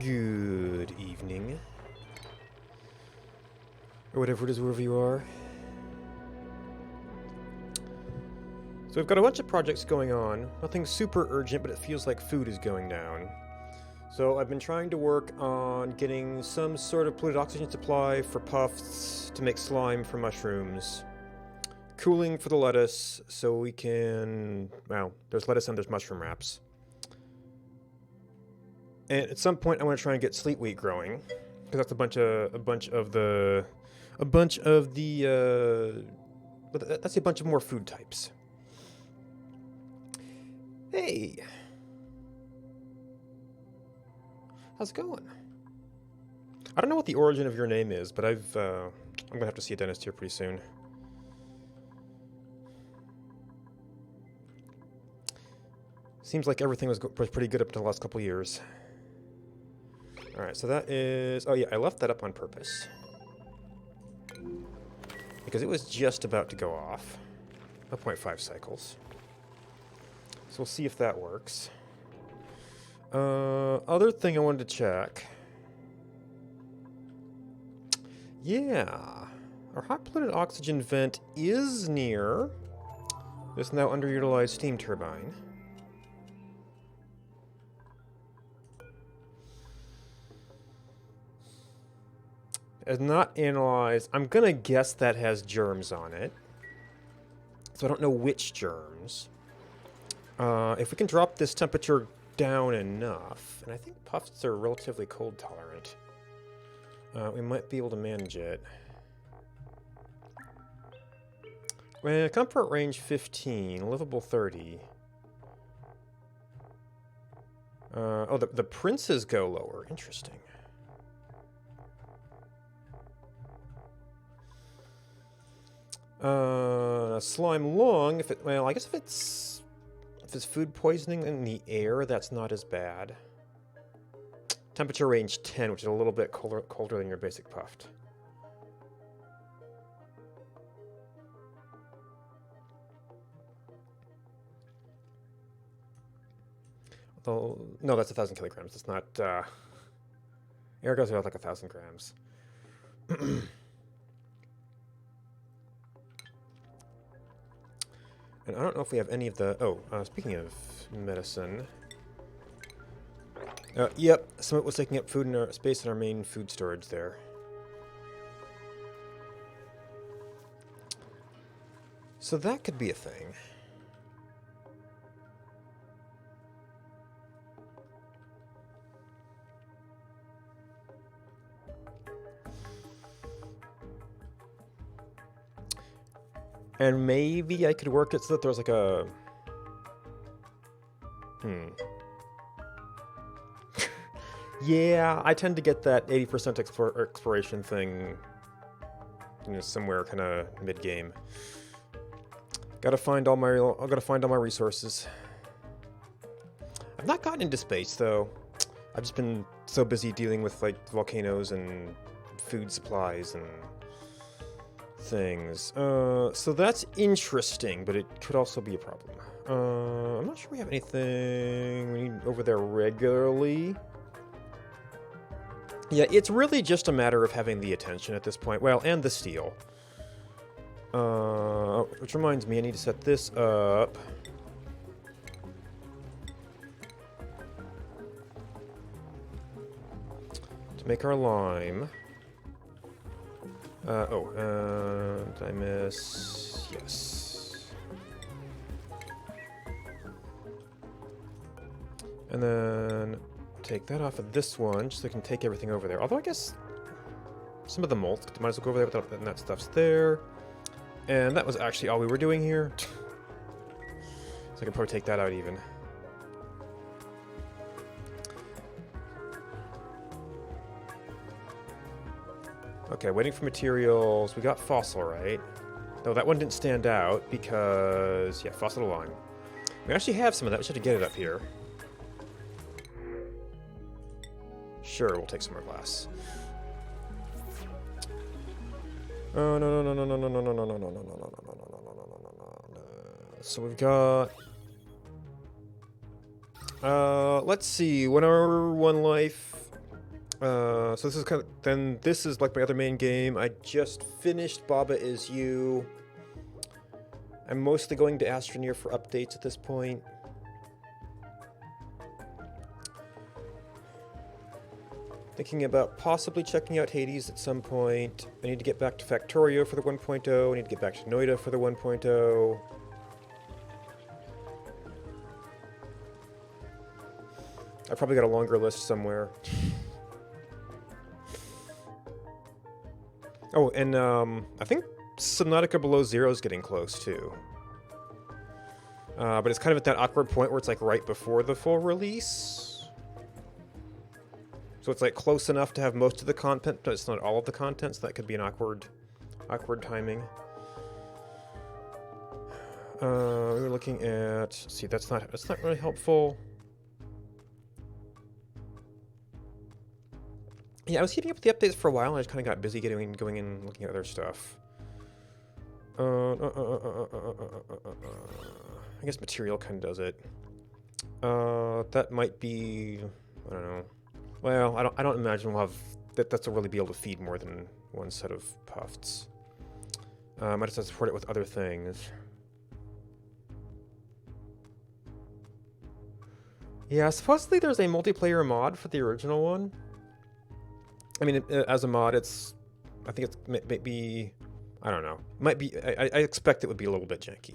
Good evening. Or whatever it is, wherever you are. So we've got a bunch of projects going on. Nothing super urgent, but it feels like food is going down. So I've been trying to work on getting some sort of polluted oxygen supply for puffs to make slime for mushrooms. Cooling for the lettuce, so we can... Well, there's lettuce and there's mushroom wraps. And at some point, I want to try and get sleet wheat growing, because that's a bunch of more food types. Hey, how's it going? I don't know what the origin of your name is, but I'm gonna have to see a dentist here pretty soon. Seems like everything was pretty good up to the last couple years. Alright, so that is... Oh yeah, I left that up on purpose. Because it was just about to go off. 0.5 cycles. So we'll see if that works. Other thing I wanted to check. Yeah. Our hot polluted oxygen vent is near this now underutilized steam turbine. As not analyzed. I'm gonna guess that has germs on it. So I don't know which germs. If we can drop this temperature down enough, and I think puffs are relatively cold tolerant, we might be able to manage it. Well, comfort range 15, livable 30. Oh, the princes go lower. Interesting. Slime lung, well, I guess if it's food poisoning in the air, that's not as bad. Temperature range 10, which is a little bit colder than your basic puffed. Although, no, that's 1,000 kilograms. It's not, air goes about like 1,000 grams. And I don't know if we have any of the... Oh, speaking of medicine... yep, Summit was taking up food in our space in our main food storage there. So that could be a thing. And maybe I could work it so that there's like a... Yeah, I tend to get that 80% exploration thing, you know, somewhere kind of mid-game. Gotta find all my resources. I've not gotten into space though. I've just been so busy dealing with like volcanoes and food supplies and things. So that's interesting, but it could also be a problem. I'm not sure we have anything we need over there regularly. Yeah, it's really just a matter of having the attention at this point. Well, and the steel. Which reminds me, I need to set this up. To make our lime. Did I miss? Yes. And then take that off of this one, just so I can take everything over there. Although I guess some of the molds might as well go over there without and that stuff's there. And that was actually all we were doing here. So I can probably take that out even. Okay, waiting for materials. We got fossil, right? No, that one didn't stand out because... Yeah, fossil lime. We actually have some of that. We should have to get it up here. Sure, we'll take some more glass. Oh, no, no, no, no, no, no, no, no, no, no, no, no, no, no, no, no, no, no. So we've got... let's see. 1 hour, 1 life. So this is kind of, then this is like my other main game. I just finished Baba Is You. I'm mostly going to Astroneer for updates at this point. Thinking about possibly checking out Hades at some point. I need to get back to Factorio for the 1.0. I need to get back to Noida for the 1.0. I probably got a longer list somewhere. Oh, and I think Subnautica Below Zero is getting close too. But it's kind of at that awkward point where it's like right before the full release. So it's like close enough to have most of the content, but it's not all of the content, so that could be an awkward timing. We were looking at, see, that's not really helpful. Yeah, I was keeping up with the updates for a while, and I just kind of got busy going and looking at other stuff. I guess material kind of does it. That might be, I don't know. Well, I don't imagine we'll have that's will really be able to feed more than one set of puffs. I just have to support it with other things. Yeah, supposedly there's a multiplayer mod for the original one. I mean, as a mod, it's, I think it's maybe, I don't know. Might be, I expect it would be a little bit janky.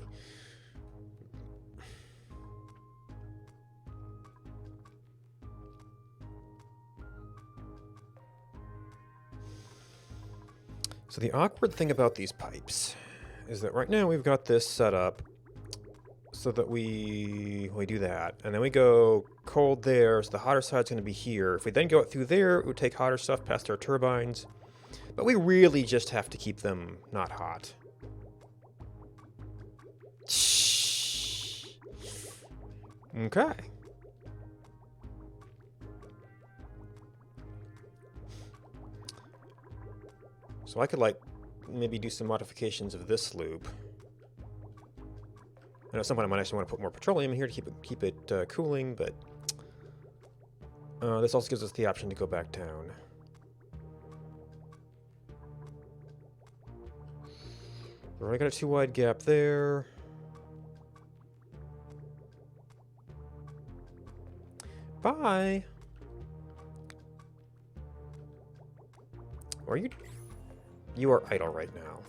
So the awkward thing about these pipes is that right now we've got this set up so that we do that, and then we go cold there, so the hotter side's going to be here. If we then go out through there, it would take hotter stuff past our turbines, but we really just have to keep them not hot. Okay. So I could, like, maybe do some modifications of this loop. I know at some point I might actually want to put more petroleum in here to keep it cooling, but this also gives us the option to go back down. We've already got a too wide gap there. Bye! Are you... You are idle right now.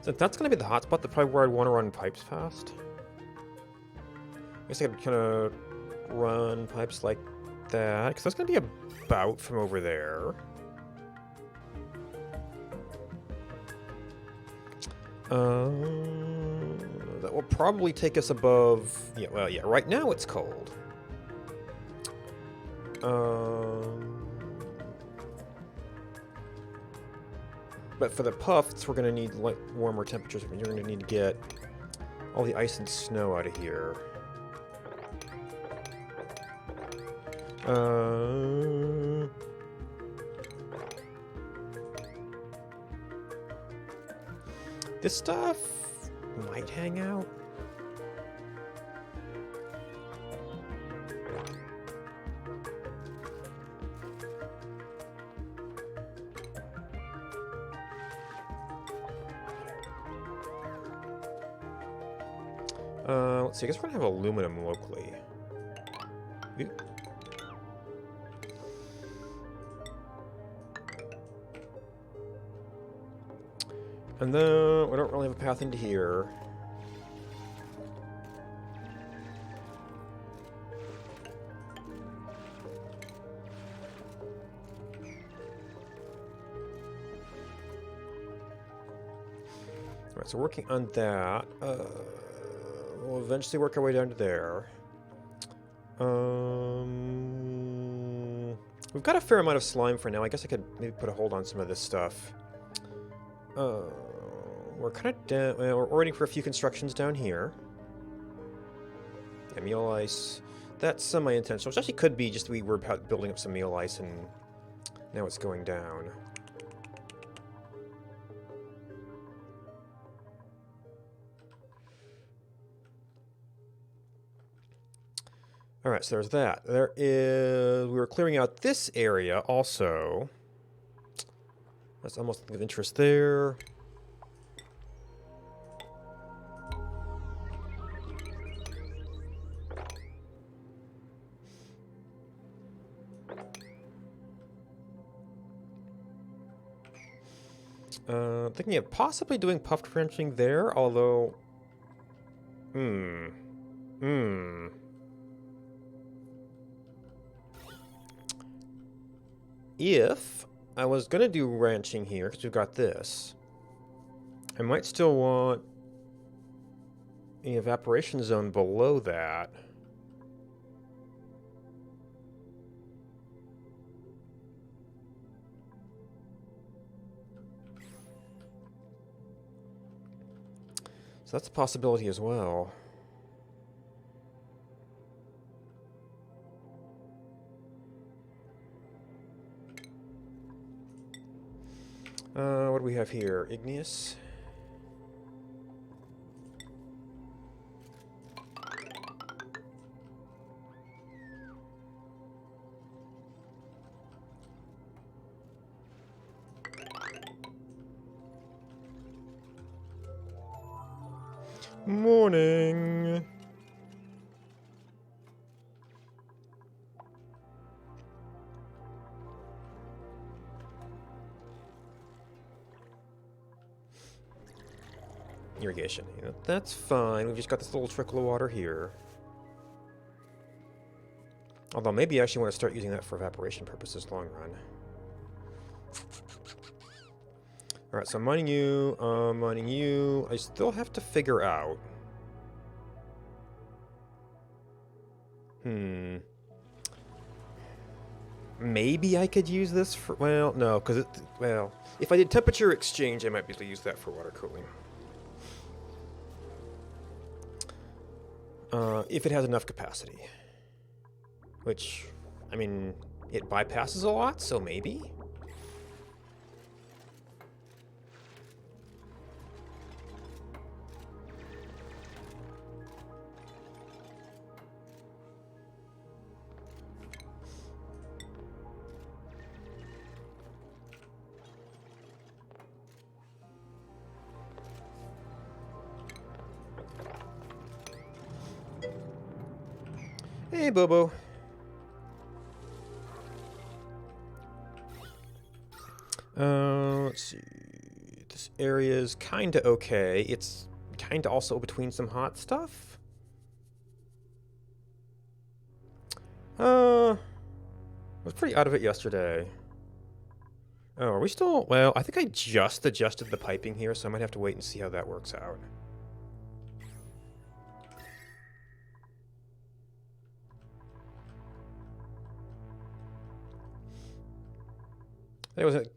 So that's going to be the hotspot, that's probably where I'd want to run pipes past. I guess I could kind of run pipes like that, because that's going to be about from over there. That will probably take us above... Yeah, well, yeah, right now it's cold. But for the puffs, we're going to need like warmer temperatures. You're going to need to get all the ice and snow out of here. This stuff might hang out. Let's see, I guess we're gonna have aluminum locally. Ooh. And then we don't really have a path into here. Alright, so working on that. We'll eventually work our way down to there. We've got a fair amount of slime for now. I guess I could maybe put a hold on some of this stuff. We're kind of down. We're waiting for a few constructions down here. Yeah, meal ice. That's semi-intentional. Which actually could be just we were building up some meal ice and now it's going down. Alright, so there's that. There is... We were clearing out this area also. That's almost of interest there. Thinking of possibly doing puffed wrenching there, although... If I was going to do wrenching here, because we've got this, I might still want the evaporation zone below that. So that's a possibility as well. What do we have here? Igneous. Morning. Irrigation. You know, that's fine. We've just got this little trickle of water here. Although maybe I actually want to start using that for evaporation purposes long run. Alright, so I'm mining you, mining you. I still have to figure out. Maybe I could use this for... Well, no, because it... Well, if I did temperature exchange, I might be able to use that for water cooling. If it has enough capacity. Which, I mean, it bypasses a lot, so maybe? Hey, Bobo. Let's see. This area is kinda okay. It's kinda also between some hot stuff. I was pretty out of it yesterday. Oh, are we still... Well, I think I just adjusted the piping here, so I might have to wait and see how that works out.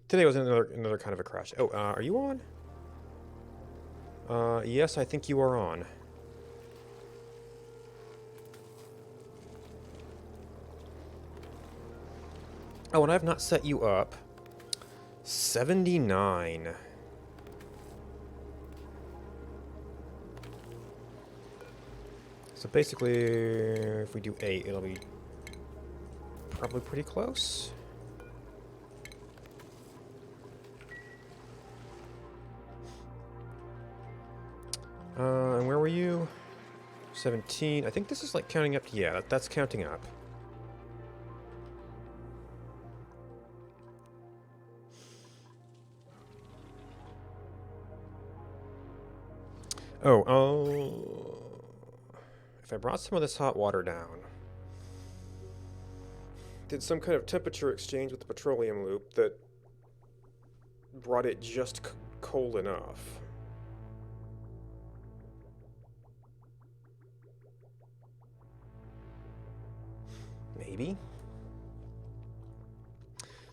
Today was another kind of a crash. Oh, are you on? Yes, I think you are on. Oh, and I've not set you up. 79. So basically, if we do 8, it'll be probably pretty close. And where were you? 17. I think this is like counting up. Yeah, that's counting up. Oh, if I brought some of this hot water down, did some kind of temperature exchange with the petroleum loop that brought it just cold enough. Maybe.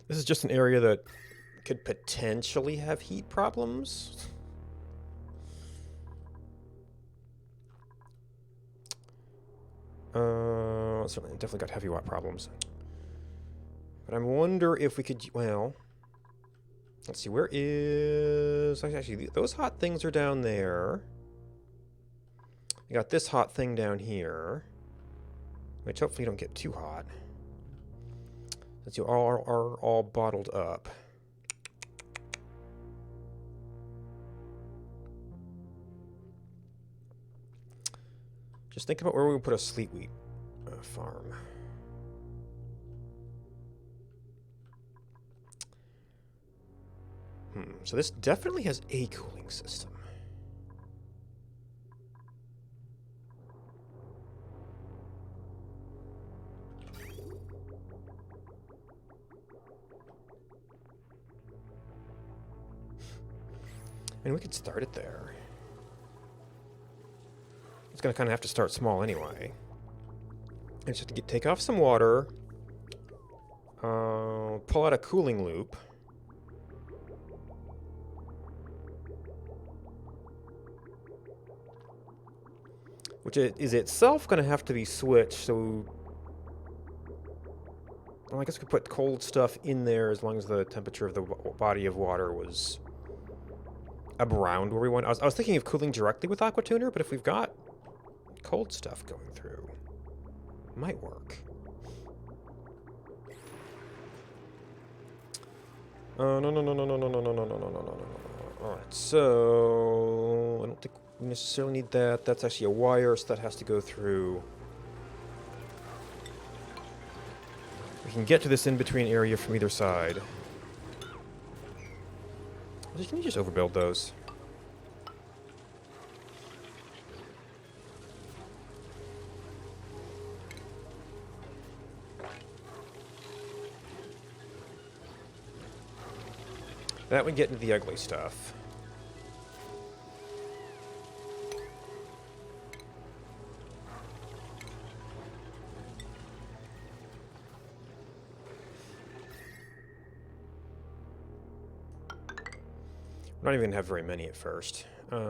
This is just an area that could potentially have heat problems. Certainly, definitely got heavy watt problems. But I wonder if we could, well, let's see, where is, actually, those hot things are down there. You got this hot thing down here, Which hopefully don't get too hot. Since you are all bottled up. Just think about where we would put a sleet wheat farm. So this definitely has a cooling system. And we could start it there. It's going to kind of have to start small anyway. And just to take off some water. Pull out a cooling loop. Which is itself going to have to be switched, so... Well, I guess we could put cold stuff in there as long as the temperature of the body of water was around where we want. I was thinking of cooling directly with aqua tuner, but if we've got cold stuff going through, it might work. No. Alright, so... I don't think we necessarily need that. That's actually a wire, so that has to go through. We can get to this in-between area from either side. Can you just overbuild those? That would get into the ugly stuff. We're not even going to have very many at first. That's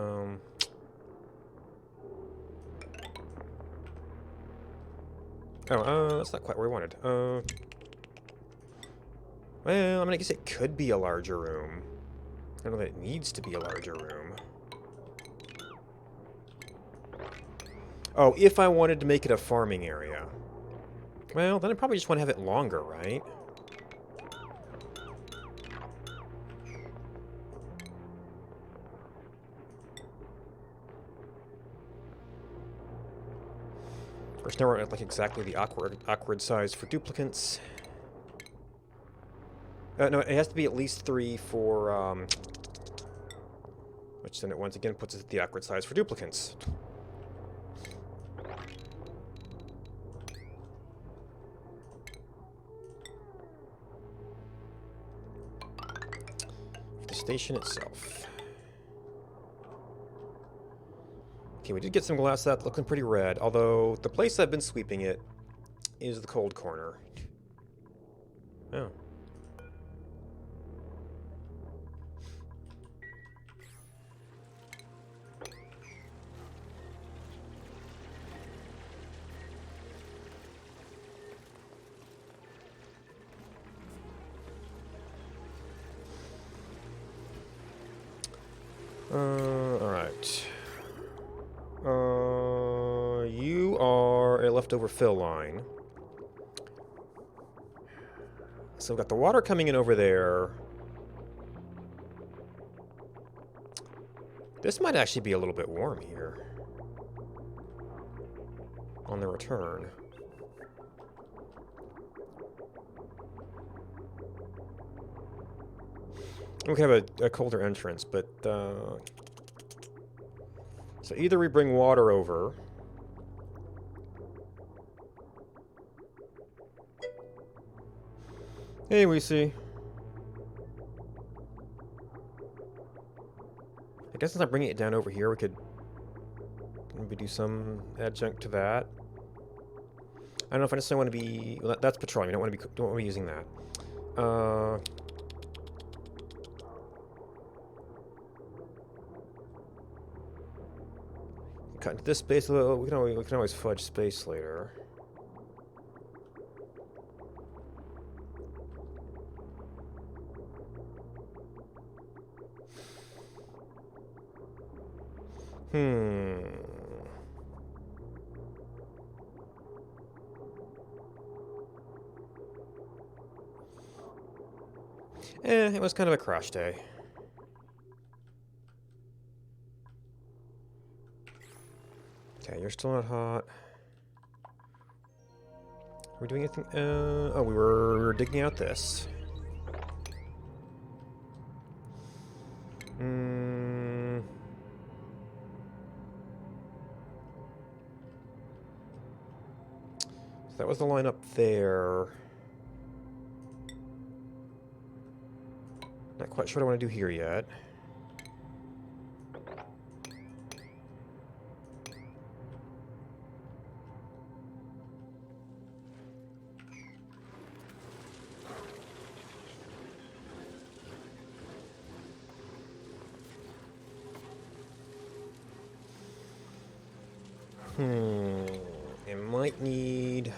not quite where we wanted. Well, I mean, I guess it could be a larger room. I don't know that it needs to be a larger room. Oh, if I wanted to make it a farming area. Well, then I probably just want to have it longer, right? First, now we're at like exactly the awkward size for duplicants. No, it has to be at least 3 for, which then it once again puts us at the awkward size for duplicants. The station itself. Okay, we did get some glass that's looking pretty red, although the place I've been sweeping it is the cold corner. Oh. Alright. You are a leftover fill line. So we've got the water coming in over there. This might actually be a little bit warm here. On the return. We could have a colder entrance, but... So either we bring water over... Hey, we see. I guess since I'm bringing it down over here, we could maybe do some adjunct to that. I don't know if I necessarily want to be... Well, that's petroleum. Don't want to be using that. Cut into this space a little. We can always fudge space later. It was kind of a crash day. Okay, you're still not hot. Are we doing anything? Oh, we were digging out this. So that was the line up there. Not quite sure what I want to do here yet. It might need...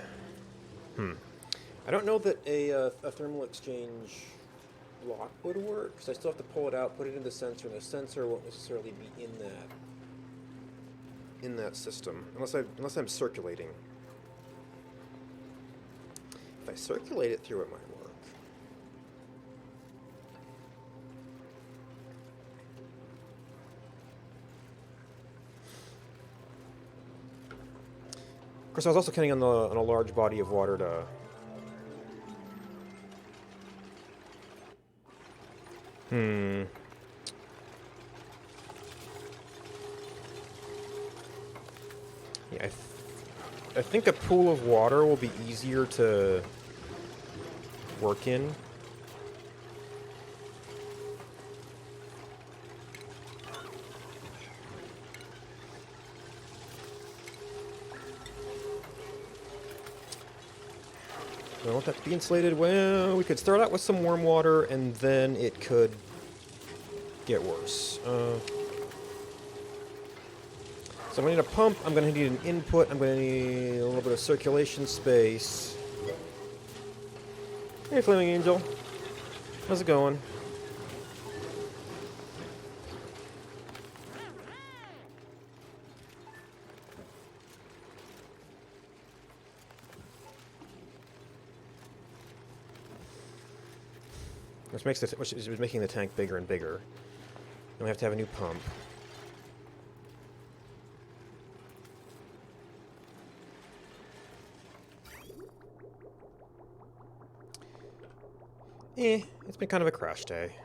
I don't know that a thermal exchange lock would work, because I still have to pull it out, put it in the sensor, and the sensor won't necessarily be in that system, unless I'm circulating. If I circulate it through, it might work. Of course, I was also counting on a large body of water to... Yeah, I think a pool of water will be easier to work in. I don't want that to be insulated. Well, we could start out with some warm water, and then it could get worse. So I'm going to need a pump, I'm going to need an input, I'm going to need a little bit of circulation space. Hey, Flaming Angel. How's it going? Which is making the tank bigger and bigger. And we have to have a new pump. It's been kind of a crash day.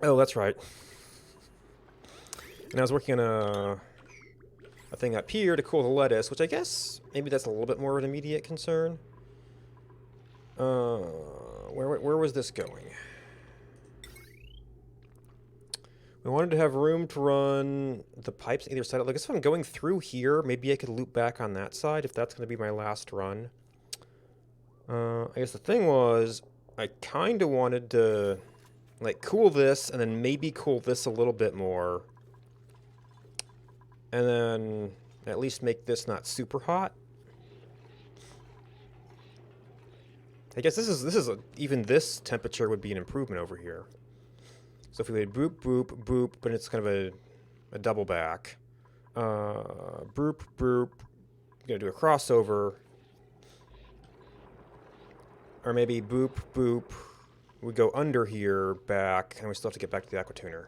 Oh, that's right. And I was working on a thing up here to cool the lettuce, which I guess maybe that's a little bit more of an immediate concern. Where was this going? We wanted to have room to run the pipes on either side. I guess if I'm going through here, maybe I could loop back on that side if that's going to be my last run. I guess the thing was, I kind of wanted to, like, cool this and then maybe cool this a little bit more. And then at least make this not super hot. I guess even this temperature would be an improvement over here. So if we would boop, boop, boop, but it's kind of a double back. Boop, boop. Gonna do a crossover. Or maybe boop, boop. We go under here, back, and we still have to get back to the aquatuner.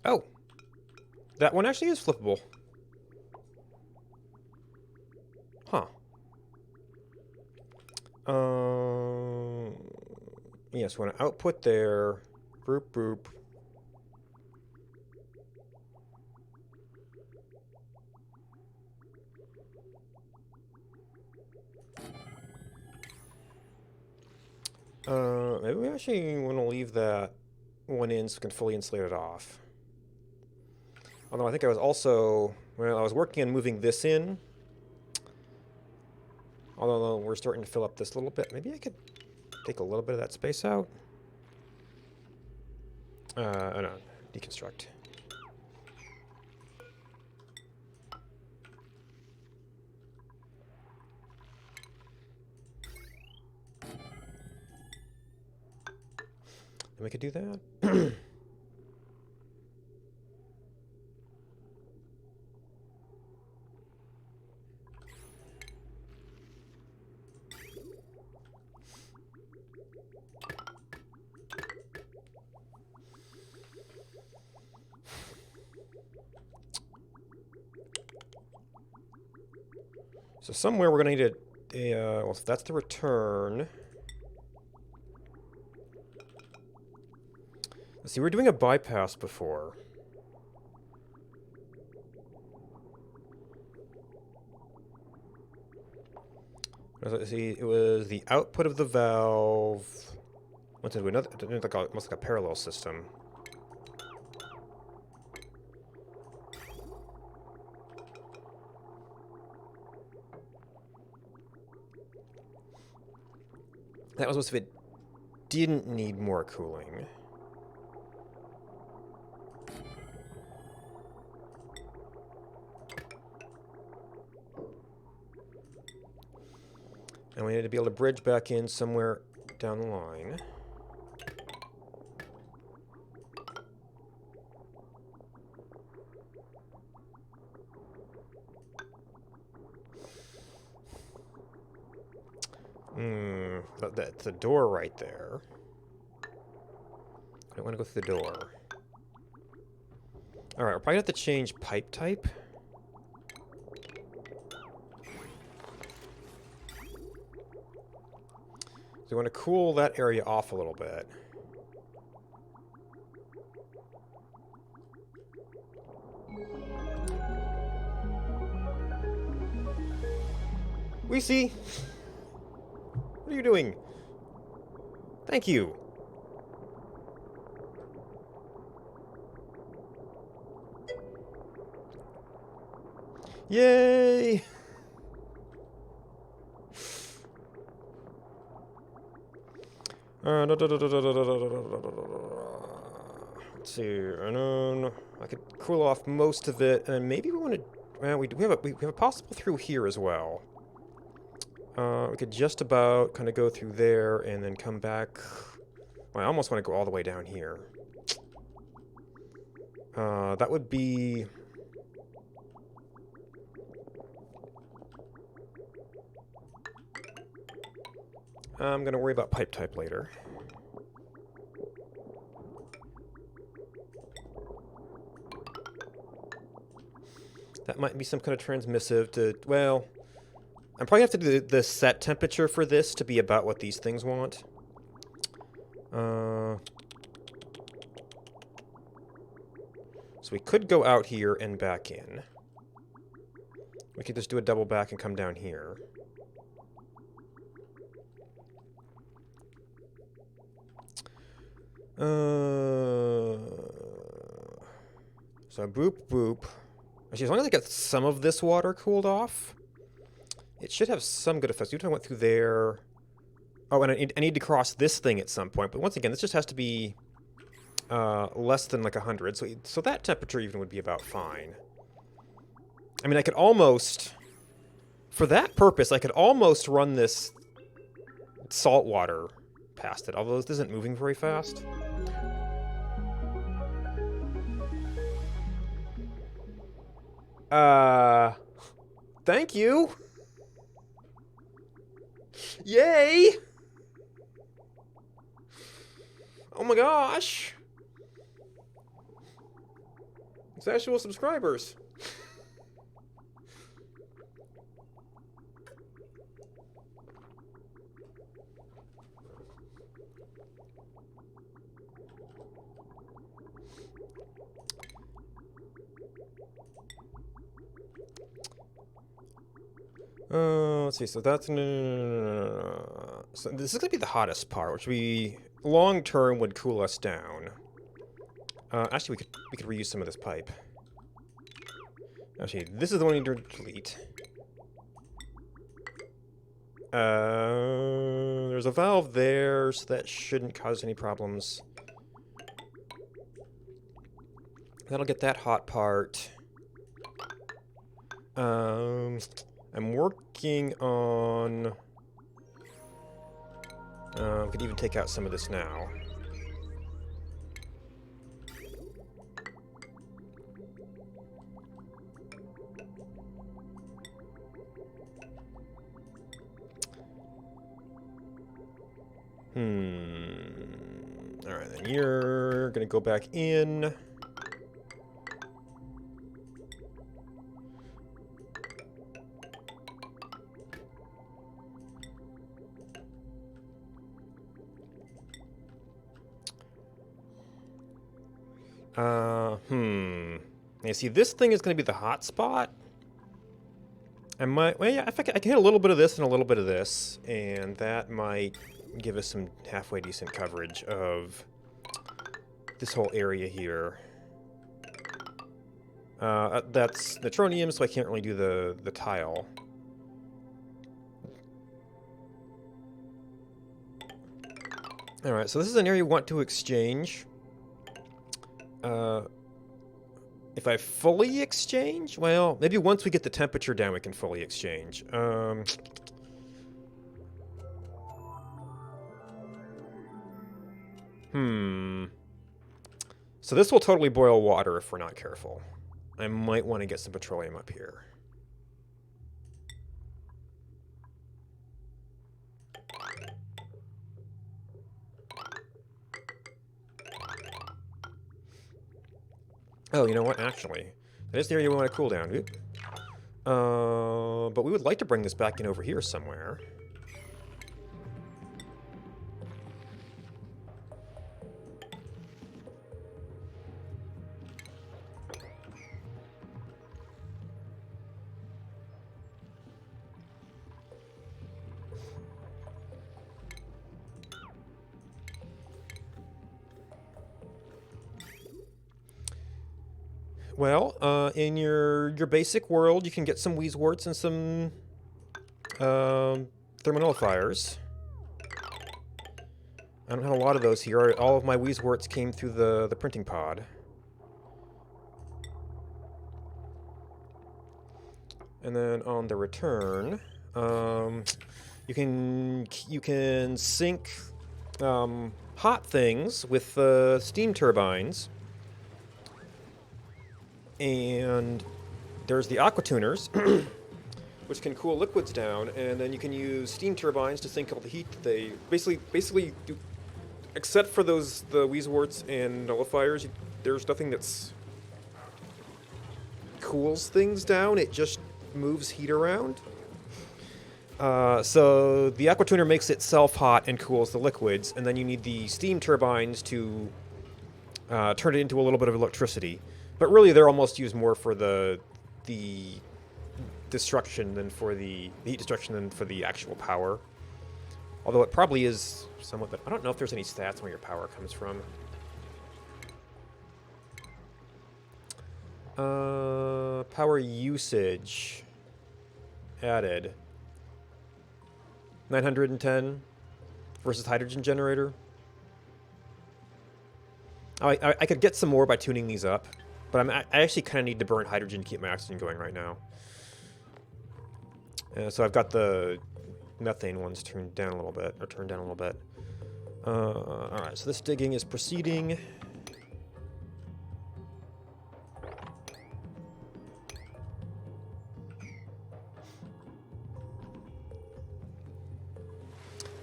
Oh! That one actually is flippable. Huh. Yes, we want to output there. Boop, boop. Maybe we actually want to leave that one in so we can fully insulate it off. Although I think I was also, well, I was working on moving this in. Although we're starting to fill up this little bit. Maybe I could take a little bit of that space out. Oh no, deconstruct. And we could do that. So somewhere we're going to need well, so that's the return. Let's see, we were doing a bypass before. Let's see, it was the output of the valve. What's it? Another, like almost like a parallel system. That was if it didn't need more cooling. And we need to be able to bridge back in somewhere down the line. That's a door right there. I don't want to go through the door. Alright, we're probably going to have to change pipe type. So we want to cool that area off a little bit. We see. What are you doing? Thank you. Yay! Let's see. I could cool off most of it, and maybe we want to. Well, we have a possible through here as well. We could just about kind of go through there and then come back. Well, I almost want to go all the way down here. That would be. I'm going to worry about pipe type later. That might be some kind of transmissive to, well, I'm probably have to do the set temperature for this to be about what these things want. So we could go out here and back in. We could just do a double back and come down here. So boop, boop. Actually, as long as I get some of this water cooled off, it should have some good effects. Even if I went through there. Oh, and I need to cross this thing at some point. But once again, this just has to be less than like 100. So that temperature even would be about fine. I mean, I could almost, for that purpose, I could almost run this salt water past it. Although this isn't moving very fast. Thank you. Yay! Oh my gosh! It's actual subscribers. Let's see, so that's... So this is going to be the hottest part, which we, long-term, would cool us down. Actually, we could reuse some of this pipe. Actually, this is the one you need to delete. There's a valve there, so that shouldn't cause any problems. That'll get that hot part. I'm working on... I could even take out some of this now. Alright, then you're gonna go back in. Now, see, this thing is going to be the hot spot. I might, well, yeah, if I can hit a little bit of this and a little bit of this, and that might give us some halfway decent coverage of this whole area here. That's neutronium, so I can't really do the tile. Alright, so this is an area we want to exchange. If I fully exchange, well, maybe once we get the temperature down, we can fully exchange. So this will totally boil water if we're not careful. I might want to get some petroleum up here. Oh, you know what? Actually, that is the area we want to cool down. Oop. But we would like to bring this back in over here somewhere. Well, in your basic world, you can get some Wheezeworts and some thermonullifiers. I don't have a lot of those here. All of my Wheezeworts came through the printing pod. And then on the return, you can sync hot things with steam turbines. And there's the aqua tuners, which can cool liquids down, and then you can use steam turbines to sink all the heat that they basically do. Except for the Wheezeworts and nullifiers, there's nothing that's cools things down. It just moves heat around. So the aqua tuner makes itself hot and cools the liquids, and then you need the steam turbines to turn it into a little bit of electricity. But really, they're almost used more for the destruction than for the heat destruction than for the actual power. Although it probably is somewhat. But I don't know if there's any stats where your power comes from. Power usage added 910 versus hydrogen generator. I could get some more by tuning these up. But I actually kind of need to burn hydrogen to keep my oxygen going right now. So I've got the methane ones turned down a little bit. Alright, so this digging is proceeding.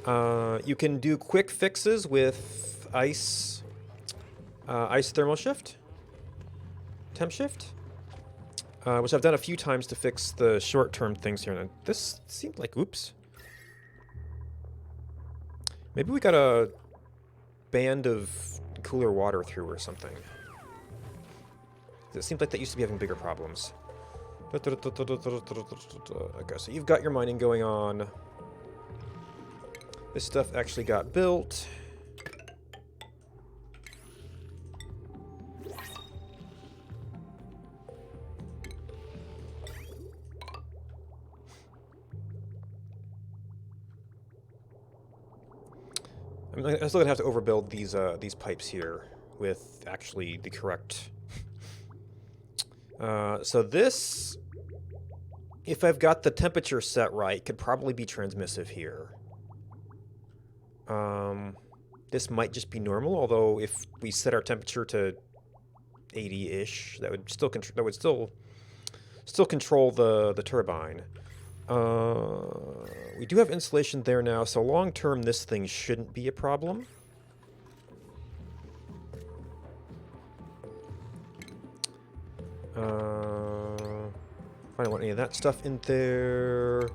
You can do quick fixes with ice thermal shift. Temp shift, which I've done a few times to fix the short-term things here. And this seemed like, oops. Maybe we got a band of cooler water through or something. It seemed like that used to be having bigger problems. Okay, so you've got your mining going on. This stuff actually got built. I'm still gonna have to overbuild these pipes here with actually the correct. So this, if I've got the temperature set right, could probably be transmissive here. This might just be normal, although if we set our temperature to 80-ish, that would still still control the turbine. We do have insulation there now, so long term this thing shouldn't be a problem. I don't want any of that stuff in there.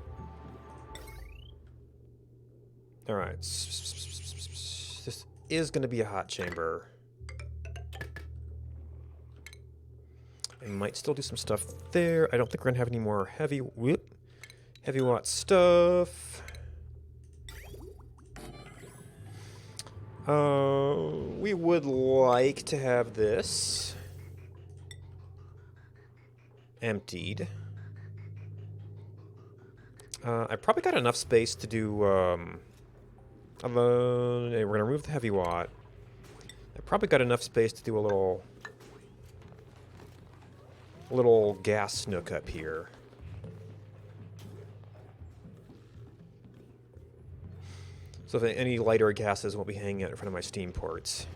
Alright. This is going to be a hot chamber. I might still do some stuff there. I don't think we're going to have any more heavy watt stuff. We would like to have this emptied. I probably got enough space to do, we're going to remove the heavy watt. I probably got enough space to do a little gas nook up here. So that any lighter gases won't be hanging out in front of my steam ports.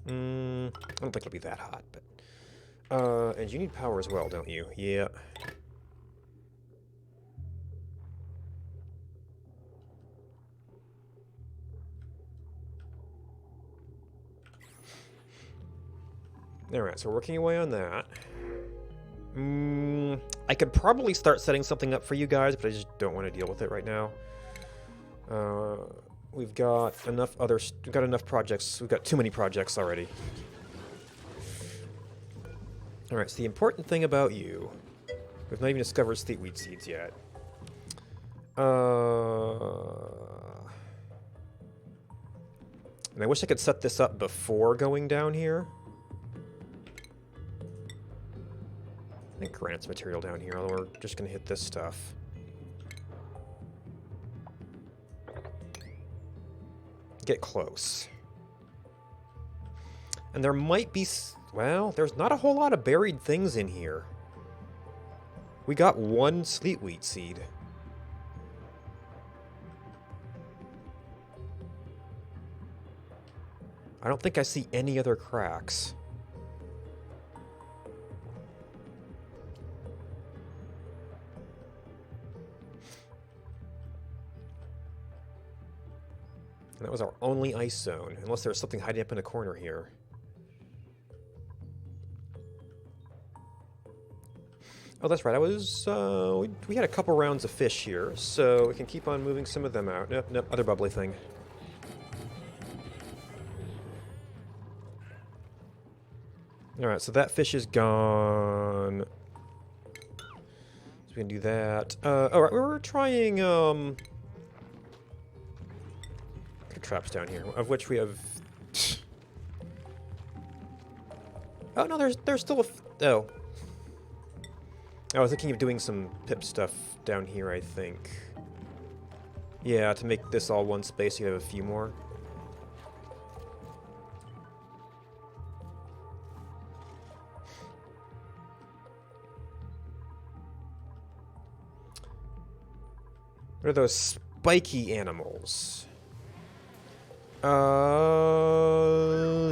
I don't think it'll be that hot, but... and you need power as well, don't you? Yeah. Alright, so we're working away on that. I could probably start setting something up for you guys, but I just don't want to deal with it right now. We've got enough projects. We've got too many projects already. Alright, so the important thing about you... We've not even discovered sleetweed seeds yet. And I wish I could set this up before going down here. I think granite's material down here, although we're just going to hit this stuff. Get close. And there might be... Well, there's not a whole lot of buried things in here. We got one sleetweed seed. I don't think I see any other cracks. And that was our only ice zone, unless there's something hiding up in a corner here. Oh, that's right. I was, we had a couple rounds of fish here, so we can keep on moving some of them out. Nope, nope, other bubbly thing. Alright, so that fish is gone. So we can do that. Alright, we were trying, traps down here, of which we have... Oh, no, there's still a... Oh. I was thinking of doing some pip stuff down here, I think. Yeah, to make this all one space, you have a few more. What are those spiky animals?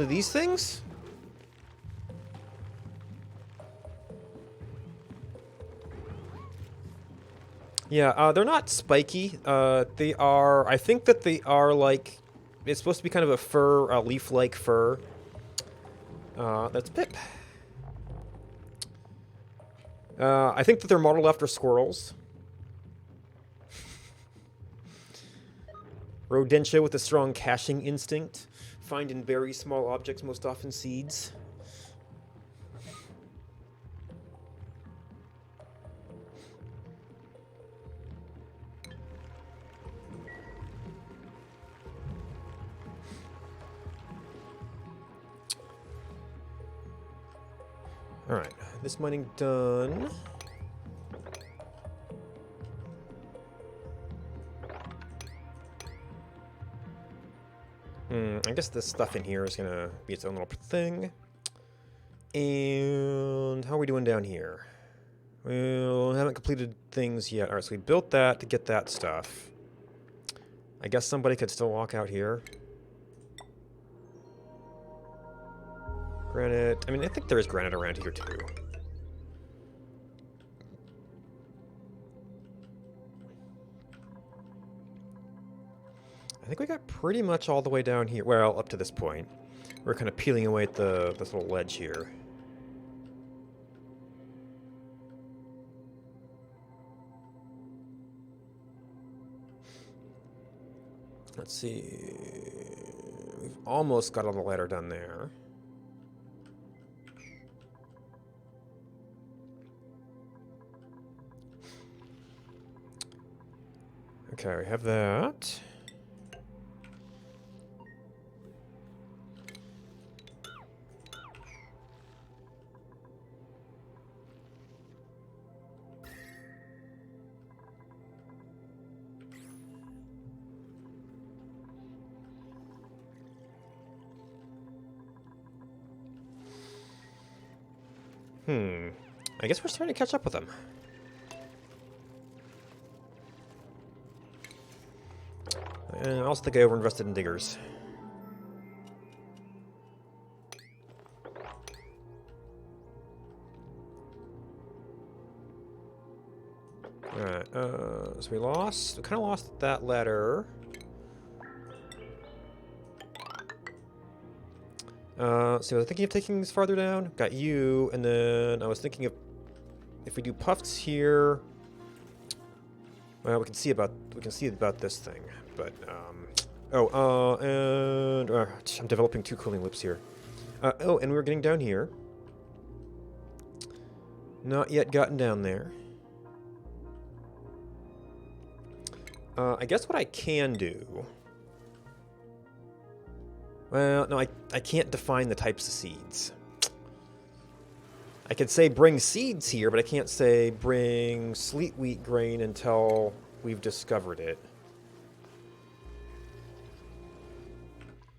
These things? Yeah, they're not spiky. They are, I think that they are like, it's supposed to be kind of a fur, a leaf-like fur. That's Pip. I think that they're modeled after squirrels. Rodentia with a strong caching instinct. Find and bury small objects, most often seeds. Alright, this mining done. I guess this stuff in here is gonna be its own little thing. And how are we doing down here? Well, haven't completed things yet. Alright, so we built that to get that stuff. I guess somebody could still walk out here. Granite. I mean, I think there is granite around here too. I think we got pretty much all the way down here. Well, up to this point. We're kind of peeling away at this little ledge here. Let's see. We've almost got all the ladder done there. Okay, we have that. I guess we're starting to catch up with them. And I also think I overinvested in diggers. Alright, so we kind of lost that ladder. So I was thinking of taking this farther down. Got you, and then I was thinking of if we do puffs here. Well, we can see about this thing, but and I'm developing two cooling loops here. Oh, and we're getting down here. Not yet gotten down there. I guess what I can do. Well, no, I can't define the types of seeds. I could say bring seeds here, but I can't say bring sleet wheat grain until we've discovered it.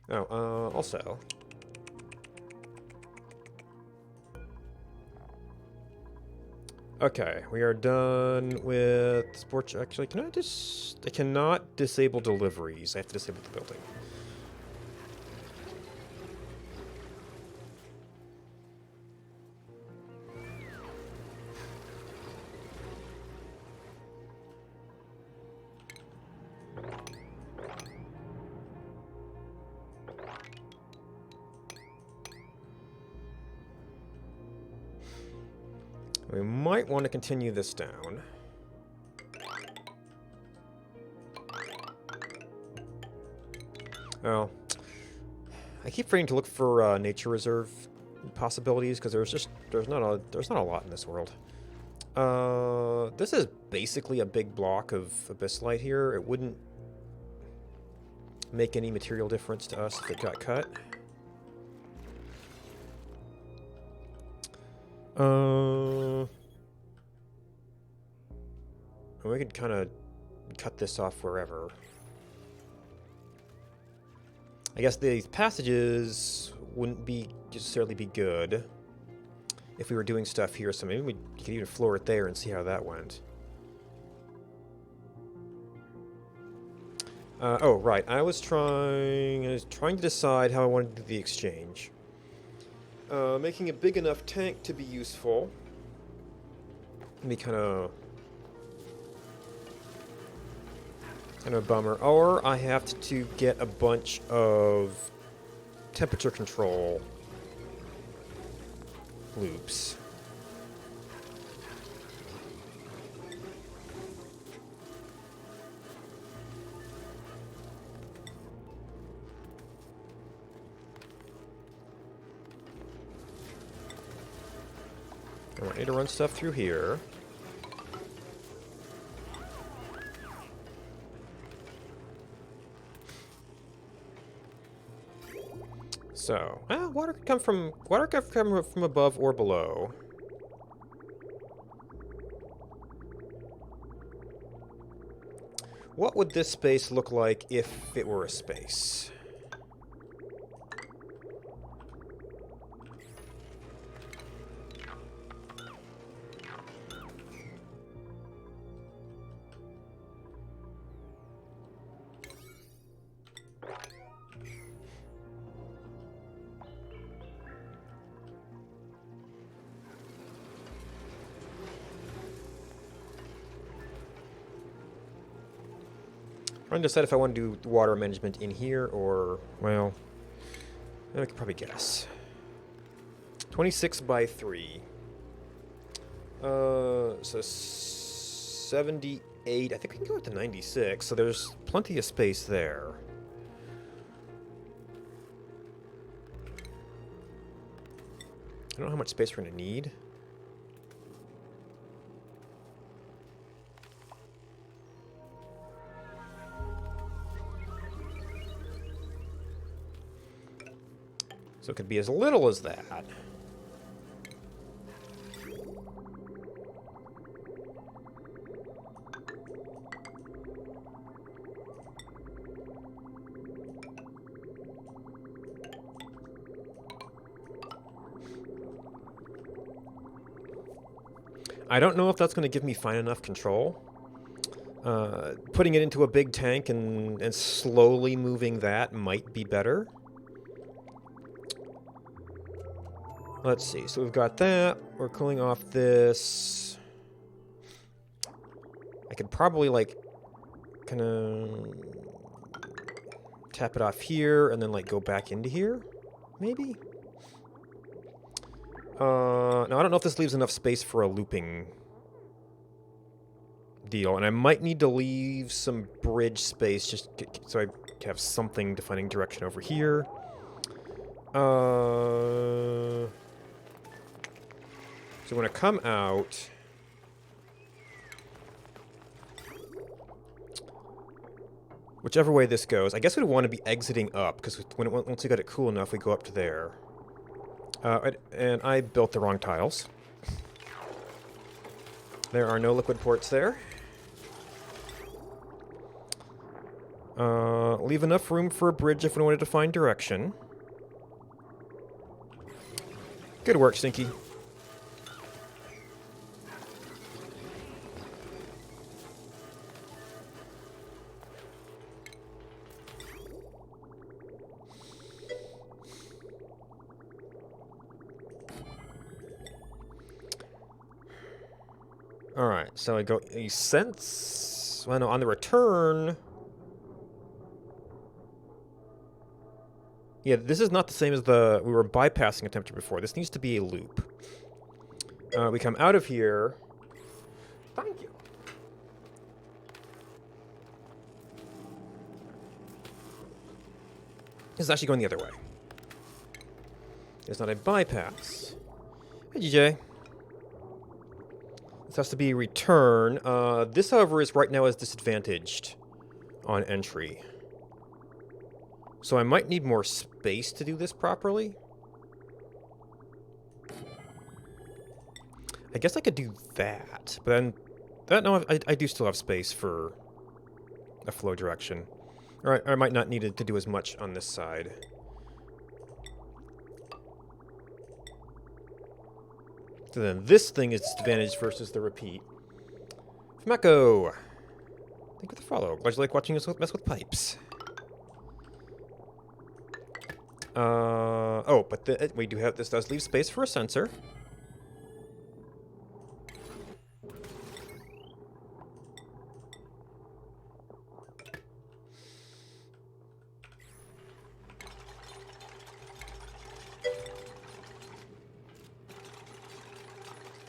Oh, also. Okay, we are done with sports. Actually, I cannot disable deliveries. I have to disable the building. We might want to continue this down. Oh. I keep forgetting to look for nature reserve possibilities because there's not a lot in this world. This is basically a big block of abyssalite here. It wouldn't make any material difference to us if it got cut. We could kind of cut this off wherever. I guess these passages wouldn't necessarily be good if we were doing stuff here, so maybe we could even floor it there and see how that went. Oh, right. I was trying to decide how I wanted to do the exchange. Making a big enough tank to be useful. Can be kind of a bummer. Or I have to get a bunch of temperature control loops. I need to run stuff through here. So, water could come from above or below. What would this space look like if it were a space? Trying to decide if I want to do water management in here or, well, I could probably guess. 26 by 3. So 78. I think we can go up to 96, so there's plenty of space there. I don't know how much space we're going to need. So it could be as little as that. I don't know if that's going to give me fine enough control. Putting it into a big tank and slowly moving that might be better. Let's see, so we've got that. We're cooling off this. I could probably, like, kind of tap it off here and then, like, go back into here, maybe? Now, I don't know if this leaves enough space for a looping deal, and I might need to leave some bridge space just so I have something defining direction over here. So when I come out, whichever way this goes, I guess we'd want to be exiting up, because once we got it cool enough, we go up to there. And I built the wrong tiles. There are no liquid ports there. Leave enough room for a bridge if we wanted to find direction. Good work, Stinky. Alright, so I go, you sense, well no, on the return, yeah, this is not the same as we were bypassing a temperature before. This needs to be a loop. We come out of here, thank you. This is actually going the other way. It's not a bypass. Hey, GJ. This has to be a return. This, however, is right now is disadvantaged on entry. So I might need more space to do this properly. I guess I could do that, but then no, I do still have space for a flow direction. Or I might not need to do as much on this side. So then this thing is disadvantaged versus the repeat. Mako! Thank you for the follow. Glad you like watching us mess with pipes. Oh, but we do have, this does leave space for a sensor.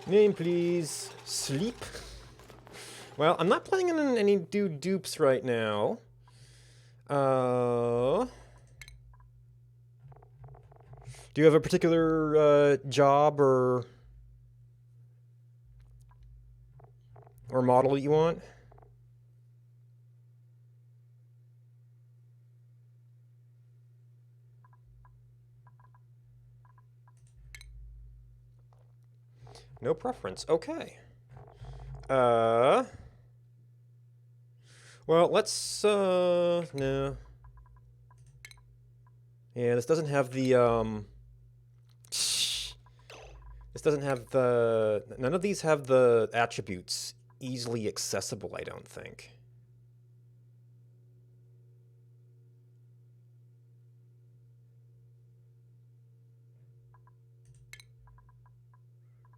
Name, please. Sleep. Well, I'm not planning on any dupes right now. Do you have a particular job or model that you want? No preference. Okay. Well, let's, no. Yeah, this doesn't have the, this doesn't have the, none of these have the attributes easily accessible, I don't think.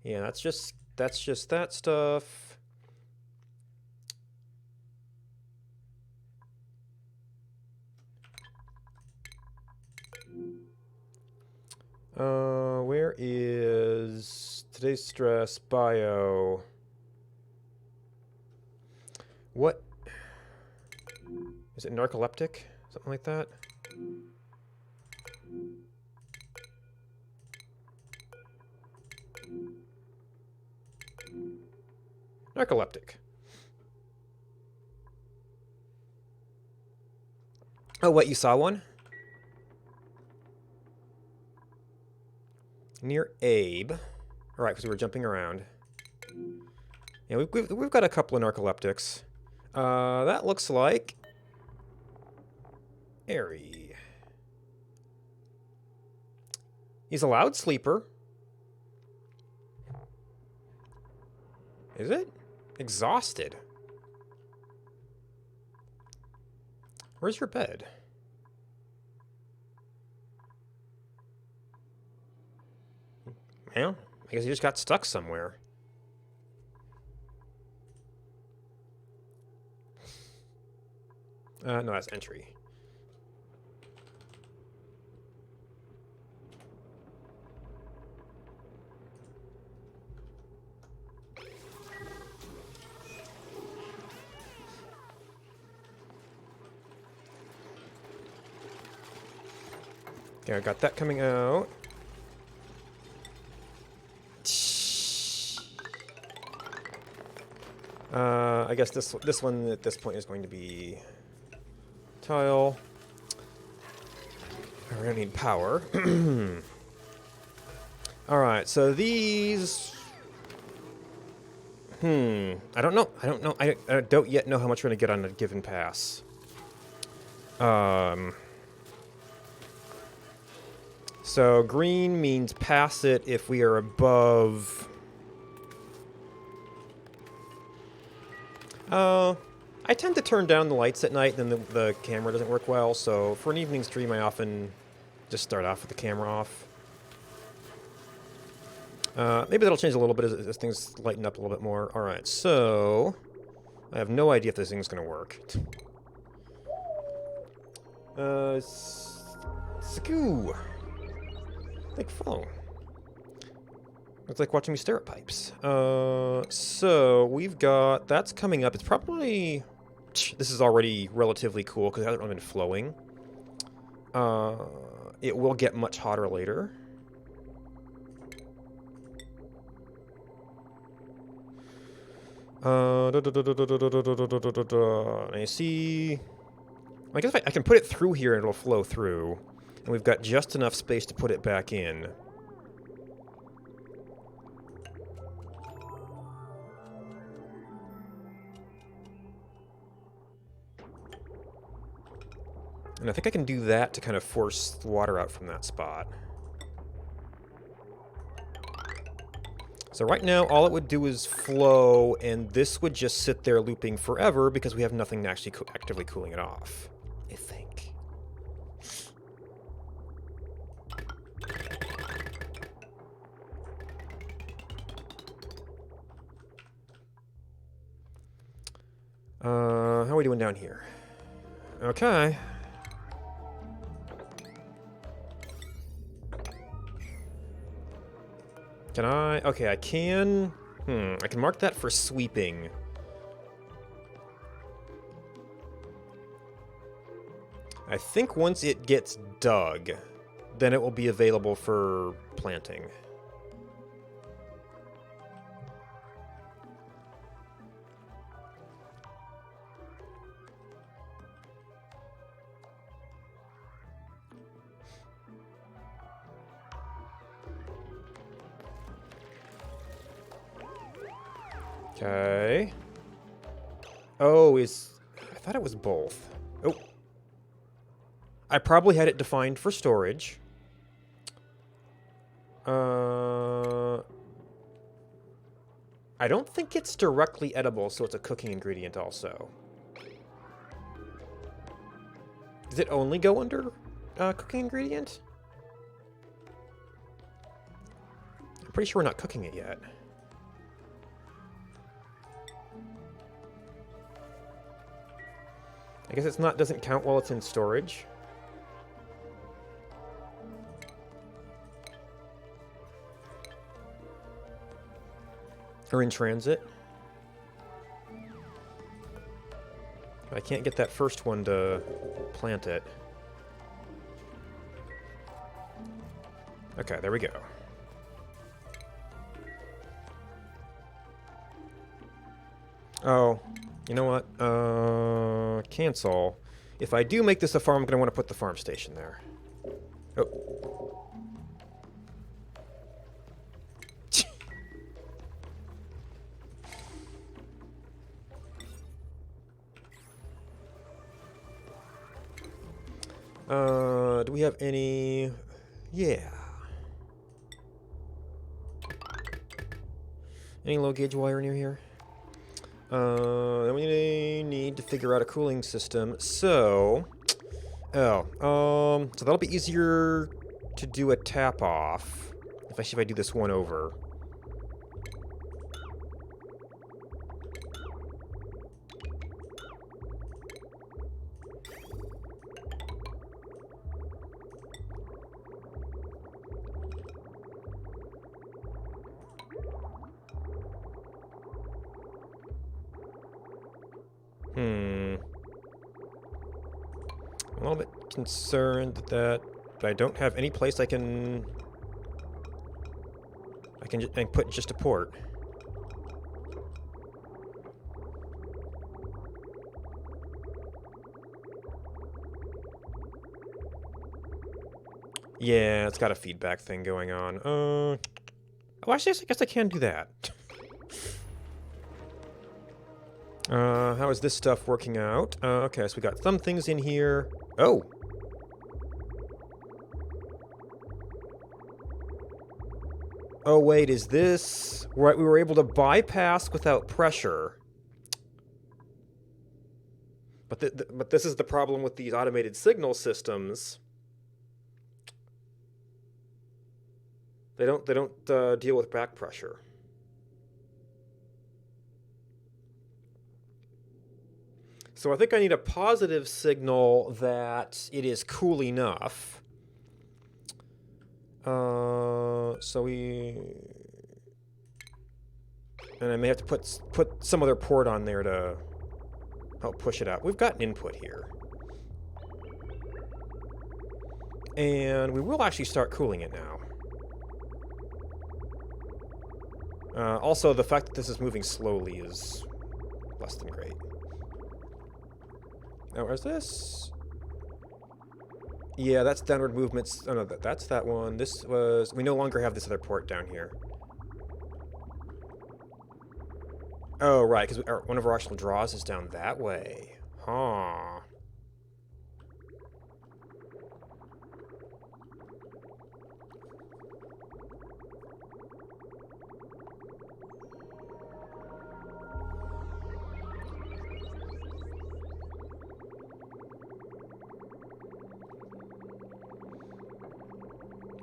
Yeah, that's just that stuff. Where is today's stress bio? What is it? Narcoleptic? Something like that? Narcoleptic. Oh, what, you saw one? Near Abe. Alright, because we were jumping around. Yeah, we've got a couple of narcoleptics. That looks like... Airy. He's a loud sleeper. Is it? Exhausted. Where's your bed? Well, I guess he just got stuck somewhere. No, that's entry. Okay, I got that coming out. I guess this one at this point is going to be tile. We're gonna need power. Alright, so these... I don't know. I don't yet know how much we're gonna get on a given pass. So green means pass it if we are above... I tend to turn down the lights at night, then the camera doesn't work well, so for an evening stream I often just start off with the camera off. Maybe that'll change a little bit as things lighten up a little bit more. Alright, so... I have no idea if this thing's gonna work. Skoo! Like phone. It's like watching me stare at pipes. So we've got... That's coming up. It's probably... This is already relatively cool because it hasn't really been flowing. It will get much hotter later. I see... I guess I can put it through here and it'll flow through. And we've got just enough space to put it back in. And I think I can do that to kind of force the water out from that spot. So right now, all it would do is flow, and this would just sit there looping forever because we have nothing actually actively cooling it off, I think. How are we doing down here? Okay. Can I? Okay, I can... I can mark that for sweeping. I think once it gets dug, then it will be available for planting. Okay. Oh, thought it was both. Oh. I probably had it defined for storage. I don't think it's directly edible, so it's a cooking ingredient also. Does it only go under cooking ingredient? I'm pretty sure we're not cooking it yet. I guess it's not, doesn't count while it's in storage. Or in transit. I can't get that first one to plant it. Okay, there we go. Oh, you know what? Cancel. If I do make this a farm, I'm going to want to put the farm station there. Oh. Do we have any... Yeah. Any low gauge wire near here? Then we need to figure out a cooling system. So... so that'll be easier to do a tap off. Especially if I do this one over. I'm a little bit concerned that I don't have any place I can put just a port. Yeah, it's got a feedback thing going on. Oh, actually, I guess I can do that. How is this stuff working out? Okay, so we got some things in here. Oh! Oh, wait, is this... Right, we were able to bypass without pressure. But this is the problem with these automated signal systems. They don't deal with back pressure. So I think I need a positive signal that it is cool enough. So we... And I may have to put some other port on there to help push it out. We've got an input here. And we will actually start cooling it now. Also, the fact that this is moving slowly is less than great. Now, where's this? Yeah, that's downward movements. Oh, no, that's that one. This was... We no longer have this other port down here. Oh, right, because one of our actual draws is down that way. Huh.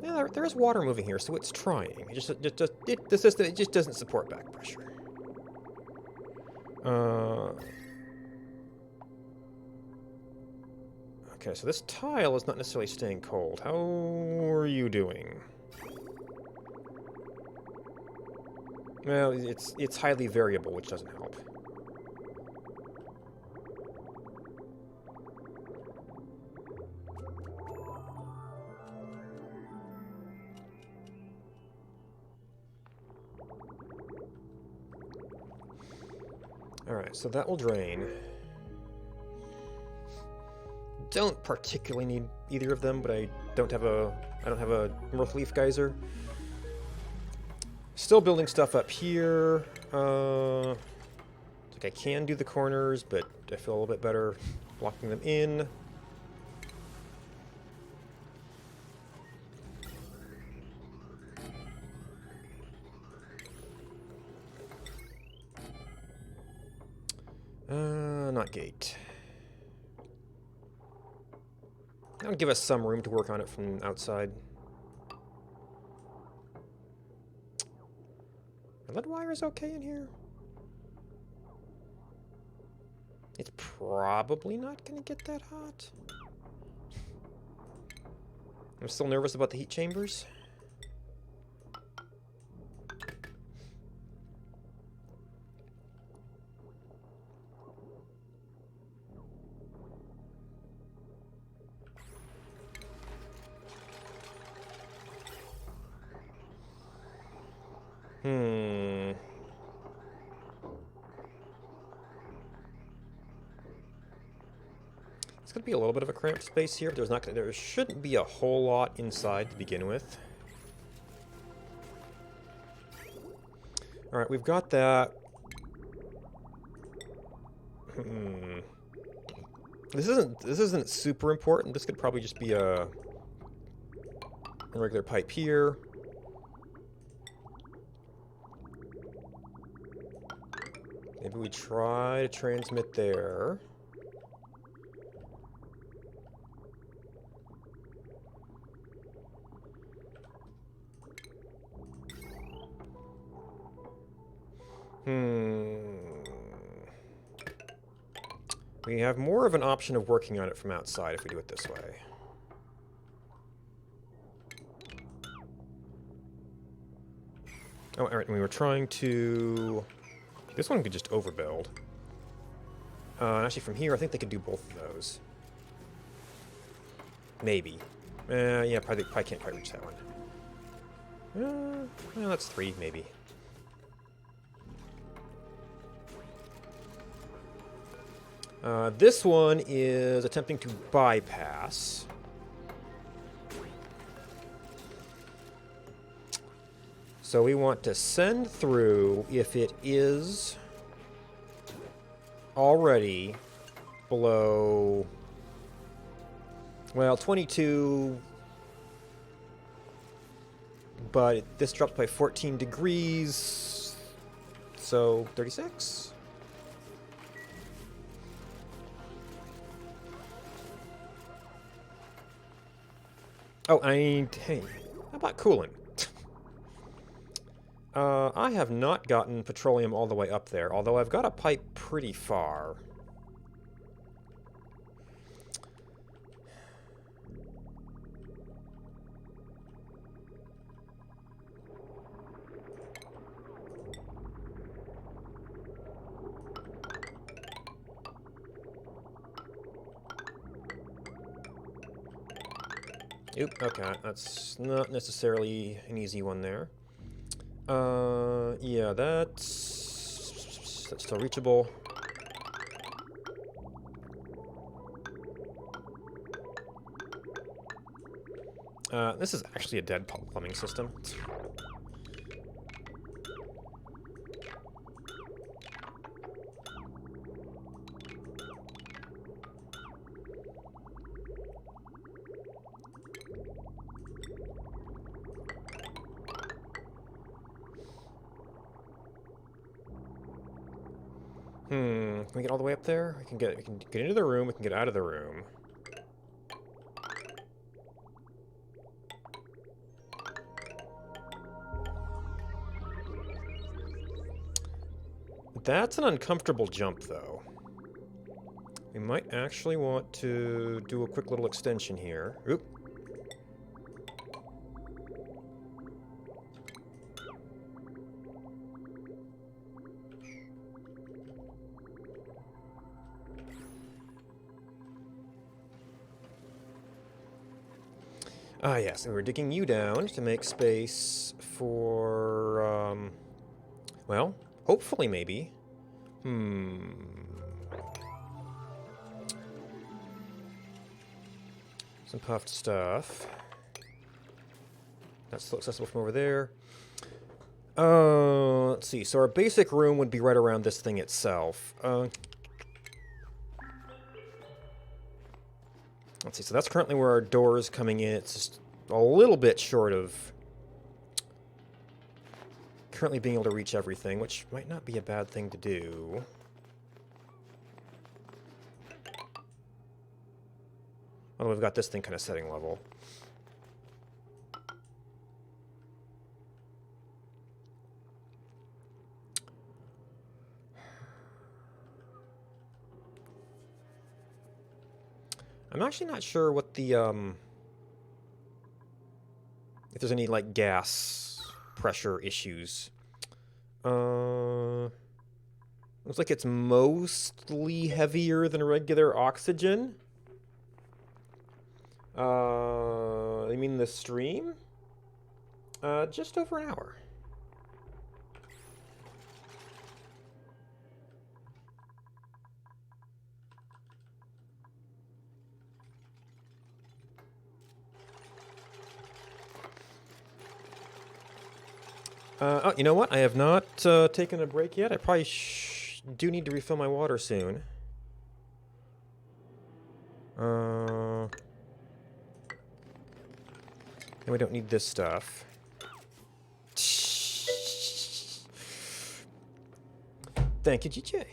Yeah, there is water moving here, so it's trying. The system just doesn't support back pressure. Okay, so this tile is not necessarily staying cold. How are you doing? Well, it's highly variable, which doesn't help. Alright, so that will drain. Don't particularly need either of them, but I don't have a North Leaf geyser. Still building stuff up here. So Like, I can do the corners, but I feel a little bit better blocking them in. Not gate. That would give us some room to work on it from outside. Are lead wires okay in here? It's probably not going to get that hot. I'm still nervous about the heat chambers. It's going to be a little bit of a cramped space here, but there shouldn't be a whole lot inside to begin with. All right, we've got that. This isn't super important. This could probably just be a regular pipe here. Maybe we try to transmit there. We have more of an option of working on it from outside if we do it this way. Oh, alright, we were trying to... This one could just overbuild. And actually from here, I think they could do both of those. Maybe. Yeah, probably can't quite reach that one. Well, that's 3, maybe. This one is attempting to bypass. So we want to send through if it is already below, well, 22, but this drops by 14 degrees, so 36? Oh, hey, how about cooling? I have not gotten petroleum all the way up there, although I've got a pipe pretty far. Oop, okay, that's not necessarily an easy one there. Yeah, that's still reachable. This is actually a dead plumbing system. Can we get all the way up there? We can get into the room, we can get out of the room. That's an uncomfortable jump, though. We might actually want to do a quick little extension here. Oop. Ah, yes, and we're digging you down to make space for, well, hopefully maybe. Some puffed stuff. That's still accessible from over there. Let's see. So our basic room would be right around this thing itself. Let's see. So that's currently where our door is coming in. It's just a little bit short of currently being able to reach everything, which might not be a bad thing to do. Oh, we've got this thing kind of setting level. I'm actually not sure what the, if there's any, like, gas pressure issues. Looks like it's mostly heavier than regular oxygen. You mean the stream? Just over an hour. Oh, you know what? I have not taken a break yet. I probably do need to refill my water soon. And we don't need this stuff. Thank you, GJ.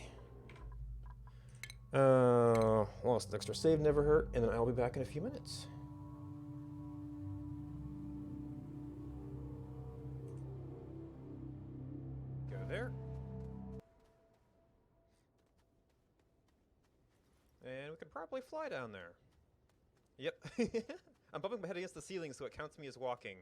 Lost an extra save, never hurt, and then I'll be back in a few minutes. Go there. And we could probably fly down there. Yep. I'm bumping my head against the ceiling so it counts me as walking.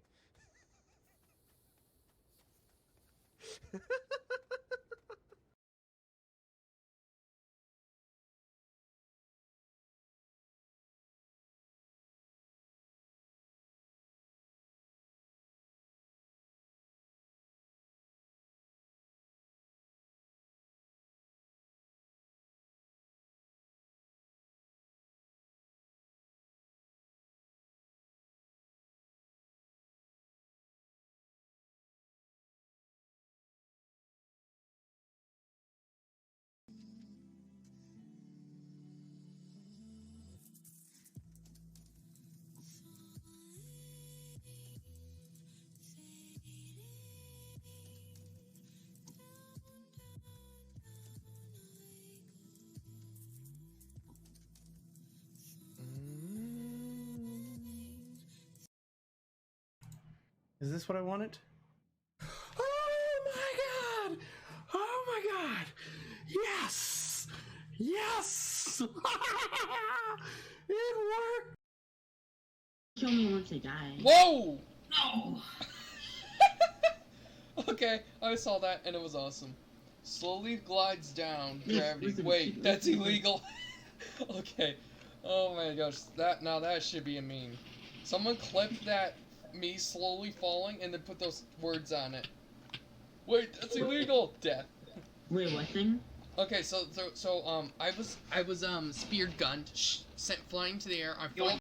Is this what I wanted? Oh my god! Oh my god! Yes! Yes! It worked! Kill me once I die. Whoa! No! Okay, I saw that and it was awesome. Slowly glides down, Yes, gravity. listen, Wait, that's listen. illegal. Okay. Oh my gosh, that should be a meme. Someone clip that me slowly falling and then put those words on it. Wait, that's illegal. Death. Wait, what thing? Okay, so I was spear gunned, sent flying to the air. I fell.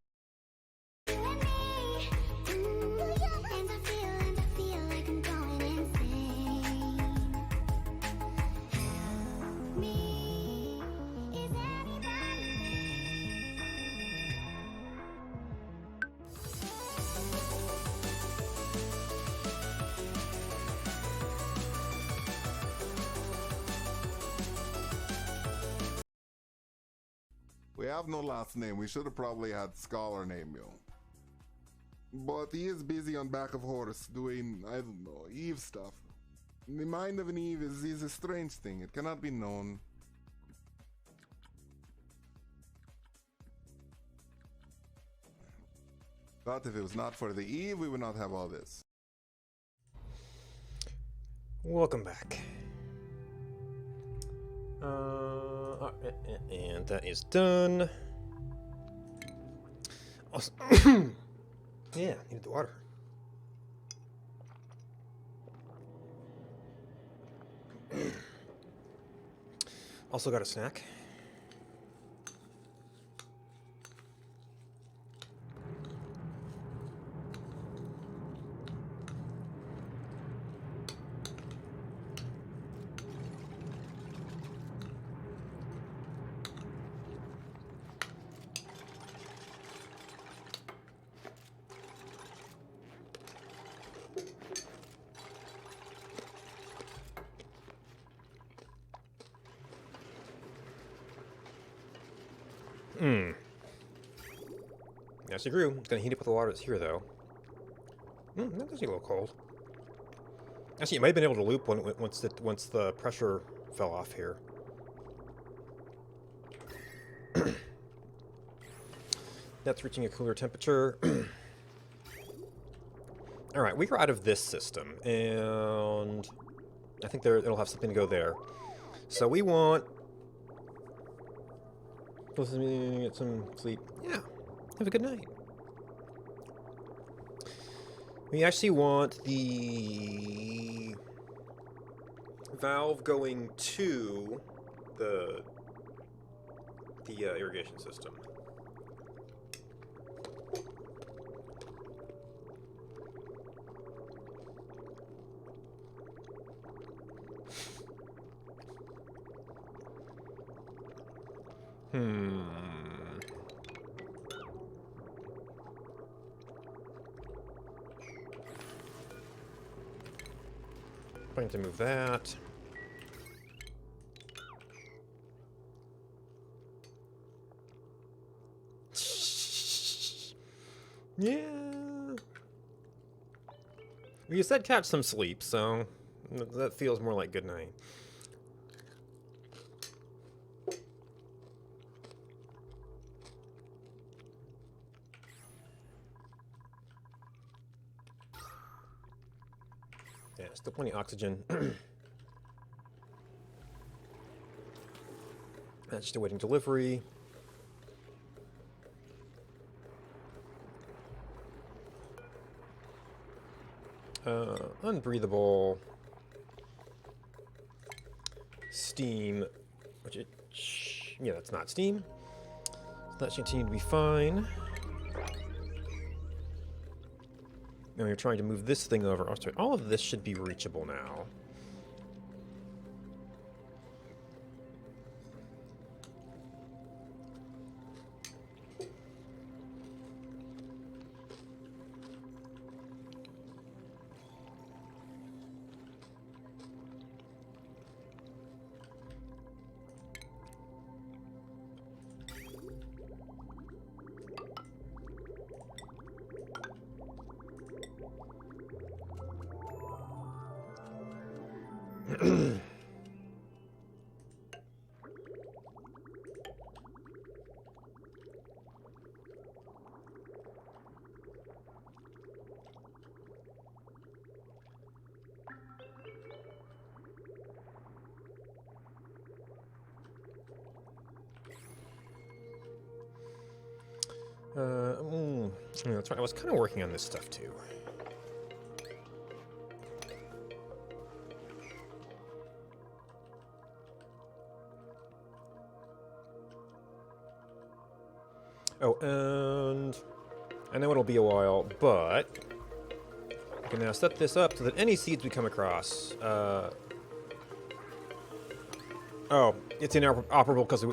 We have no last name. We should have probably had Scholar name you. But he is busy on back of horse doing, I don't know, Eve stuff. The mind of an Eve is a strange thing. It cannot be known. But if it was not for the Eve, we would not have all this. Welcome back. And that is done. Also, yeah, needed the water. Also got a snack. Hmm. Yes, I grew. It's gonna heat up with the water that's here, though. That does get a little cold. Actually, it might have been able to loop once the pressure fell off here. That's reaching a cooler temperature. All right, we are out of this system, and I think it'll have something to go there. So we want. Let's get some sleep. Yeah, have a good night. We actually want the valve going to the irrigation system. Going to move that. Yeah. You said catch some sleep, so that feels more like good night. Yeah, still plenty of oxygen. That's just awaiting delivery. Unbreathable. Steam. Yeah, that's not steam. So that should continue to be fine. And we're trying to move this thing over. Oh, sorry. All of this should be reachable now. Yeah, that's right. I was kind of working on this stuff too. Oh, and I know it'll be a while, but I can now set this up so that any seeds we come across, oh, it's inoperable because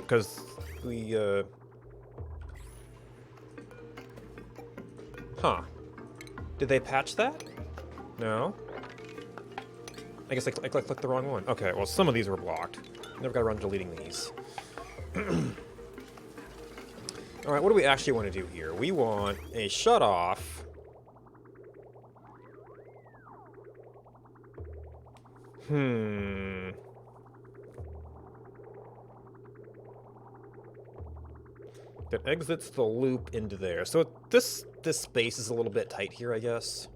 we, huh. Did they patch that? No? I guess I clicked the wrong one. Okay, well, some of these were blocked. Never got around to deleting these. Alright, what do we actually want to do here? We want a shut-off. That exits the loop into there. So this space is a little bit tight here, I guess.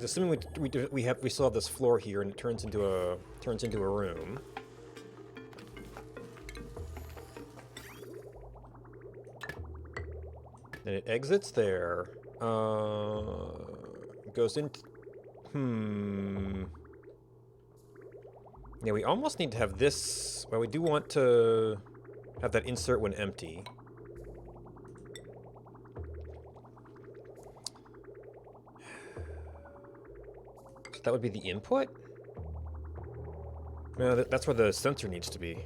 Assuming we still have this floor here, and it turns into a room. And it exits there. Goes into. Yeah, we almost need to have this. Well, we do want to have that insert when empty. That would be the input? No, that's where the sensor needs to be.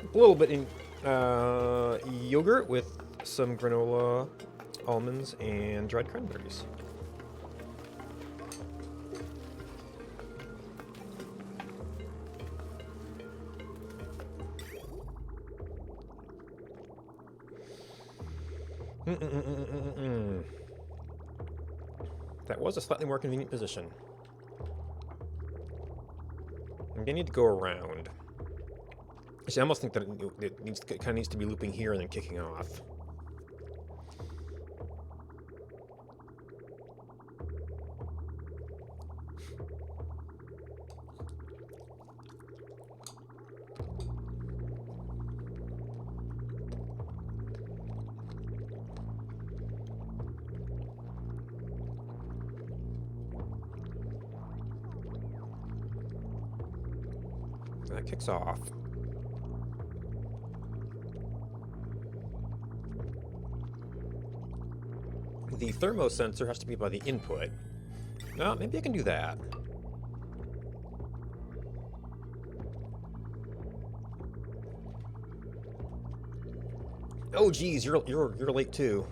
A little bit in yogurt with some granola, almonds, and dried cranberries. Mm-mm-mm-mm-mm-mm. That was a slightly more convenient position. I'm gonna need to go around. Actually, I almost think that it kind of needs to be looping here and then kicking off. That kicks off. The thermo sensor has to be by the input. No, maybe I can do that. Oh, geez, you're late too.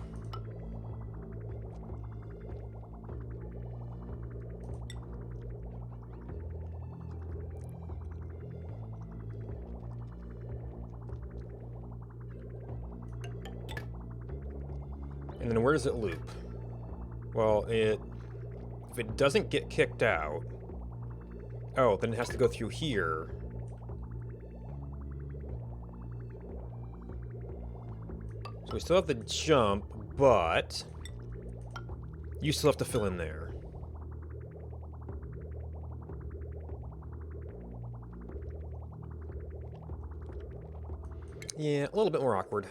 And then where does it loop? Well, if it doesn't get kicked out, oh, then it has to go through here. So we still have the jump, but you still have to fill in there. Yeah, a little bit more awkward.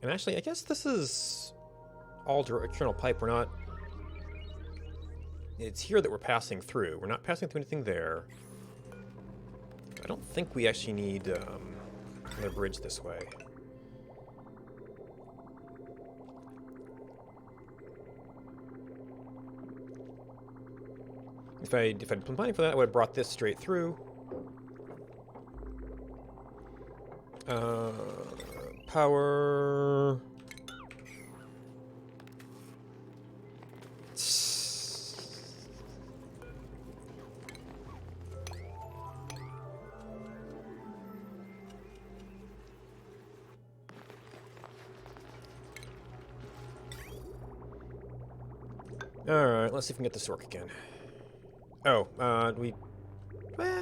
And actually, I guess this is all external pipe. We're not... It's here that we're passing through. We're not passing through anything there. I don't think we actually need another bridge this way. If I'd been planning for that, I would have brought this straight through. Power... Alright, let's see if we can get this to work again. Oh, we...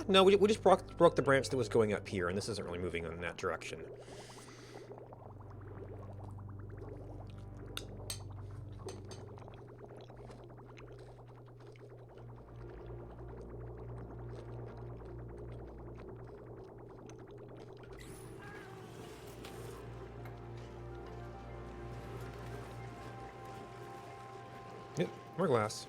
no, we just broke the branch that was going up here, and this isn't really moving in that direction. Yep, more glass.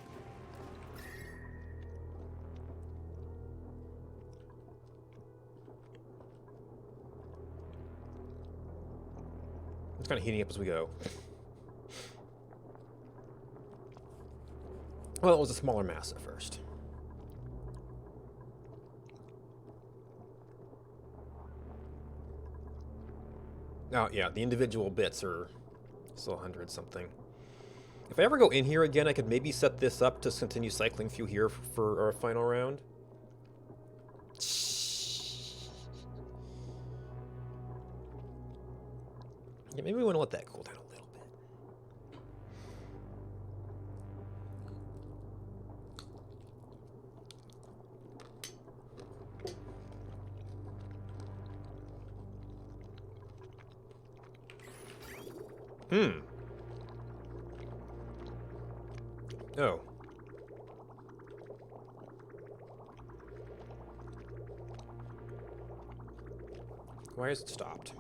It's kind of heating up as we go. Well, it was a smaller mass at first. Oh, yeah, the individual bits are still 100 something. If I ever go in here again, I could maybe set this up to continue cycling through here for our final round. Yeah, maybe we want to let that cool down a little bit. Oh. Why is it stopped?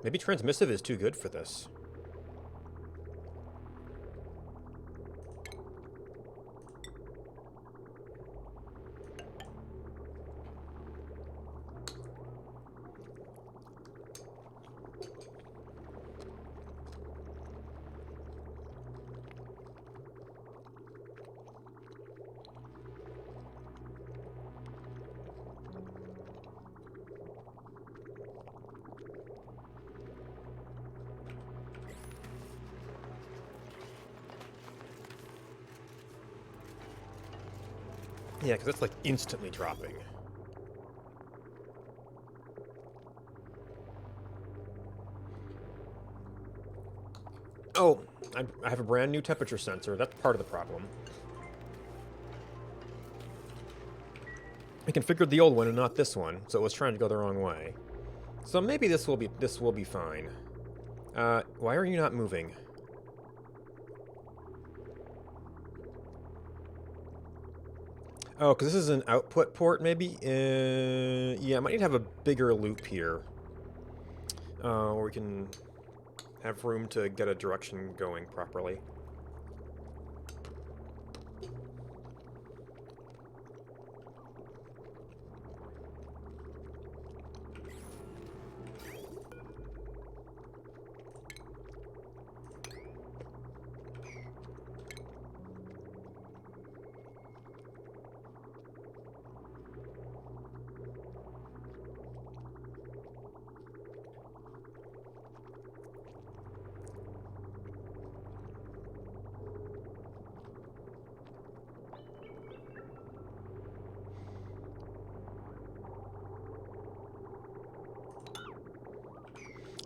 Maybe transmissive is too good for this. Yeah, because that's like instantly dropping. Oh, I have a brand new temperature sensor. That's part of the problem. I configured the old one and not this one, so it was trying to go the wrong way. So maybe this will be fine. Why are you not moving? Oh, because this is an output port, maybe? Yeah, I might need to have a bigger loop here. Where we can have room to get a direction going properly.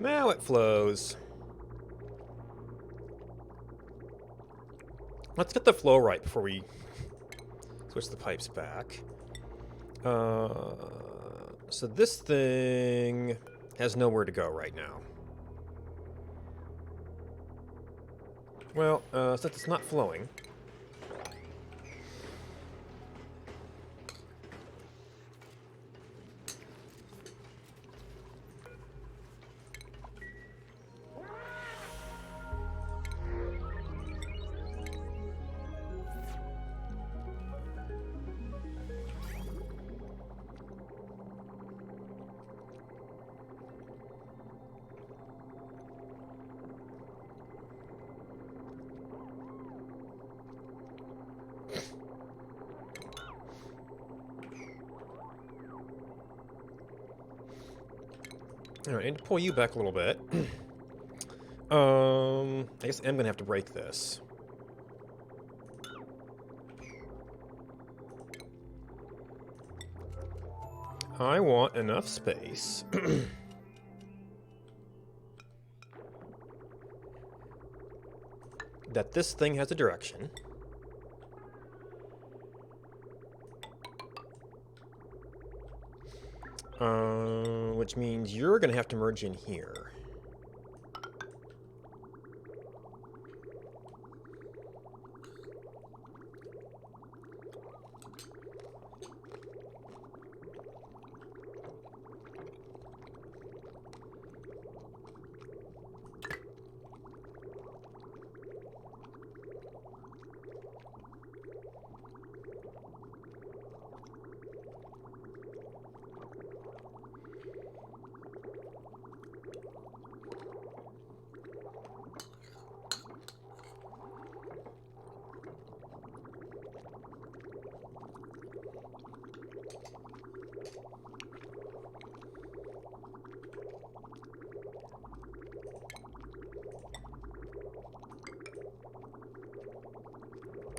Now it flows. Let's get the flow right before we switch the pipes back. So this thing has nowhere to go right now. Well, since it's not flowing... Alright, I need to pull you back a little bit. I guess I'm gonna have to break this. I want enough space. That this thing has a direction. Which means you're gonna have to merge in here.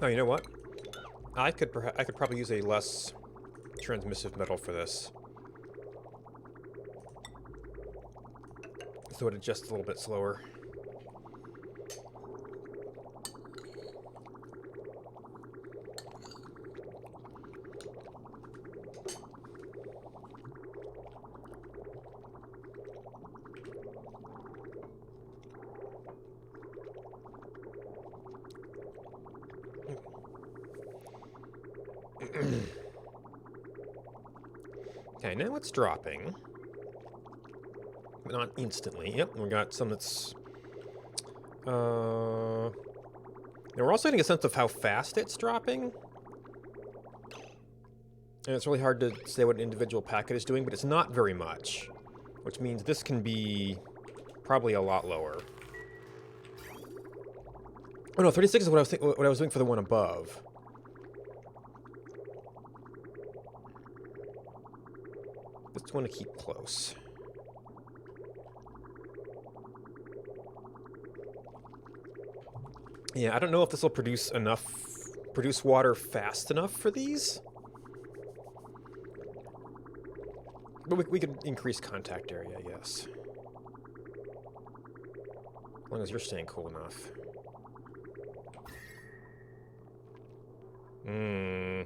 Oh, you know what? I could probably use a less transmissive metal for this. So it adjusts a little bit slower. Okay, now it's dropping. But not instantly. Yep, we got some that's... Now we're also getting a sense of how fast it's dropping. And it's really hard to say what an individual packet is doing, but it's not very much. Which means this can be probably a lot lower. Oh no, 36 is what I was doing for the one above. Just want to keep close. Yeah, I don't know if this will produce water fast enough for these. But we could increase contact area, I guess. As long as you're staying cool enough. Hmm.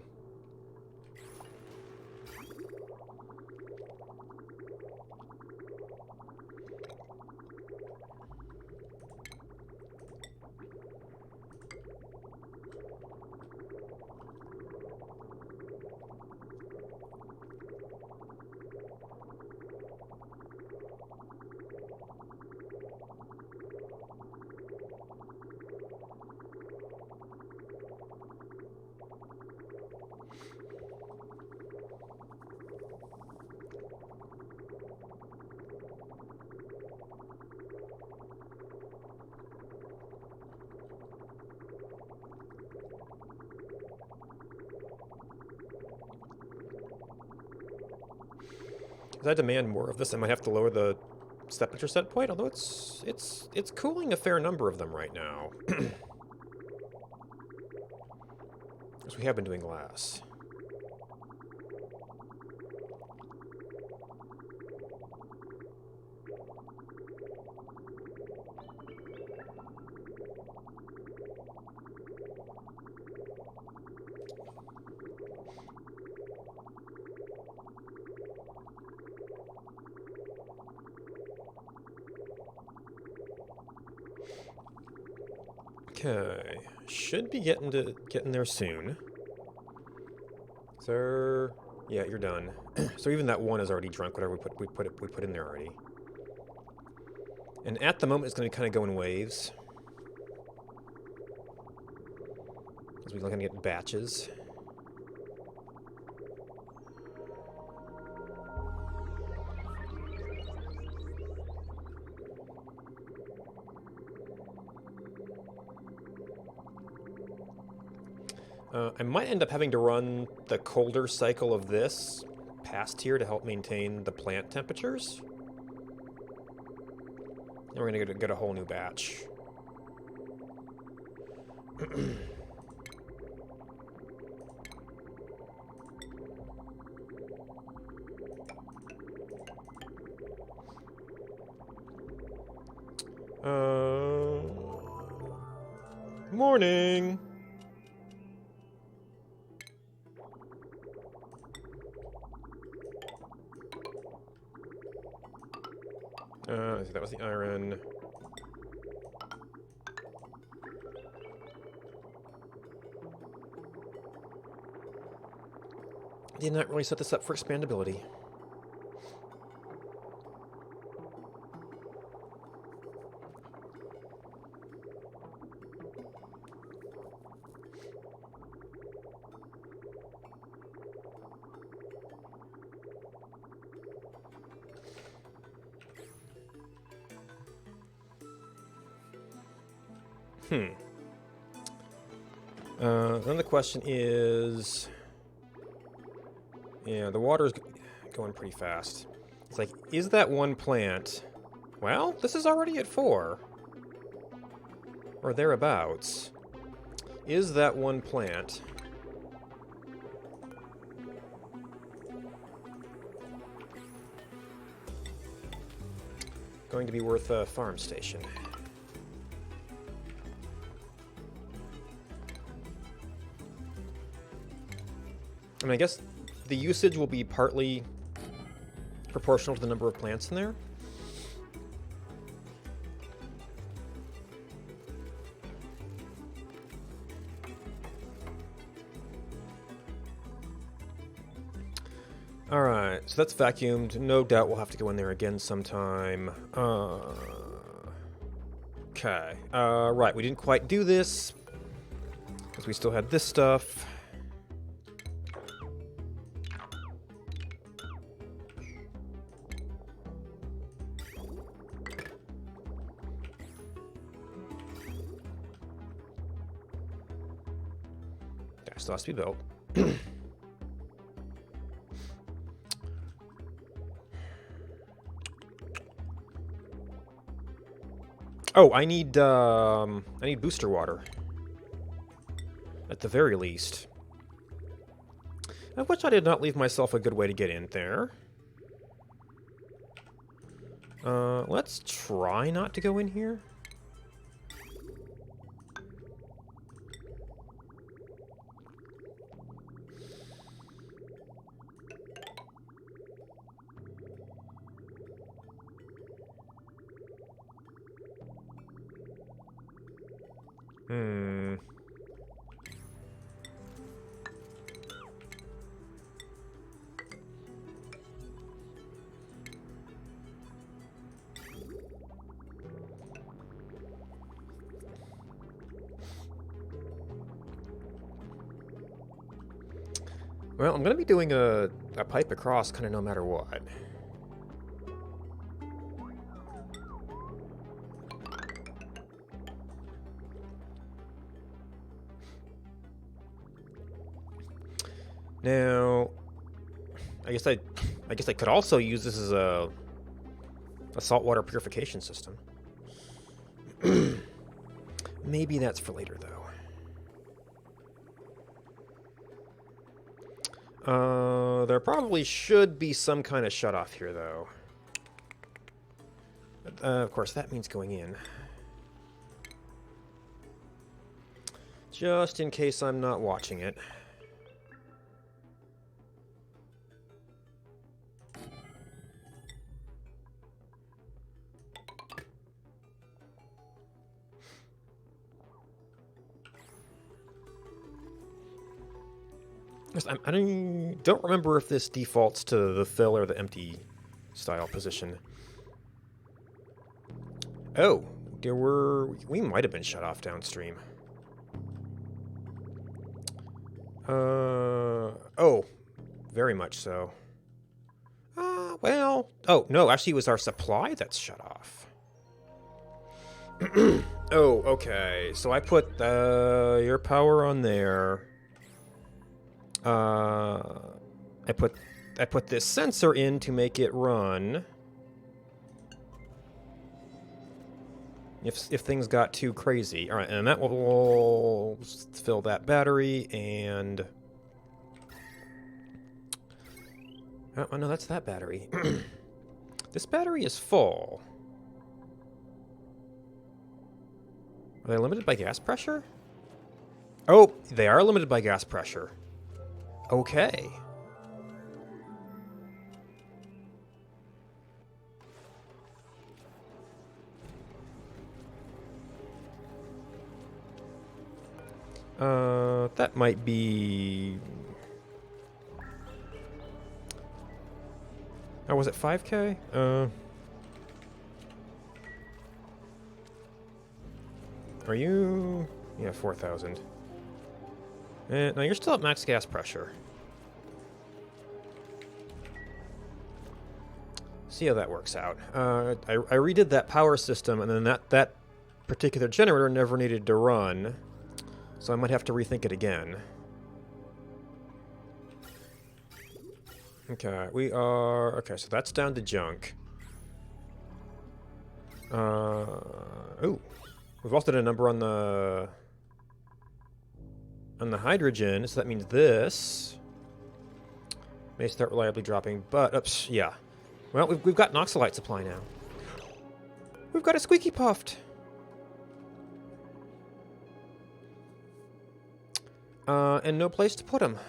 As I demand more of this, I might have to lower the temperature set point, although it's cooling a fair number of them right now. As we have been doing glass. Okay, should be getting there soon. Sir, yeah, you're done. So even that one is already drunk. Whatever we put in there already. And at the moment, it's going to kind of go in waves, as we're looking to get batches. I might end up having to run the colder cycle of this past here to help maintain the plant temperatures. And we're going to get a whole new batch. Morning! That was the iron. Did not really set this up for expandability. Then the question is... Yeah, the water's going pretty fast. It's like, is that one plant... Well, this is already at 4. Or thereabouts. Is that one plant... going to be worth a farm station? I mean, I guess the usage will be partly proportional to the number of plants in there. Alright, so that's vacuumed. No doubt we'll have to go in there again sometime. Okay. Right, we didn't quite do this, because we still had this stuff. That still has to be built. Oh, I need booster water. At the very least. Of which I did not leave myself a good way to get in there. Let's try not to go in here. Hmm. Well, I'm gonna be doing a pipe across kind of no matter what. Now, I guess I could also use this as a saltwater purification system. Maybe that's for later, though. There probably should be some kind of shutoff here, though. Of course, that means going in. Just in case I'm not watching it. I don't remember if this defaults to the fill or the empty style position. Oh, we might have been shut off downstream. Oh, very much so. Well, oh, no, actually it was our supply that's shut off. Oh, okay, so I put your power on there. I put this sensor in to make it run. If things got too crazy. All right, and that will fill that battery and... Oh, no, that's that battery. This battery is full. Are they limited by gas pressure? Oh, they are limited by gas pressure. Okay. That might be... Oh, was it 5K? Are you... Yeah, 4,000. No, you're still at max gas pressure. See how that works out. I redid that power system, and then that particular generator never needed to run, so I might have to rethink it again. Okay, we are... Okay, so that's down to junk. Ooh. We've also done a number on the hydrogen, so that means this may start reliably dropping, but... Oops, yeah. Well, we've got an oxalite supply now. We've got a squeaky puffed! And no place to put him.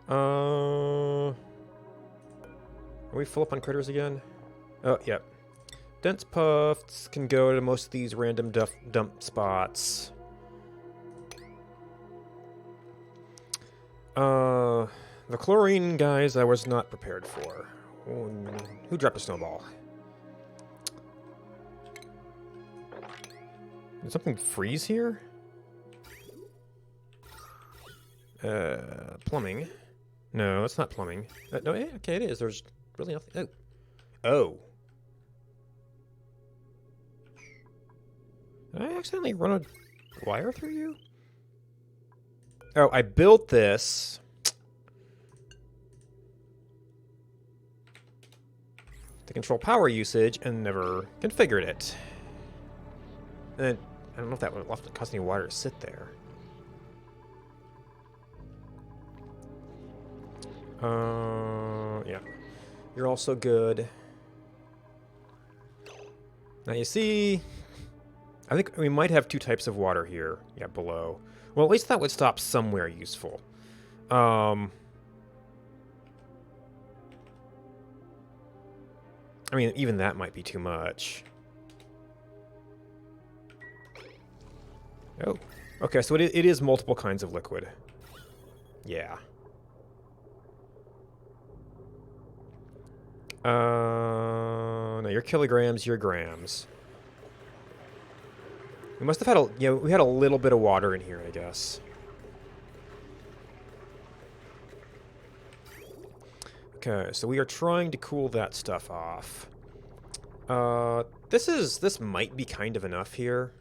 Are we full up on critters again? Oh, yep. Dense puffs can go to most of these random dump spots. The chlorine guys I was not prepared for. Who dropped a snowball? Did something freeze here? Plumbing. No, it's not plumbing. No, okay, it is. There's really nothing. Oh. Oh. Did I accidentally run a wire through you? Oh, I built this to control power usage and never configured it. And I don't know if that would cost any water to sit there. Yeah. You're also good. Now you see, I think we might have two types of water here. Yeah, below. Well, at least that would stop somewhere useful. I mean, even that might be too much. Oh, okay, so it is multiple kinds of liquid. Yeah. No, your kilograms, your grams. We must have had we had a little bit of water in here, I guess. Okay, so we are trying to cool that stuff off. This might be kind of enough here.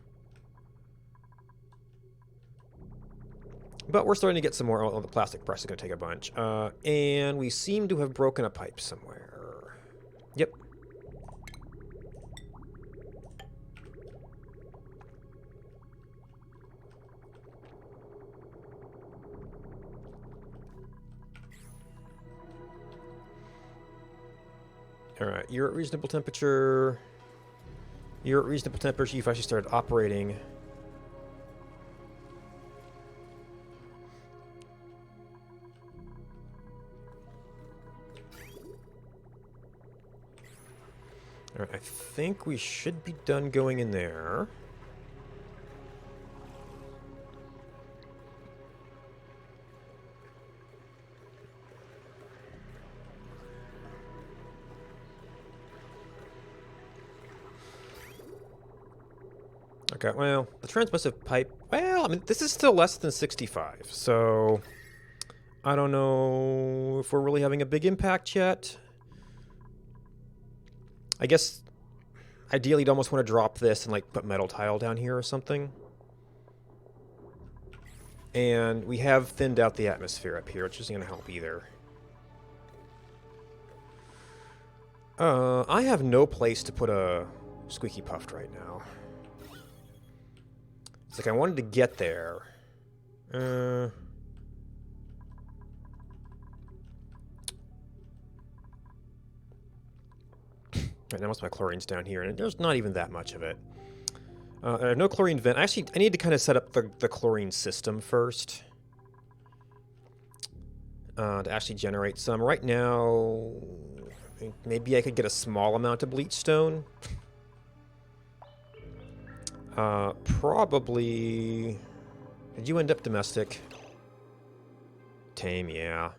But we're starting to get some more. Oh, the plastic press is going to take a bunch. And we seem to have broken a pipe somewhere. Yep. Alright, you're at reasonable temperature. You're at reasonable temperature. You've actually started operating. Alright, I think we should be done going in there. Okay, well, the transmissive pipe... Well, I mean, this is still less than 65, so... I don't know if we're really having a big impact yet. I guess, ideally, you'd almost want to drop this and, like, put metal tile down here or something. And we have thinned out the atmosphere up here, which isn't going to help either. I have no place to put a squeaky puffed right now. It's like I wanted to get there. Right, now most of my chlorine's down here, and there's not even that much of it. I have no chlorine vent. Actually, I need to kind of set up the chlorine system first. To actually generate some. Right now, maybe I could get a small amount of bleach stone. Probably... Did you end up domestic? Tame, yeah.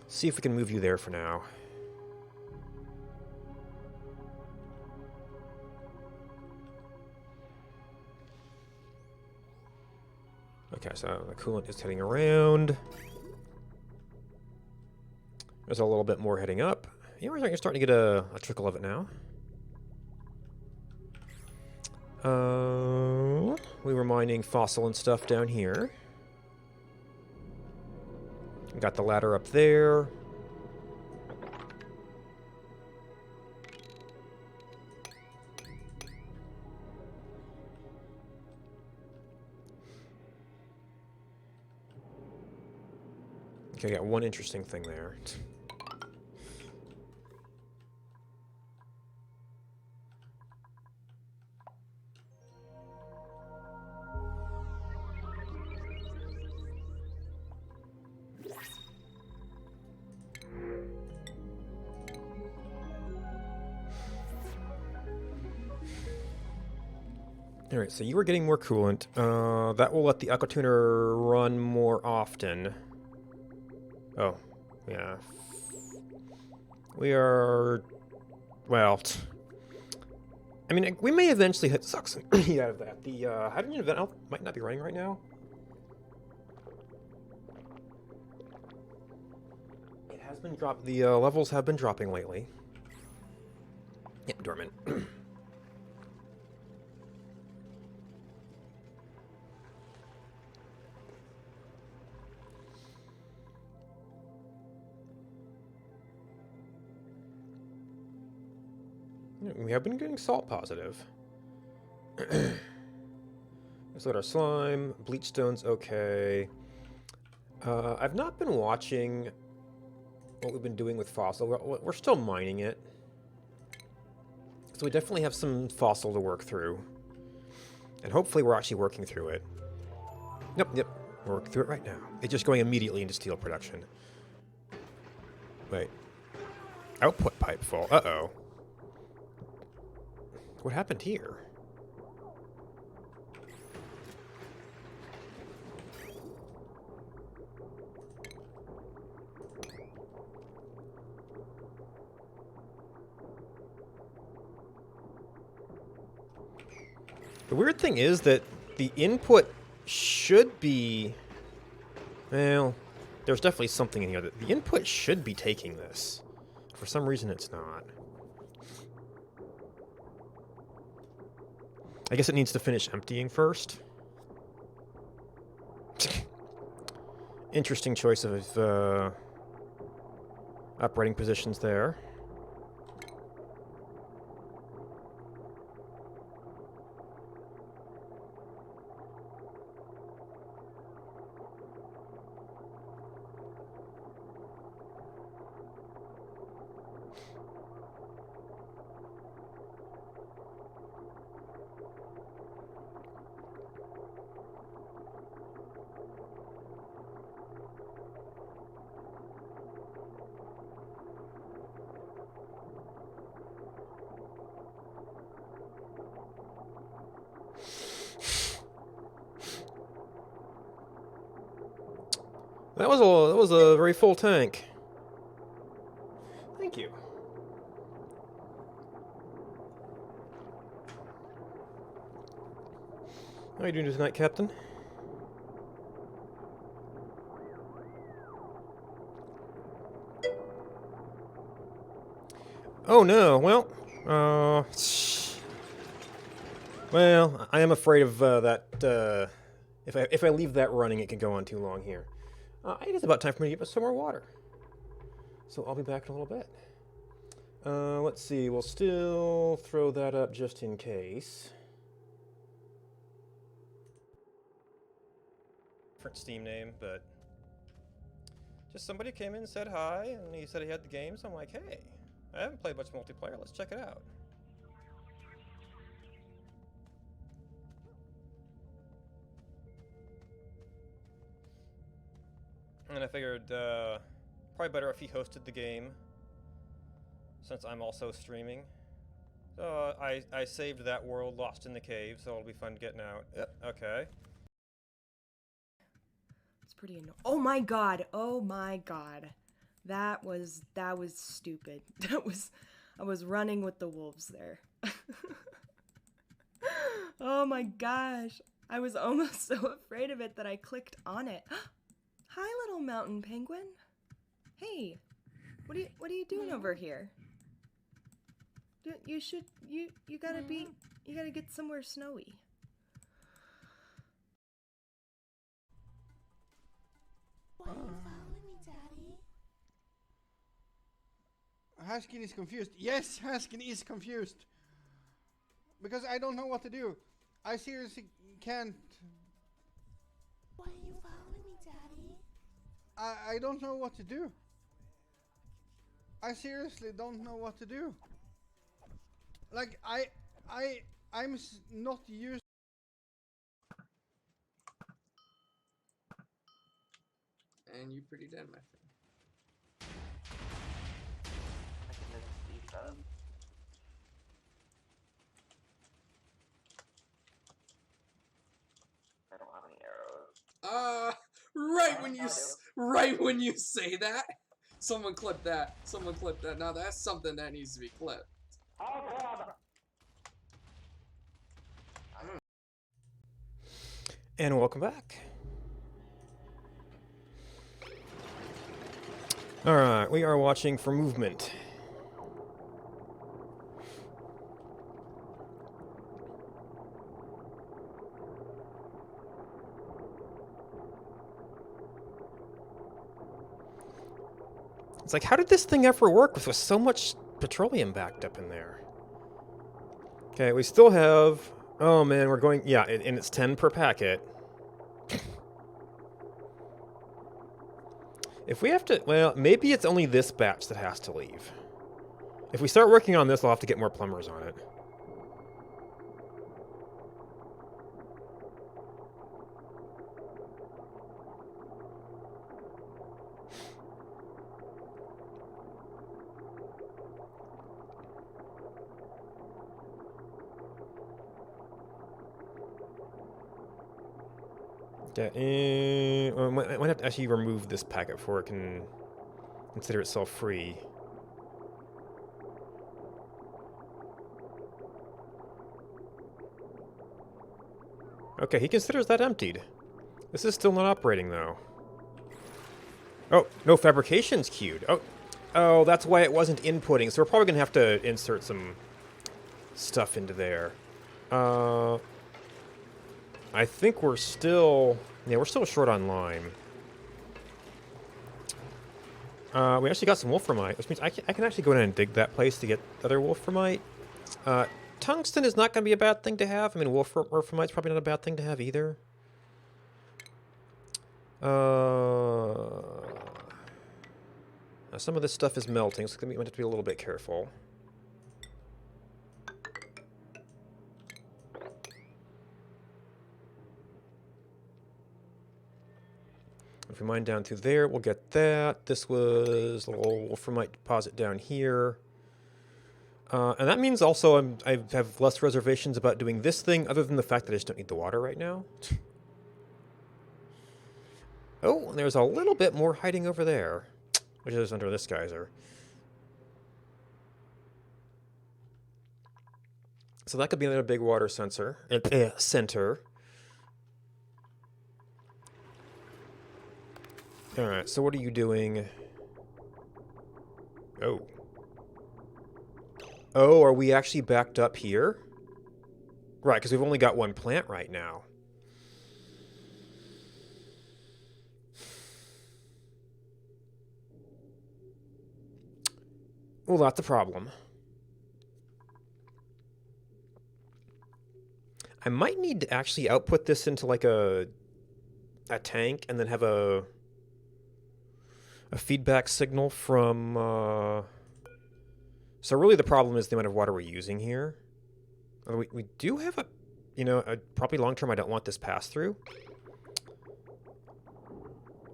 See if we can move you there for now. Okay, so the coolant is heading around. There's a little bit more heading up. Yeah, we're starting to get a trickle of it now. We were mining fossil and stuff down here. Got the ladder up there. Okay, I got one interesting thing there. Alright, so you were getting more coolant. That will let the aquatuner run more often. Oh, yeah. We are... Well... I mean, we may eventually suck some heat out of that. The hydrogen vent might not be running right now. It has been dropped. The levels have been dropping lately. Yeah, dormant. We have been getting salt positive. Let's load our slime. Bleach stone's okay. I've not been watching what we've been doing with fossil. We're still mining it. So we definitely have some fossil to work through. And hopefully we're actually working through it. Yep. We're working through it right now. It's just going immediately into steel production. Wait. Output pipe full. Uh-oh. What happened here? The weird thing is that the input should be... Well, there's definitely something in here. The input should be taking this. For some reason, it's not. I guess it needs to finish emptying first. Interesting choice of operating positions there. That was a very full tank. Thank you. How are you doing tonight, Captain? Oh no, well, I am afraid of that, if I leave that running, it could go on too long here. It is about time for me to get some more water. So I'll be back in a little bit. Let's see, we'll still throw that up just in case. Different Steam name, but just somebody came in and said hi, and he said he had the game, so I'm like, hey, I haven't played much multiplayer, let's check it out. And I figured, probably better if he hosted the game, since I'm also streaming. So I saved that world, Lost in the Cave, so it'll be fun getting out. Yep, okay. It's pretty annoying. Oh my god! Oh my god! That was stupid. I was running with the wolves there. Oh my gosh! I was almost so afraid of it that I clicked on it. Hi, little mountain penguin. Hey, what are you doing over here? You gotta get somewhere snowy. Why are you following me, Daddy? Haskin is confused. Yes, Haskin is confused. Because I don't know what to do. I seriously can't. Why are you following me, Daddy? I don't know what to do. I seriously don't know what to do. Like, I'm not used. And you pretty dead, my friend. I don't have any arrows. Right when you say that, someone clip that. Someone clip that. Now that's something that needs to be clipped. Oh god! And welcome back. Alright, we are watching for movement. It's like, how did this thing ever work with so much petroleum backed up in there? Okay, we still have... Oh man, we're going... Yeah, and it's 10 per packet. If we have to... Well, maybe it's only this batch that has to leave. If we start working on this, I'll have to get more plumbers on it. Yeah, I might have to actually remove this packet before it can consider itself free. Okay, he considers that emptied. This is still not operating, though. Oh, no fabrication's queued. Oh, that's why it wasn't inputting. So we're probably going to have to insert some stuff into there. I think we're still... Yeah, we're still short on lime. We actually got some wolframite, which means I can actually go in and dig that place to get other wolframite. Tungsten is not going to be a bad thing to have. I mean, wolframite's probably not a bad thing to have either. Some of this stuff is melting, so we might have to be a little bit careful. If we mine down through there, we'll get that. This was a little wolframite deposit down here. And that means also I have less reservations about doing this thing, other than the fact that I just don't need the water right now. Oh, and there's a little bit more hiding over there, which is under this geyser. So that could be another big water center. Alright, so what are you doing? Oh. Oh, are we actually backed up here? Right, because we've only got one plant right now. Well, that's a problem. I might need to actually output this into like a tank and then have a feedback signal from... So really the problem is the amount of water we're using here. We do have a... You know, probably long term I don't want this pass-through.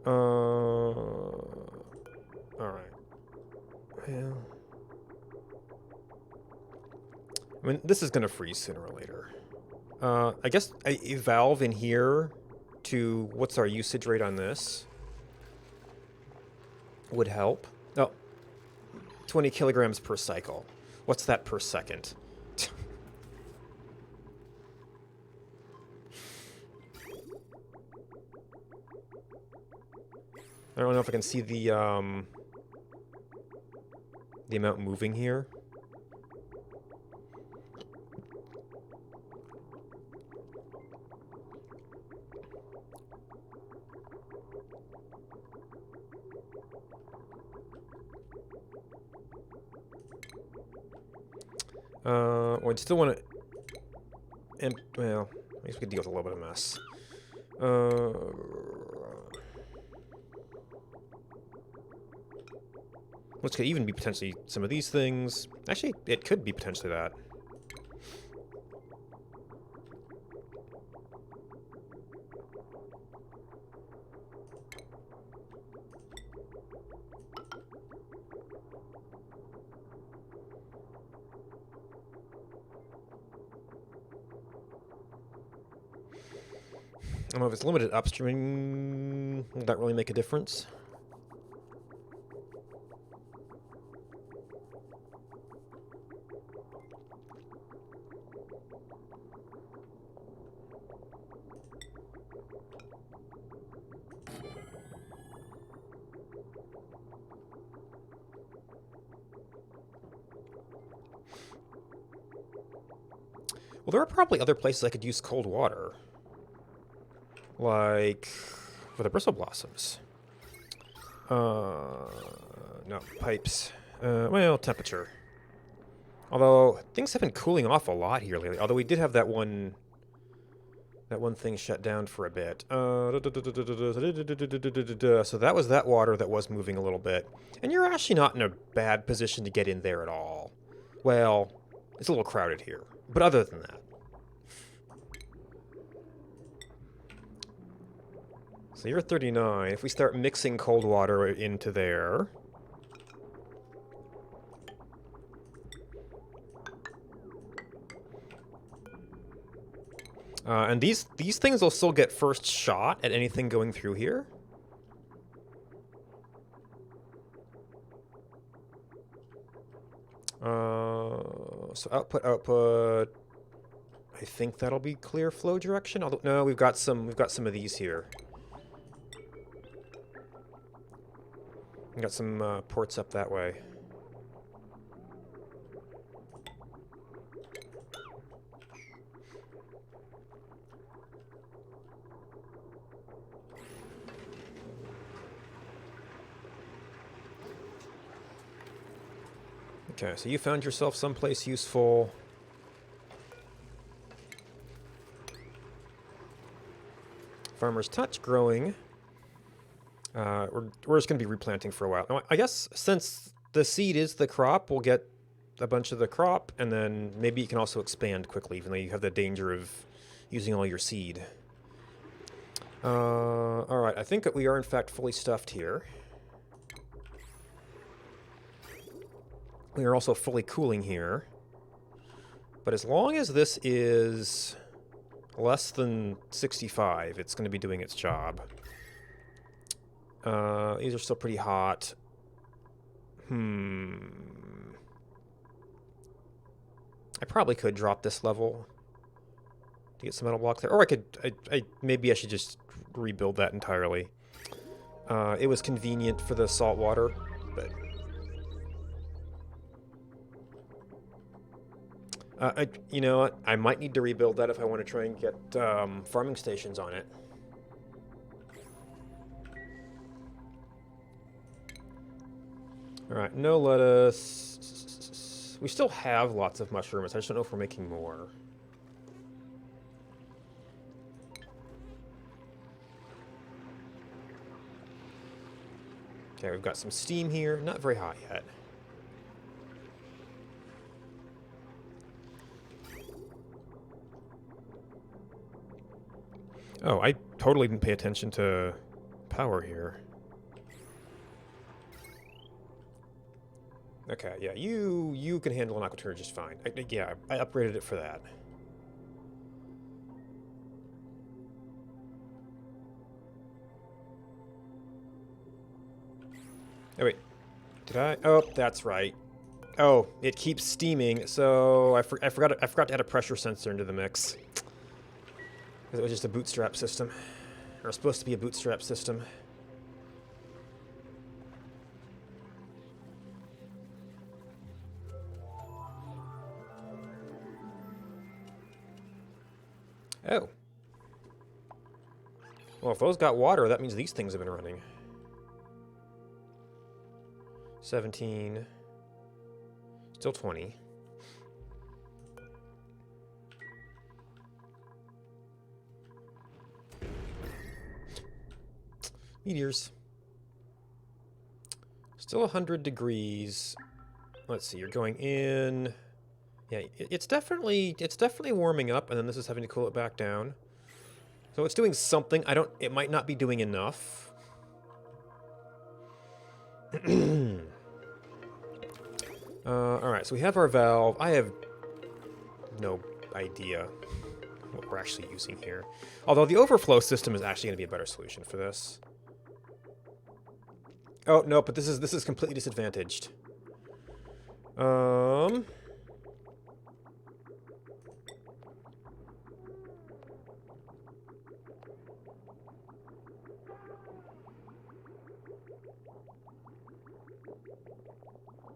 Alright. Well... I mean, this is going to freeze sooner or later. I guess a valve in here to... What's our usage rate on this? Would help. Oh, 20 kilograms per cycle. What's that per second? I don't know if I can see the amount moving here. Well, I'd still want to... well, I guess we could deal with a little bit of mess. Which could even be potentially some of these things. Actually, it could be potentially that. I don't know if it's limited upstream. Will that really make a difference? Well, there are probably other places I could use cold water. Like, for the bristle blossoms. No, pipes. Well, temperature. Although, things have been cooling off a lot here lately. Although we did have that one thing shut down for a bit. So that was that water that was moving a little bit. And you're actually not in a bad position to get in there at all. Well, it's a little crowded here. But other than that. So you're 39. If we start mixing cold water into there... and these things will still get first shot at anything going through here. So output. I think that'll be clear flow direction. Although no, we've got some of these here. We've got some ports up that way. Okay, so you found yourself someplace useful. Farmer's Touch growing. We're just going to be replanting for a while. Now, I guess since the seed is the crop, we'll get a bunch of the crop, and then maybe you can also expand quickly, even though you have the danger of using all your seed. Alright, I think that we are in fact fully stuffed here. We are also fully cooling here. But as long as this is less than 65, it's going to be doing its job. These are still pretty hot. I probably could drop this level to get some metal blocks there. Or I could... maybe I should just rebuild that entirely. It was convenient for the salt water, but... you know what? I might need to rebuild that if I want to try and get farming stations on it. Alright, no lettuce. We still have lots of mushrooms. I just don't know if we're making more. Okay, we've got some steam here. Not very hot yet. Oh, I totally didn't pay attention to power here. Okay, yeah, you can handle an aquaturge just fine. Yeah, I upgraded it for that. Oh, wait. Did I? Oh, that's right. Oh, it keeps steaming, so I forgot to add a pressure sensor into the mix. Because it was just a bootstrap system. Or supposed to be a bootstrap system. Oh. Well, if those got water, that means these things have been running. 17. Still 20. Meteors. Still 100 degrees. Let's see, you're going in. Yeah, it's definitely warming up, and then this is having to cool it back down. So it's doing something. It might not be doing enough. Alright, so we have our valve. I have no idea what we're actually using here. Although the overflow system is actually going to be a better solution for this. Oh, no, but this is completely disadvantaged.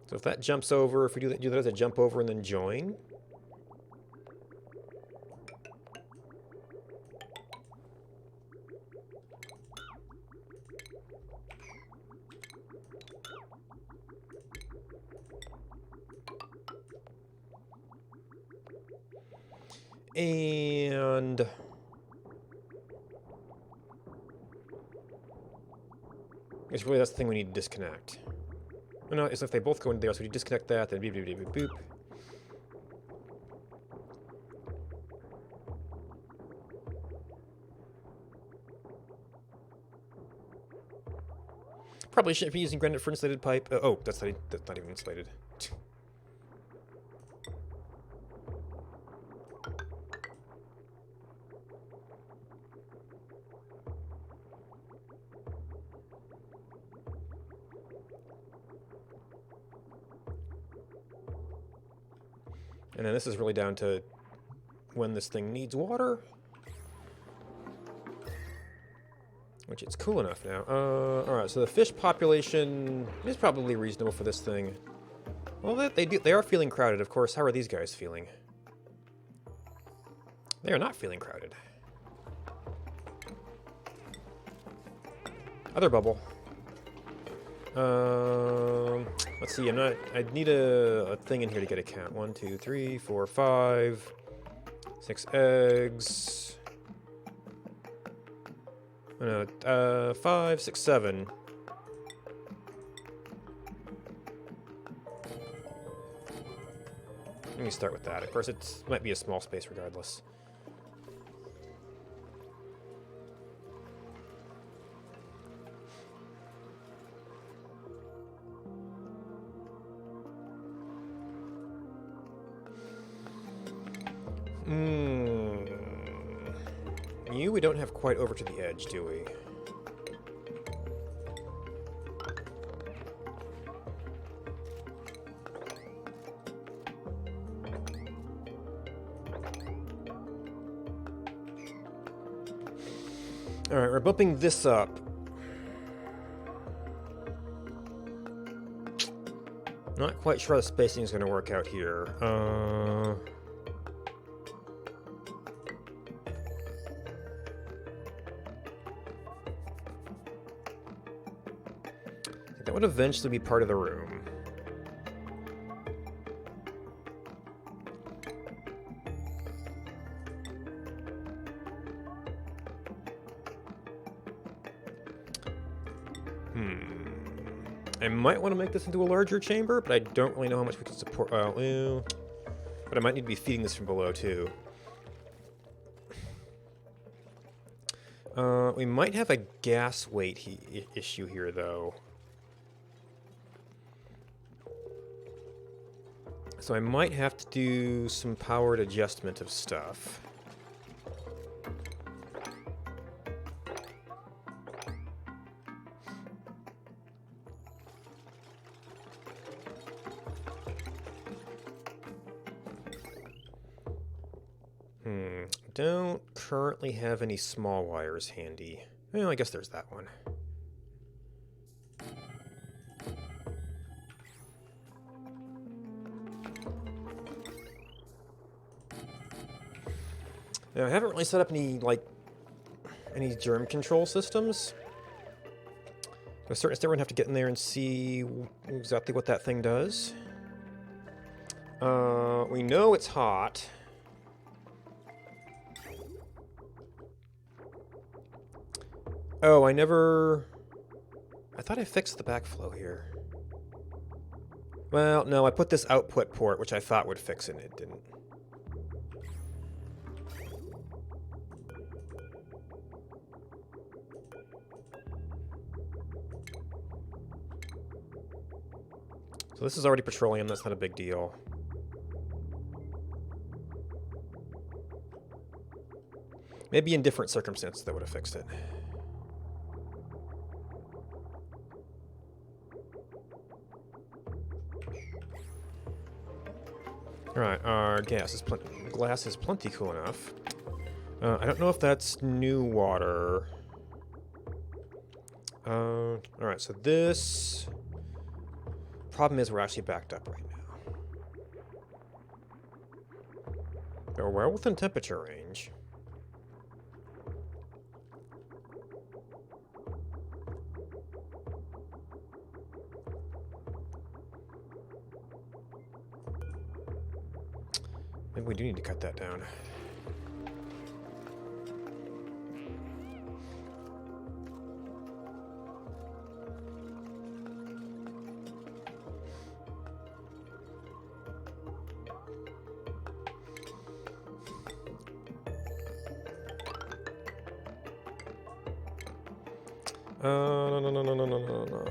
So if that jumps over, if we do that as a jump over and then join. And... I guess really that's the thing we need to disconnect. Oh, no, it's if they both go into there, so we disconnect that, then beep, beep, beep, beep, boop. Probably shouldn't be using granite for insulated pipe. Oh, that's not even insulated. And then this is really down to when this thing needs water. Which it's cool enough now. Alright, so the fish population is probably reasonable for this thing. Well, they are feeling crowded, of course. How are these guys feeling? They are not feeling crowded. Other bubble. Let's see, I need a thing in here to get a count. 1, 2, 3, 4, 5, 6 eggs. No, 5, 6, 7. Let me start with that. Of course, it might be a small space regardless. We don't have quite over to the edge, do we? Alright, we're bumping this up. Not quite sure how the spacing is going to work out here. That would eventually be part of the room. I might want to make this into a larger chamber, but I don't really know how much we can support. Well, but I might need to be feeding this from below too. We might have a gas weight issue here, though. So I might have to do some powered adjustment of stuff. Don't currently have any small wires handy. Well, I guess there's that one. Now, I haven't really set up any germ control systems. To a certain extent, we're gonna have to get in there and see exactly what that thing does. We know it's hot. Oh, I thought I fixed the backflow here. Well, no, I put this output port, which I thought would fix it, and it didn't. So this is already petroleum, that's not a big deal. Maybe in different circumstances that would have fixed it. Alright, our glass is plenty cool enough. I don't know if that's new water. Alright, so this... Problem is we're actually backed up right now. We're well within temperature range. Maybe we do need to cut that down. No, no, no, no, no, no, no, no.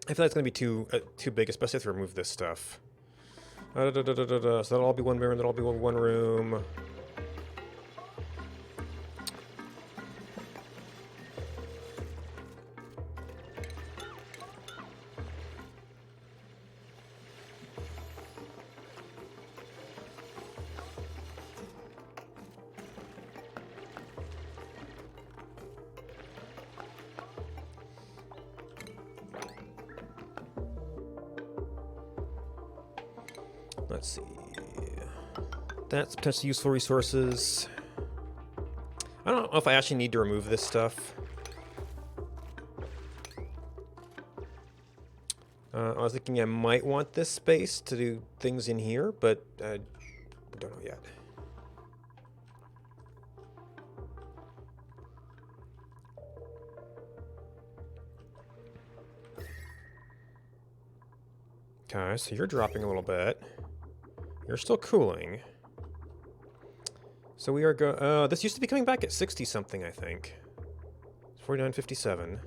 I feel like it's gonna be too big, especially if we remove this stuff. So that'll all be one room. That'll all be one room. Let's see. That's potentially useful resources. I don't know if I actually need to remove this stuff. I was thinking I might want this space to do things in here, but I don't know yet. Okay, so you're dropping a little bit. You're still cooling. So we are this used to be coming back at 60 something, I think. 49.57.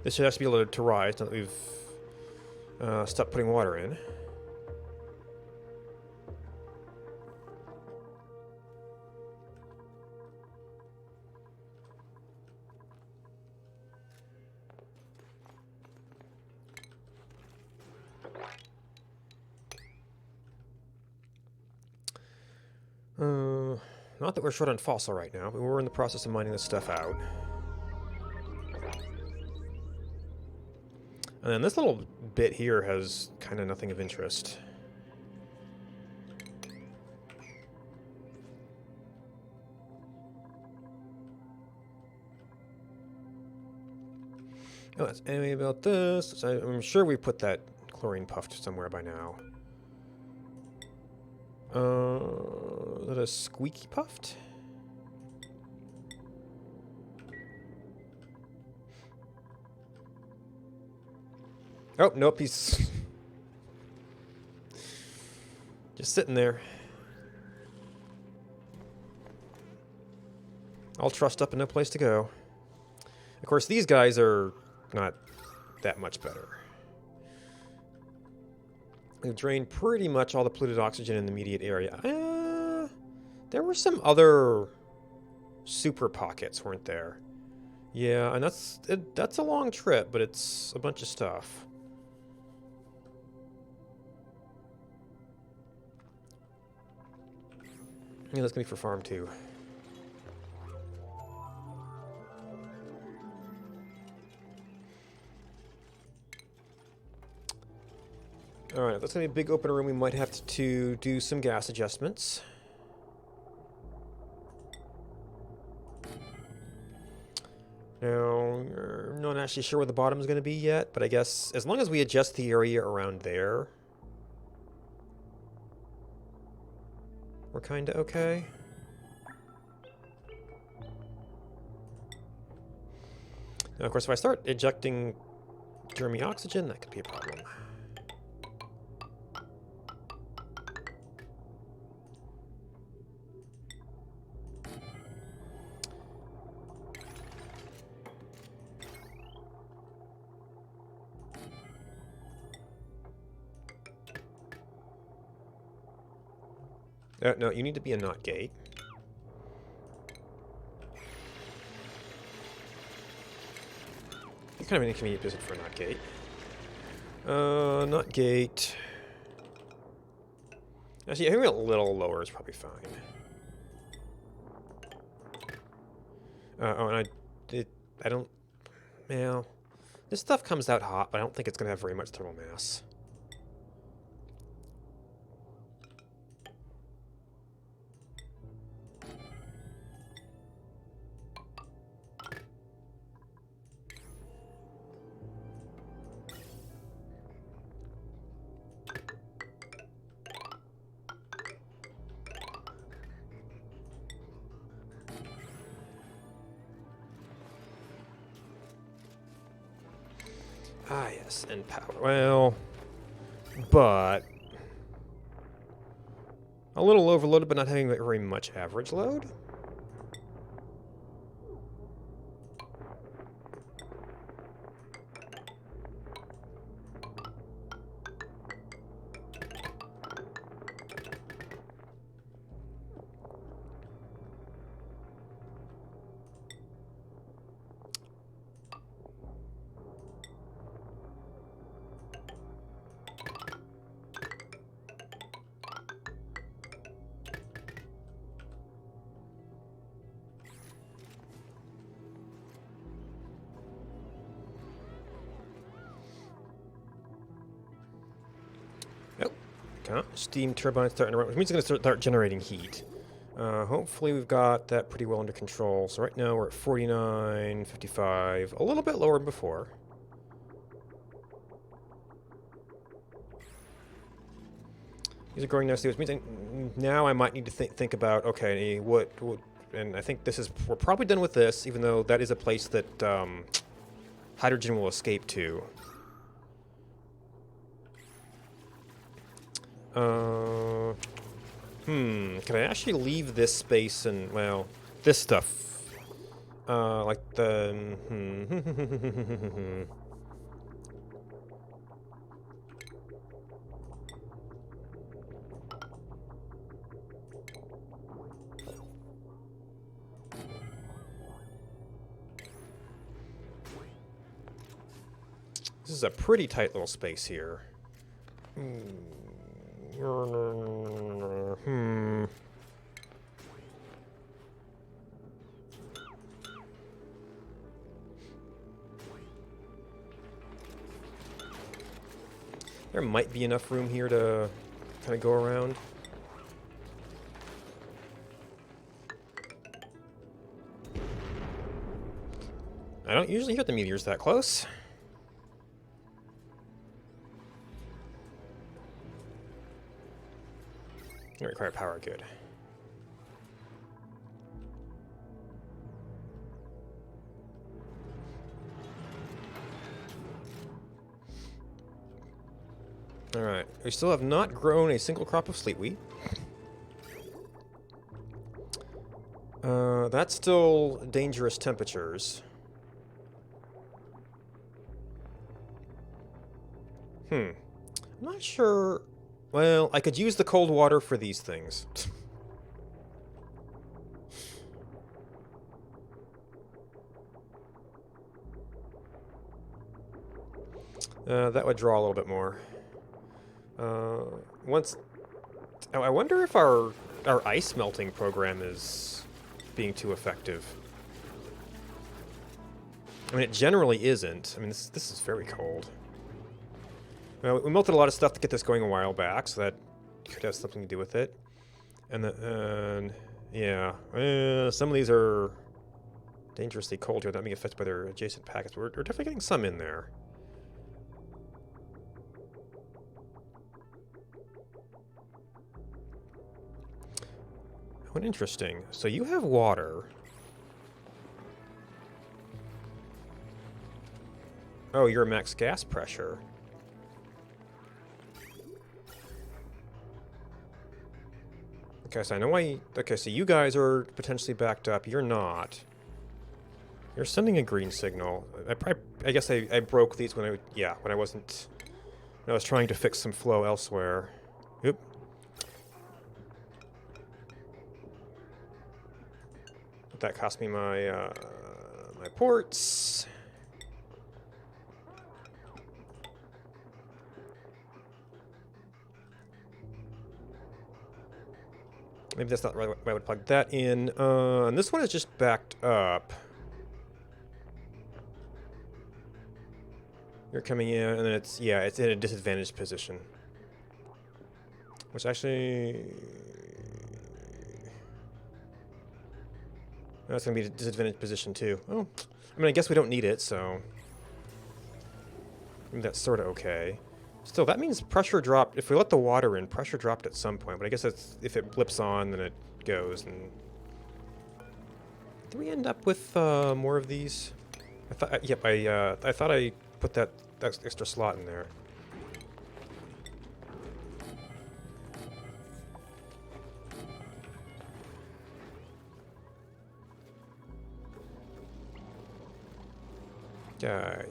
This should actually be able to rise now that we've stopped putting water in. Not that we're short on fossil right now, but we're in the process of mining this stuff out. And then this little bit here has kind of nothing of interest. Oh, that's anyway about this. I'm sure we put that chlorine puffed somewhere by now. Is that a squeaky puffed? Oh, nope, he's just sitting there. All trussed up and no place to go. Of course, these guys are not that much better. We've drained pretty much all the polluted oxygen in the immediate area. There were some other super pockets, weren't there? Yeah, and that's a long trip, but it's a bunch of stuff. Yeah, that's gonna be for farm too. Alright, that's gonna be a big open room. We might have to do some gas adjustments. Now, I'm not actually sure where the bottom is going to be yet, but I guess as long as we adjust the area around there, we're kind of okay. Now, of course, if I start ejecting germy oxygen, that could be a problem. No, you need to be a NOT gate. Kind of an inconvenient position for a NOT gate. NOT gate. Actually, I think a little lower is probably fine. Oh, and I don't. Well, this stuff comes out hot, but I don't think it's going to have very much thermal mass. Ah, yes, and power. Well, but a little overloaded, but not having very much average load. Steam turbine starting to run, which means it's going to start generating heat. Hopefully we've got that pretty well under control. So right now we're at 49, 55, a little bit lower than before. These are growing nicely, which means now I might need to think about, okay, what, and I think we're probably done with this, even though that is a place that hydrogen will escape to. Can I actually leave this space and, well, this stuff? Like the... This is a pretty tight little space here. There might be enough room here to kind of go around. I don't usually hit the meteors that close. They require power, good. Alright, we still have not grown a single crop of sleetweed. That's still dangerous temperatures. I'm not sure... Well, I could use the cold water for these things. That would draw a little bit more. I wonder if our ice melting program is being too effective. I mean, it generally isn't. I mean, this is very cold. Well, we melted a lot of stuff to get this going a while back, so that could have something to do with it. And yeah, some of these are dangerously cold here, not being affected by their adjacent packets. We're definitely getting some in there. What interesting. So you have water. Oh, you're max gas pressure. Okay, so I know why... Okay, so you guys are potentially backed up. You're not. You're sending a green signal. I guess I broke these when I wasn't... When I was trying to fix some flow elsewhere. Oop. That cost me my my ports. Maybe that's not the right way I would plug that in. And this one is just backed up. You're coming in, and then it's in a disadvantaged position. Which actually... That's going to be a disadvantaged position, too. Oh, I mean, I guess we don't need it, so... I mean, that's sort of okay. Still, that means pressure dropped. If we let the water in, pressure dropped at some point. But I guess that's, if it blips on, then it goes. And do we end up with more of these? I thought, I thought I put that that extra slot in there.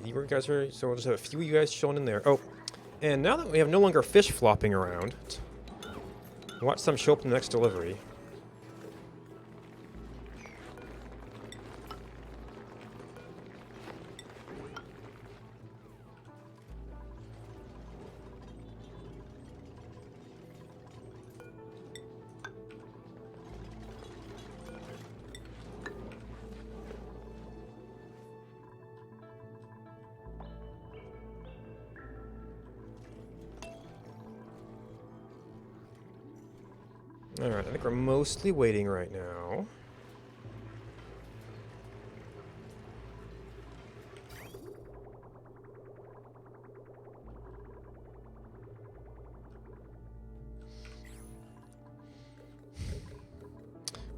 You guys are, so we'll just have a few of you guys chilling in there. Oh, and now that we have no longer fish flopping around, watch some show up in the next delivery. Alright, I think we're mostly waiting right now.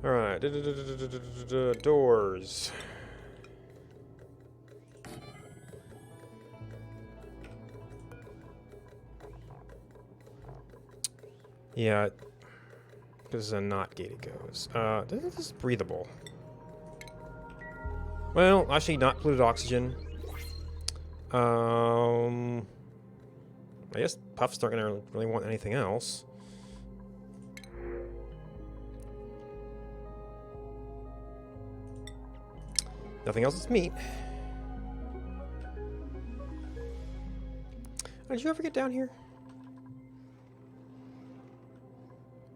Alright, doors. Yeah, this is a not gate it goes. This is breathable. Well, actually not polluted oxygen. I guess puffs aren't gonna really want anything else. Nothing else is meat. Oh, did you ever get down here?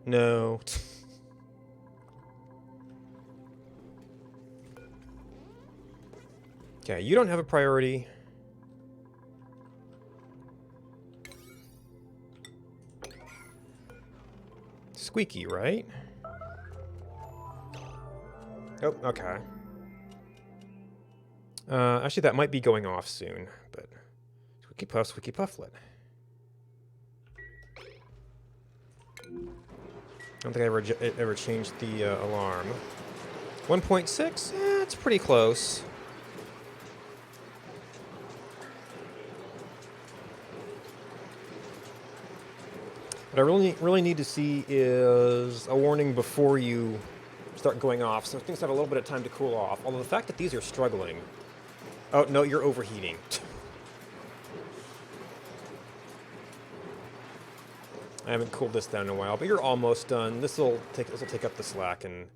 No. Okay, you don't have a priority. Squeaky, right? Oh, okay. Actually, that might be going off soon, but... Squeaky pufflet. I don't think I ever changed the alarm. 1.6? Eh, it's pretty close. What I really need to see is a warning before you start going off, so things have a little bit of time to cool off. Although the fact that these are struggling... Oh, no, you're overheating. I haven't cooled this down in a while, but you're almost done. This will take up the slack, and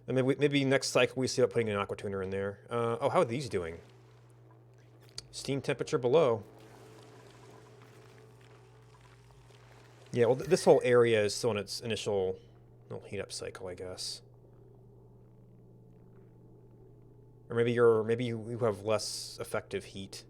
maybe next cycle we see about putting an aqua tuner in there. Oh, how are these doing? Steam temperature below. Yeah, well, this whole area is still in its initial little heat up cycle, I guess. Or maybe you have less effective heat.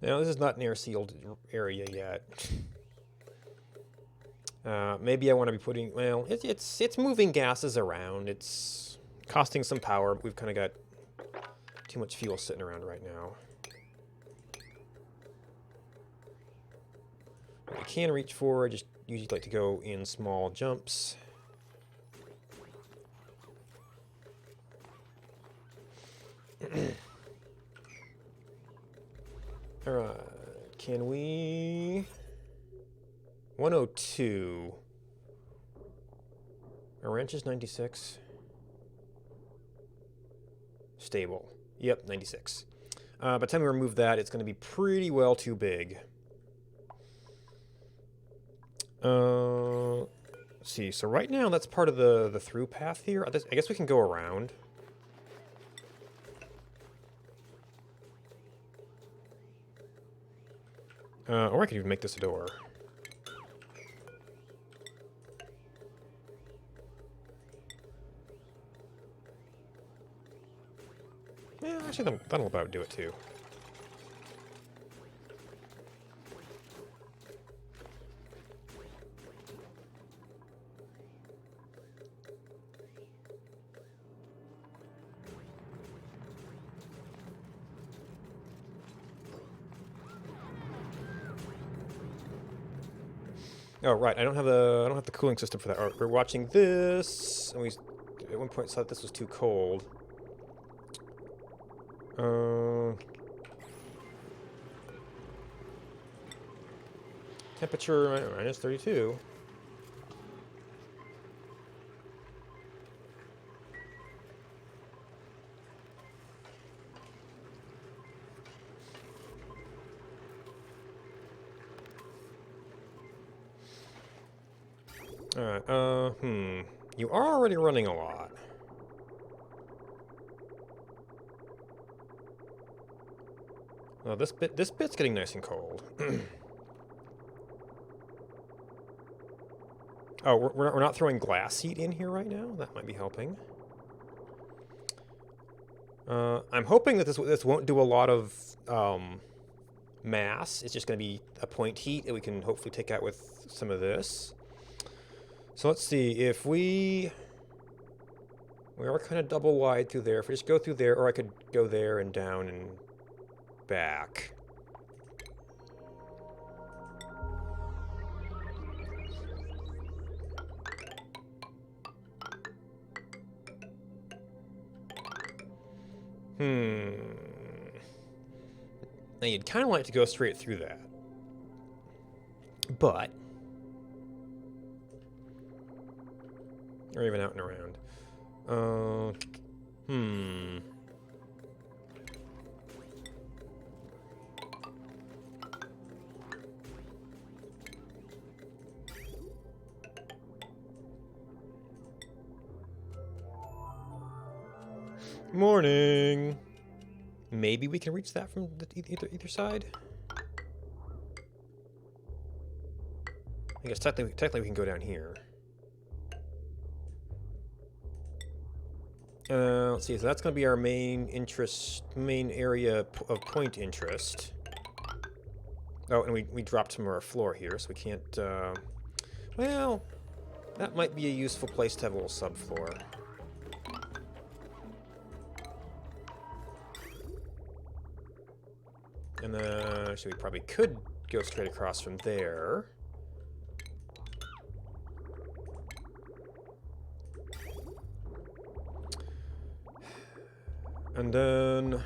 Now, this is not an air-sealed area yet. Maybe I want to be putting... Well, it's moving gases around. It's costing some power, but we've kind of got too much fuel sitting around right now. What I can reach for, I just usually like to go in small jumps. Alright, can we... 102. Our wrench is 96. Stable. Yep, 96. By the time we remove that, it's going to be pretty well too big. Let's see, so right now that's part of the through path here. I guess we can go around. Or I could even make this a door. Actually, that'll about do it too. Oh right, I don't have the cooling system for that. Oh, we're watching this, and we at one point thought this was too cold. Temperature minus 32. Alright, You are already running a lot. Well, this bit's getting nice and cold. Oh, we're not throwing glass heat in here right now? That might be helping. I'm hoping that this won't do a lot of mass. It's just going to be a point heat that we can hopefully take out with some of this. So let's see, if we are kind of double wide through there. If we just go through there, or I could go there and down and back. Now you'd kind of like to go straight through that. But... or even out and around. Morning! Maybe we can reach that from either side? I guess technically we can go down here. Let's see, so that's going to be our main area of point interest. Oh, and we dropped some of our floor here, so we can't, well, that might be a useful place to have a little subfloor. And then, actually, we probably could go straight across from there. And then...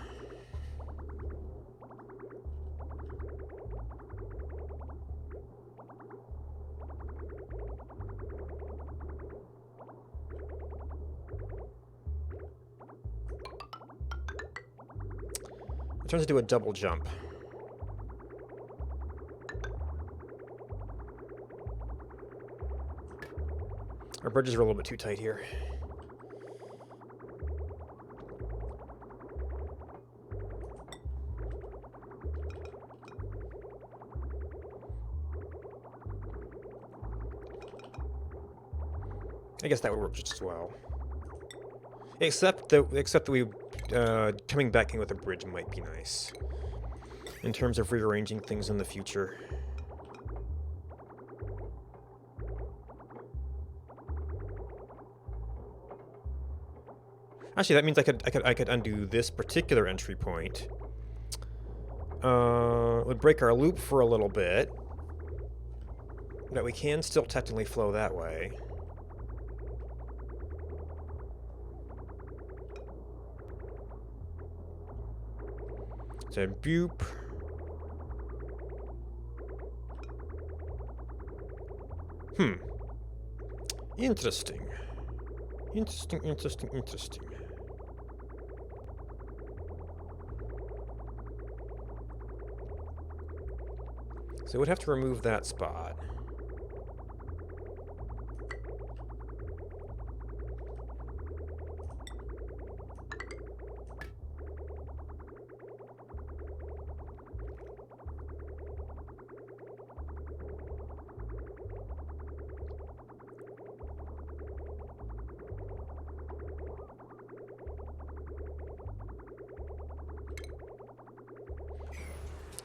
it turns into a double jump. Our bridges are a little bit too tight here. I guess that would work just as well. Except that we coming back in with a bridge might be nice in terms of rearranging things in the future. Actually, that means I could undo this particular entry point. It would break our loop for a little bit, but we can still technically flow that way. So boop. Interesting. Interesting. So we'd have to remove that spot.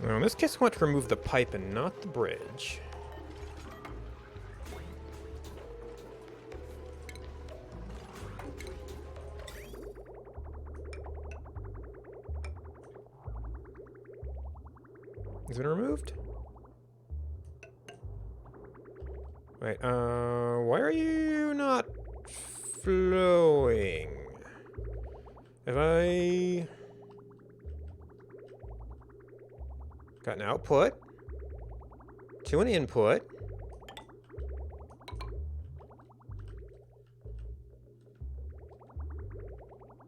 Now, in this case, I want to remove the pipe and not the bridge. Has it been removed? Wait, why are you not flowing? Have I got an output to an input?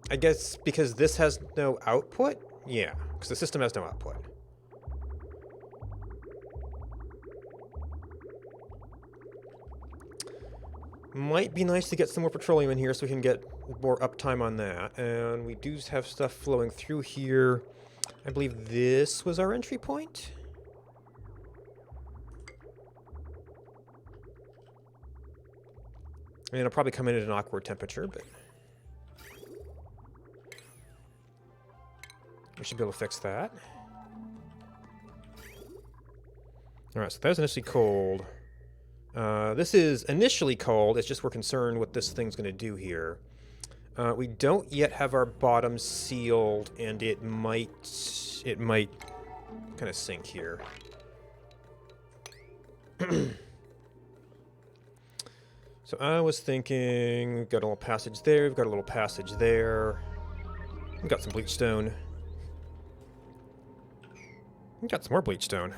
I guess because this has no output? Yeah, because the system has no output. Might be nice to get some more petroleum in here so we can get more uptime on that. And we do have stuff flowing through here. I believe this was our entry point. I mean, it'll probably come in at an awkward temperature, but we should be able to fix that. Alright, so that was initially cold. This is initially cold, it's just we're concerned what this thing's going to do here. We don't yet have our bottom sealed, and it might kind of sink here. So I was thinking, we've got a little passage there, we've got a little passage there. We've got some bleach stone. We've got some more bleach stone.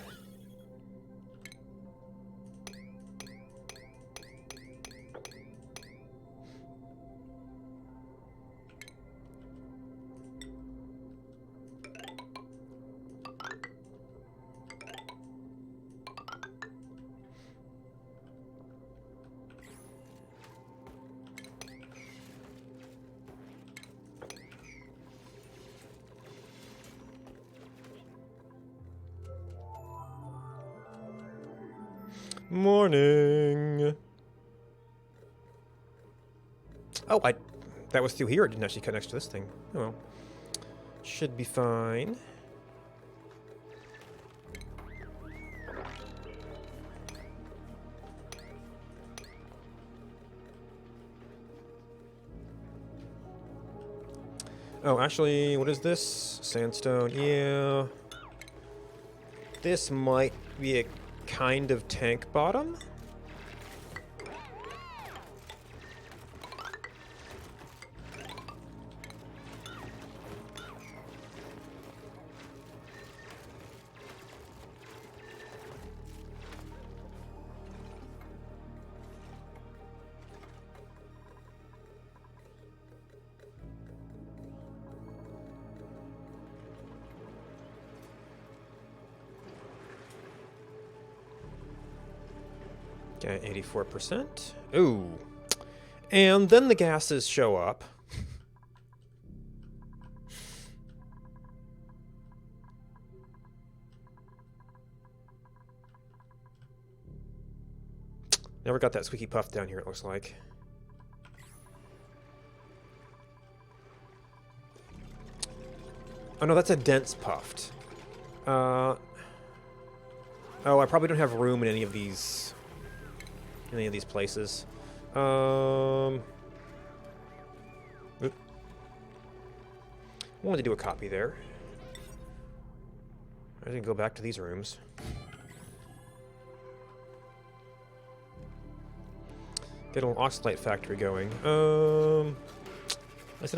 Morning. Oh, that was through here. It didn't actually cut next to this thing. Oh well. Should be fine. Oh, actually, what is this? Sandstone. Yeah. This might be a kind of tank bottom. Okay, 84%. Ooh. And then the gases show up. Never got that squeaky puff down here, it looks like. Oh no, that's a dense puffed. Oh, I probably don't have room in any of these places. Oop. Wanted to do a copy there. I didn't go back to these rooms. Get a little oxalate factory going. I guess I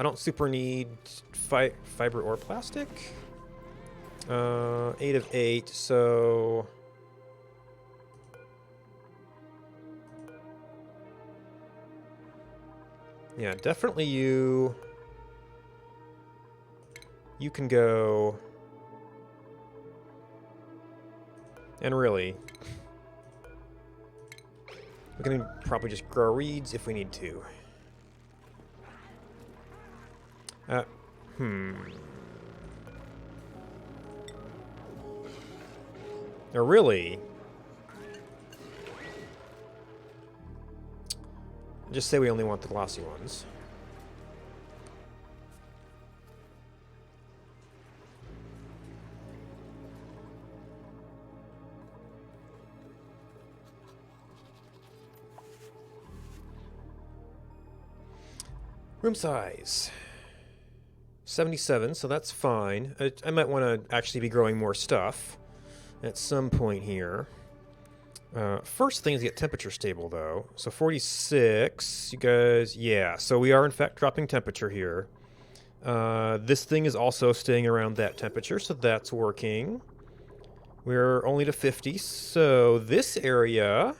don't super need fiber or plastic. 8 of 8, so yeah, definitely you can go, and really we can probably just grow reeds if we need to. Or really, just say we only want the glossy ones. Room size 77, so that's fine. I might want to actually be growing more stuff at some point here. First thing is get temperature stable, though. So 46, you guys, yeah. So we are, in fact, dropping temperature here. This thing is also staying around that temperature, so that's working. We're only to 50, so this area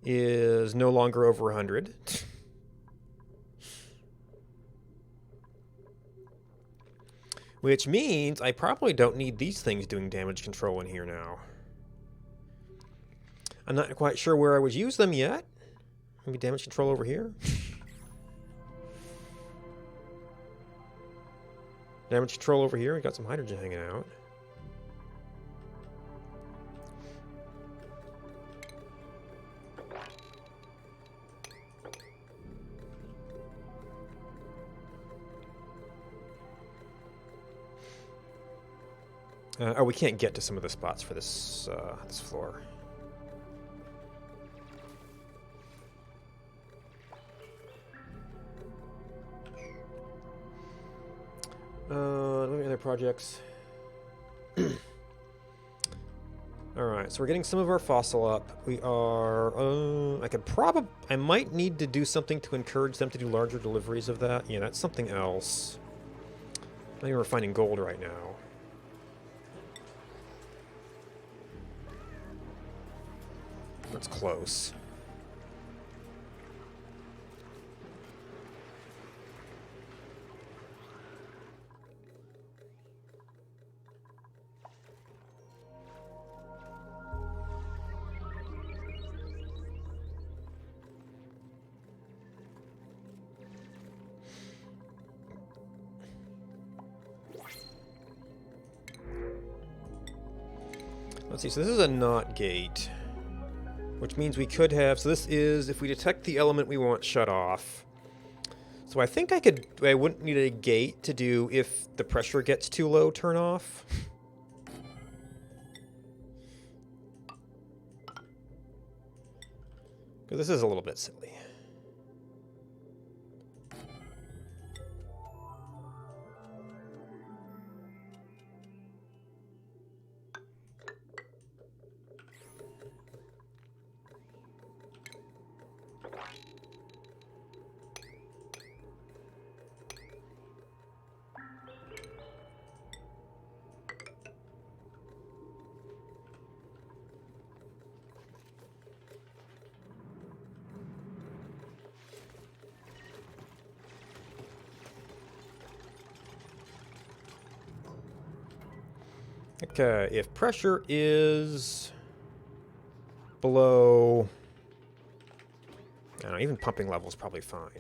is no longer over 100. Which means I probably don't need these things doing damage control in here now. I'm not quite sure where I would use them yet. Maybe damage control over here? Damage control over here. We got some hydrogen hanging out. Oh, we can't get to some of the spots for this this floor. Any other projects? Alright, so we're getting some of our fossil up. We are... I might need to do something to encourage them to do larger deliveries of that. Yeah, that's something else. I think we're finding gold right now. That's close. Let's see, so this is a NOT gate. Which means we could have, so this is, if we detect the element we want shut off. So I think I wouldn't need a gate to do if the pressure gets too low, turn off. Because this is a little bit silly. Okay, if pressure is below, I don't know, even pumping level is probably fine.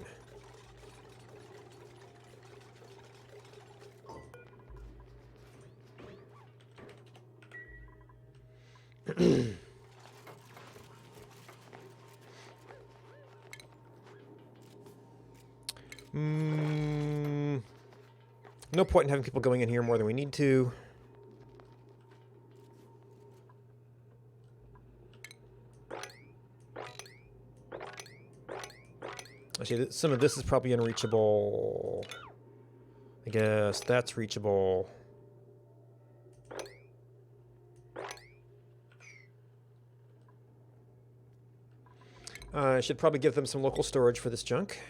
No point in having people going in here more than we need to. Actually, some of this is probably unreachable. I guess that's reachable. I should probably give them some local storage for this junk.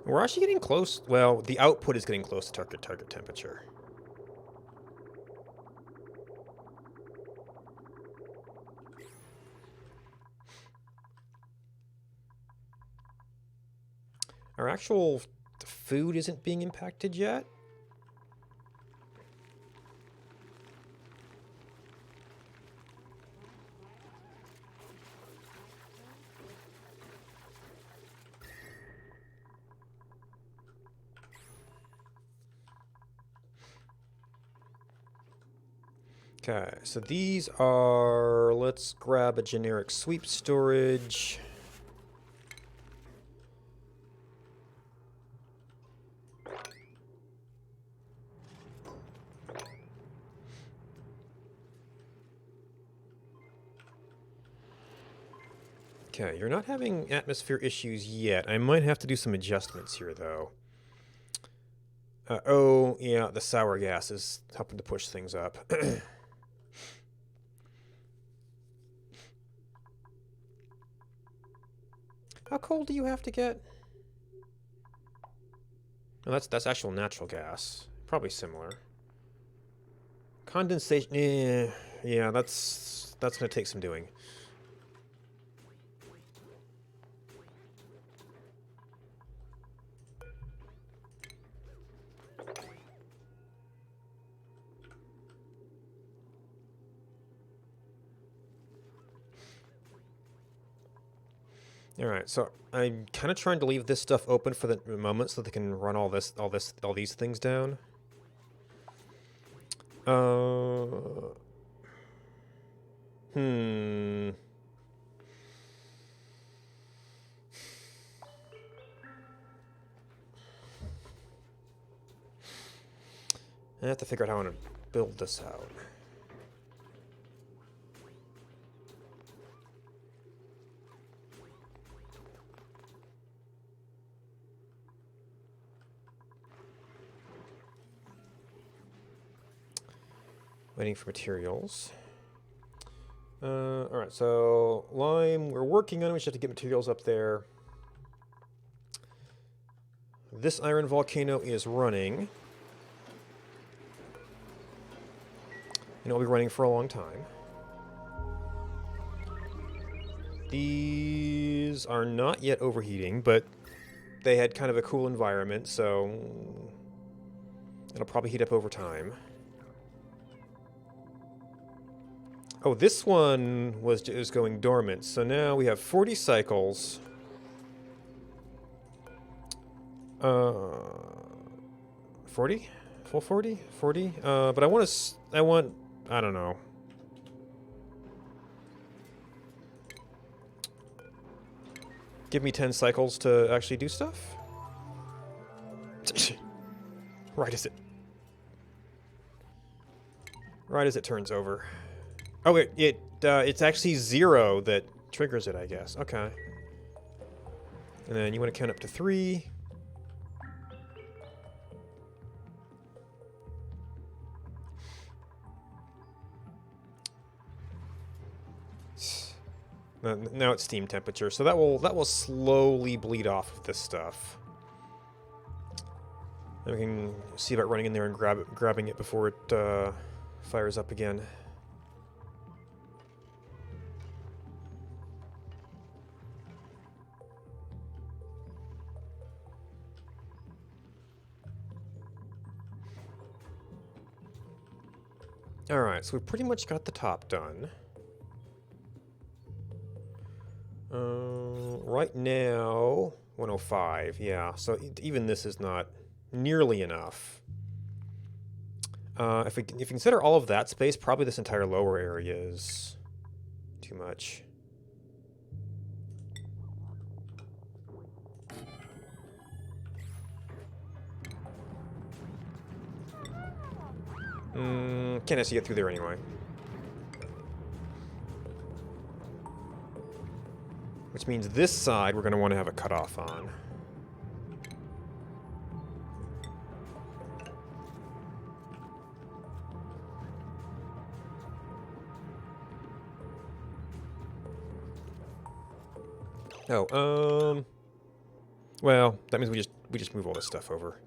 We're actually getting close. Well, the output is getting close to target temperature. Our actual food isn't being impacted yet. Okay, so these are, let's grab a generic sweep storage. Okay, you're not having atmosphere issues yet. I might have to do some adjustments here, though. Oh, yeah, the sour gas is helping to push things up. How cold do you have to get? Oh, that's actual natural gas. Probably similar. Condensation, yeah, that's gonna take some doing. All right, so I'm kind of trying to leave this stuff open for the moment so they can run all these things down. Hmm. I have to figure out how I want to build this out. Waiting for materials. Alright, so lime, we're working on it. We should have to get materials up there. This iron volcano is running. And it'll be running for a long time. These are not yet overheating, but they had kind of a cool environment, so it'll probably heat up over time. Oh, this one was going dormant, so now we have 40 cycles. 40? Full 40? 40? But I want, I don't know. Give me 10 cycles to actually do stuff? Right as it turns over. Oh, wait, it's actually 0 that triggers it, I guess. Okay. And then you want to count up to 3. Now it's steam temperature, so that will slowly bleed off of this stuff. And we can see about running in there and grabbing it before it fires up again. Alright, so we've pretty much got the top done. Right now, 105, yeah, so even this is not nearly enough. If you consider all of that space, probably this entire lower area is too much. Can't actually get through there anyway. Which means this side we're going to want to have a cutoff on. Oh, well, that means we just move all this stuff over.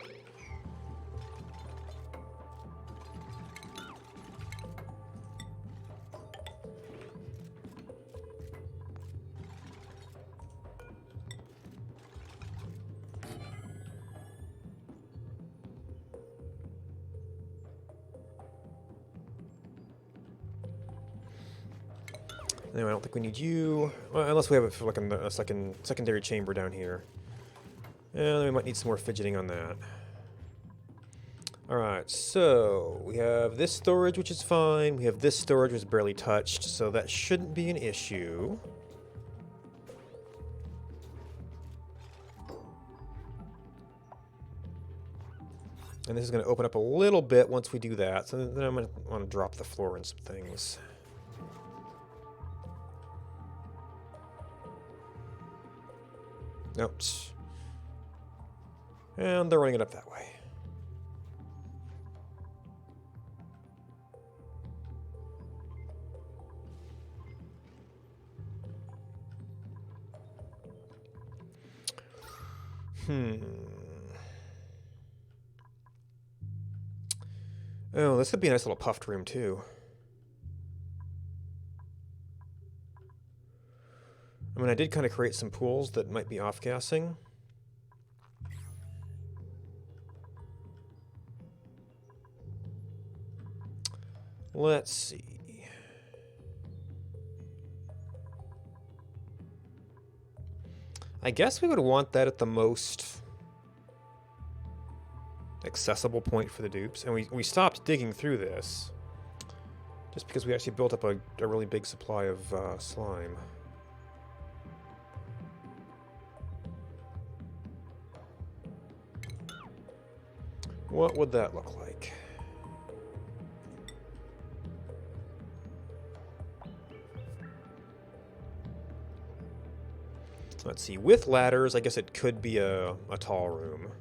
Anyway, I don't think we need you. Well, unless we have it for like a secondary chamber down here. Yeah, then we might need some more fidgeting on that. Alright, so we have this storage, which is fine. We have this storage, which is barely touched, so that shouldn't be an issue. And this is going to open up a little bit once we do that, so then I'm going to want to drop the floor in some things. Nope. And they're running it up that way. Oh, this would be a nice little puffed room, too. I mean, I did kind of create some pools that might be off-gassing. Let's see. I guess we would want that at the most accessible point for the dupes. And we stopped digging through this just because we actually built up a really big supply of slime. What would that look like? Let's see, with ladders, I guess it could be a tall room.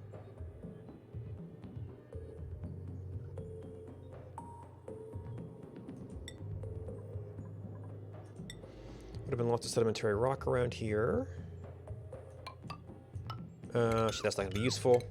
Would have been lots of sedimentary rock around here. That's not going to be useful.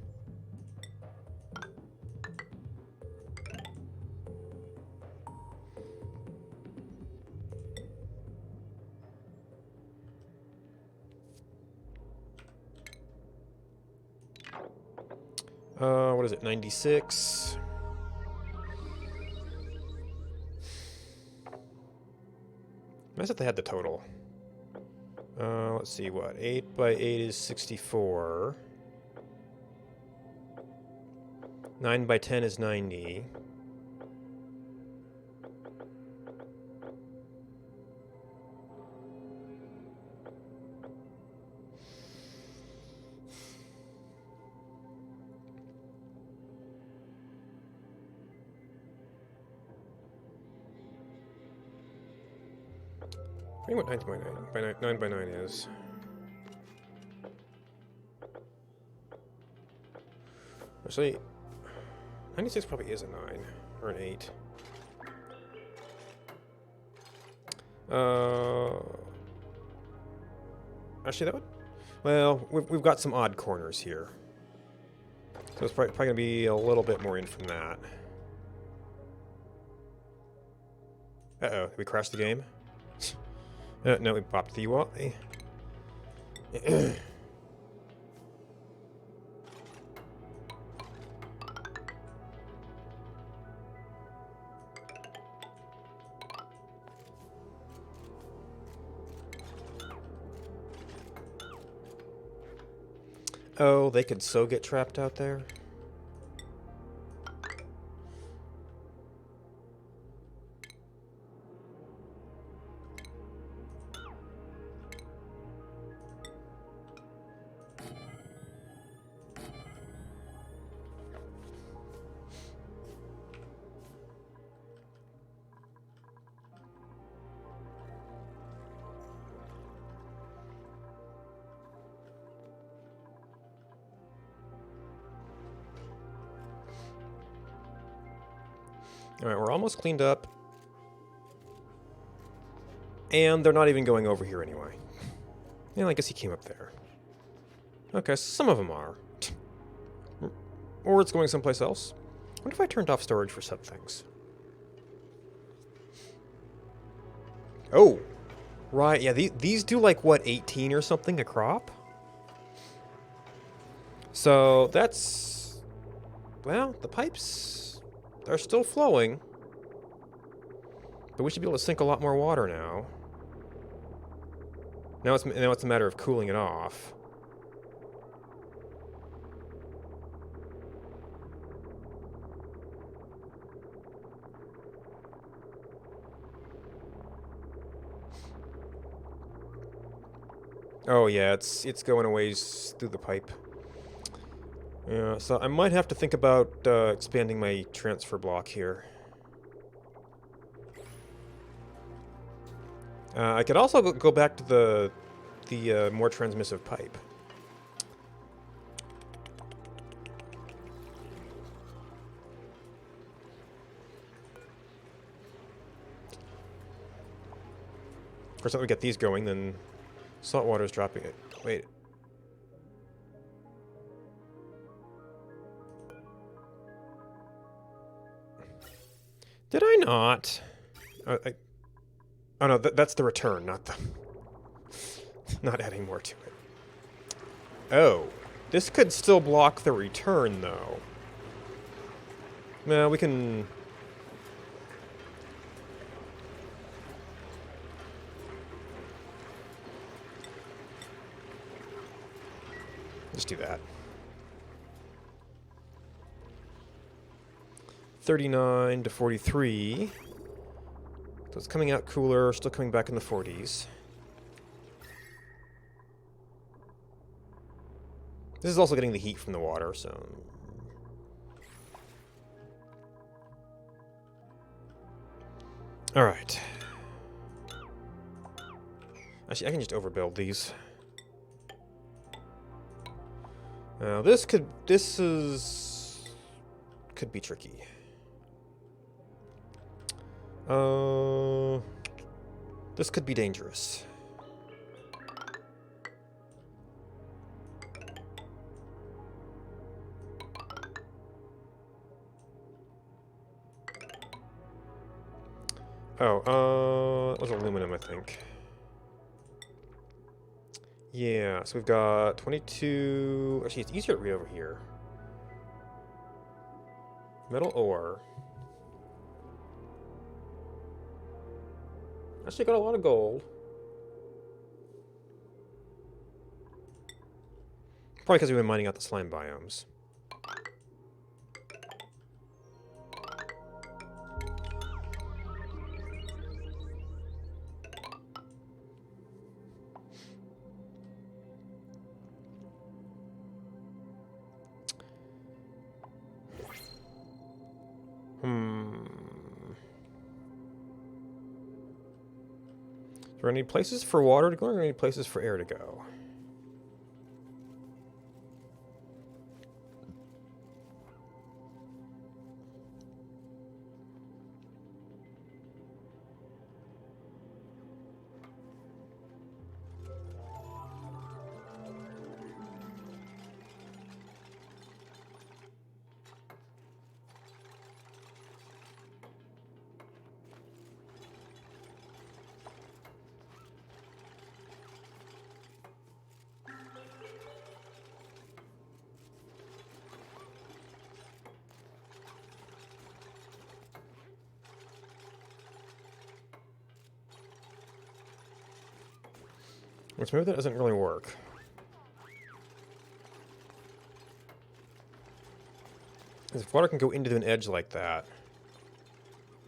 What is it, 96? Nice if they had the total. Let's see, what? 8 by 8 is 64. 9 by 10 is 90. I think what 9 by 9 is. Actually, 96 probably is a 9 or an 8. Actually, that would. Well, we've got some odd corners here, so it's probably going to be a little bit more in from that. Uh-oh, did we crash the game? No, we popped the UI. Oh, they could so get trapped out there. Alright, we're almost cleaned up. And they're not even going over here anyway. Yeah, I guess he came up there. Okay, some of them are. Or it's going someplace else. What if I turned off storage for some things? Oh! Right, yeah, these do like, what, 18 or something a crop? So, that's... Well, the pipes... They're still flowing. But we should be able to sink a lot more water now. Now it's a matter of cooling it off. Oh yeah, it's going a ways through the pipe. Yeah, so I might have to think about expanding my transfer block here. I could also go back to the more transmissive pipe. Of course, once we get these going, then salt water is dropping it. Wait. Did I not? Oh no, that's the return, not the... not adding more to it. Oh. This could still block the return, though. Well, we can... just do that. 39 to 43. So it's coming out cooler, still coming back in the 40s. This is also getting the heat from the water, so... Alright. Actually, I can just overbuild these. Now, this could be tricky. This could be dangerous. Oh, it was aluminum, I think. Yeah, so we've got 22... Actually, it's easier to read over here. Metal ore. Actually, got a lot of gold. Probably because we've been mining out the slime biomes. Do I need places for water to go, or do I need places for air to go? Which maybe that doesn't really work. Because if water can go into an edge like that...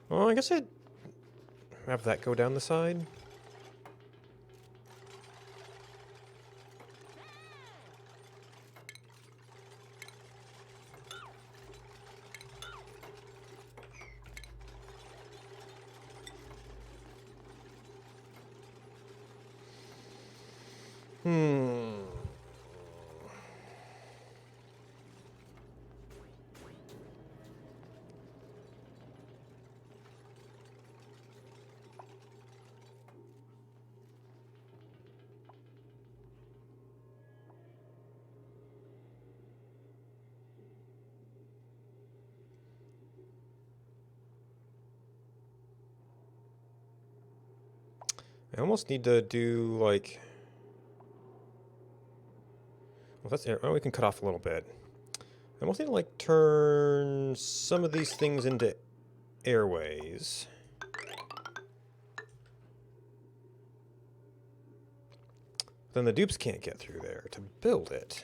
Well, I guess I'd have that go down the side. I almost need to do, like... Well, that's air. Oh, we can cut off a little bit. I almost need to, like, turn some of these things into airways. Then the dupes can't get through there to build it.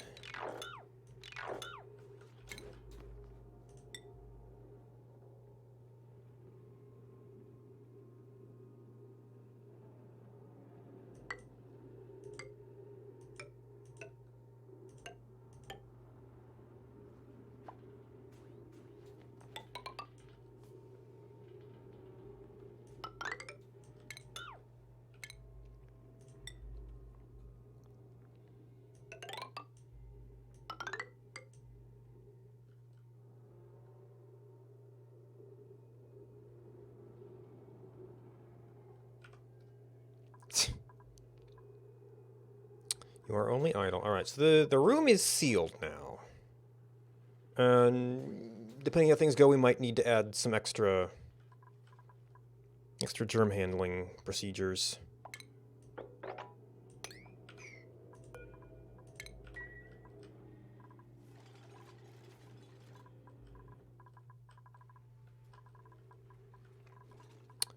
You are only idle. Alright, so the room is sealed now. And depending how things go, we might need to add some extra germ handling procedures.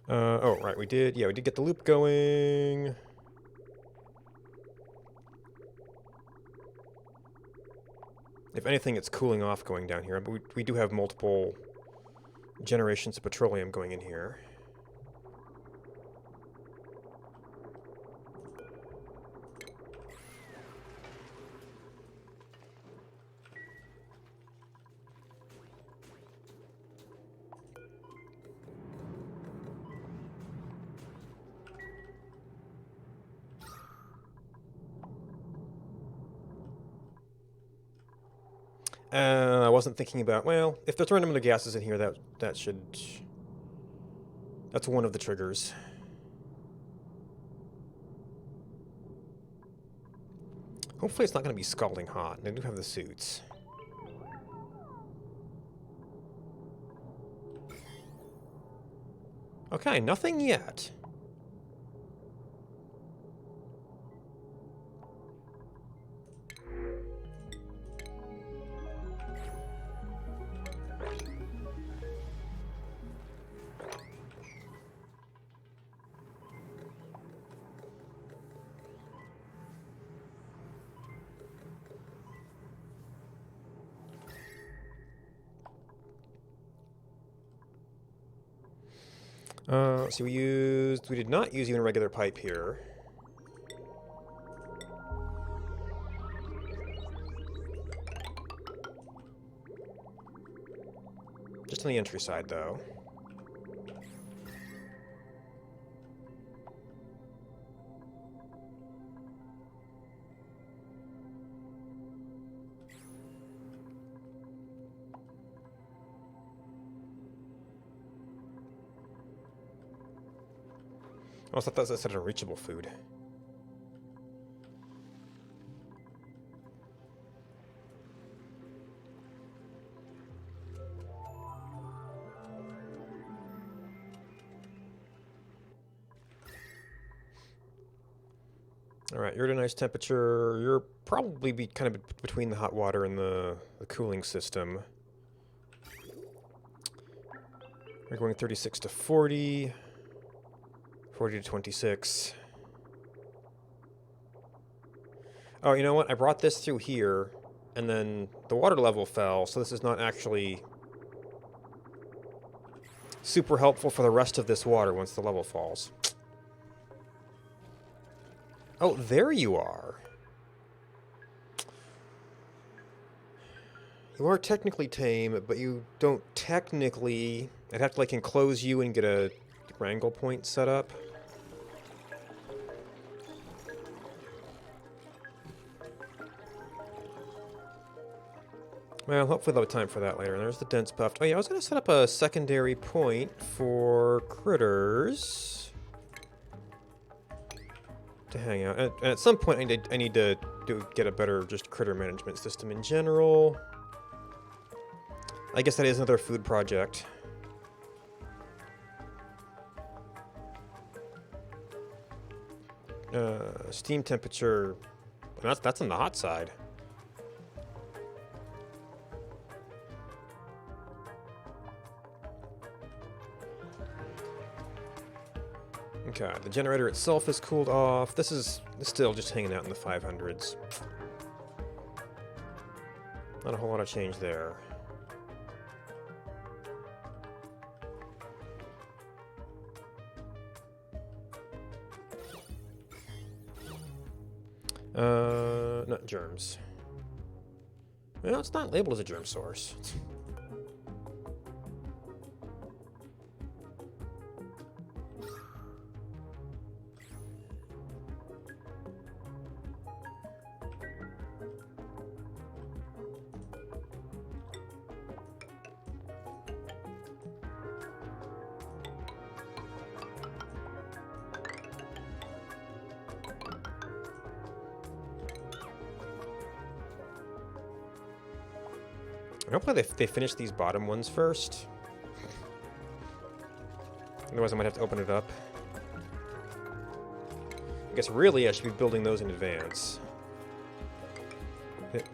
Oh, right, we did get the loop going. If anything, it's cooling off going down here, but we do have multiple generations of petroleum going in here. I wasn't thinking about, well, if there's random other gases in here, that should... That's one of the triggers. Hopefully it's not going to be scalding hot, and I do have the suits. Okay, nothing yet. Let's see, we did not use even a regular pipe here. Just on the entry side, though. I thought that said unreachable food. Alright, you're at a nice temperature. You're probably be kind of between the hot water and the cooling system. We're going 36 to 40. 40 to 26. Oh, you know what? I brought this through here, and then the water level fell, so this is not actually super helpful for the rest of this water once the level falls. Oh, there you are. You are technically tame, but you don't technically... I'd have to, like, enclose you and get a wrangle point set up. Well, hopefully they'll have time for that later. And there's the dense buffed. Oh yeah, I was going to set up a secondary point for critters to hang out. And at some point I need to get a better just critter management system in general. I guess that is another food project. Steam temperature, that's on the hot side. Okay, the generator itself is cooled off. This is still just hanging out in the 500s. Not a whole lot of change there. Not germs. Well, it's not labeled as a germ source. And hopefully they finish these bottom ones first. Otherwise I might have to open it up. I guess really I should be building those in advance.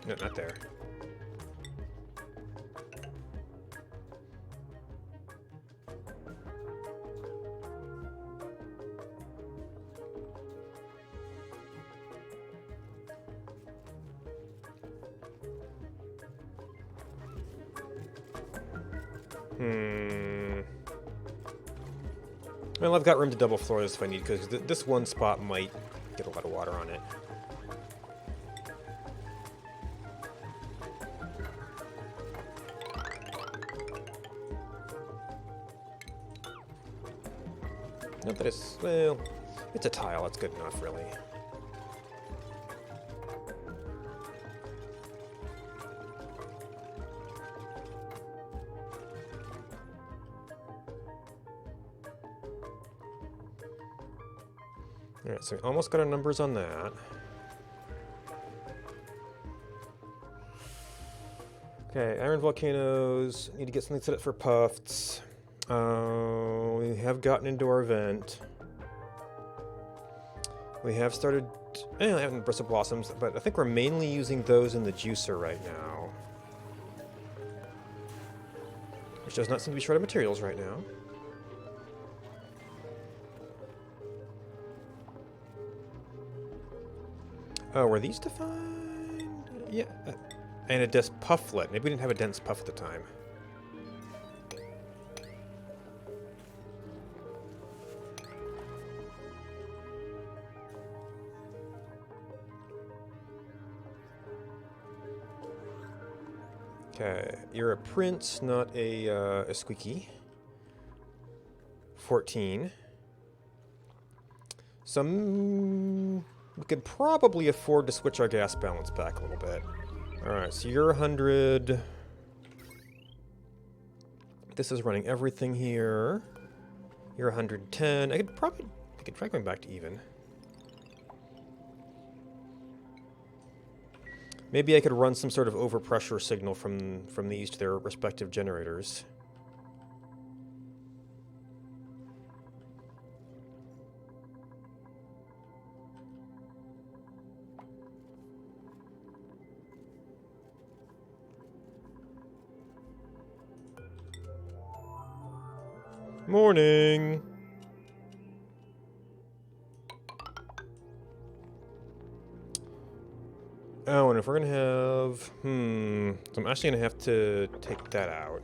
No, not there. Well, I've got room to double floor this if I need, because this one spot might get a lot of water on it. Not that it's, well, it's a tile, that's good enough, really. Alright, so we almost got our numbers on that. Okay, iron volcanoes. Need to get something set up for puffs. We have gotten into our vent. We have started having bristle blossoms, but I think we're mainly using those in the juicer right now. Which does not seem to be short of materials right now. Oh, were these defined? Yeah. And a dense pufflet. Maybe we didn't have a dense puff at the time. Okay, you're a prince, not a squeaky. 14. We could probably afford to switch our gas balance back a little bit. Alright, so you're 100. This is running everything here. You're 110. I could try going back to even. Maybe I could run some sort of overpressure signal from these to their respective generators. Morning! Oh, and if we're gonna have... so I'm actually gonna have to take that out.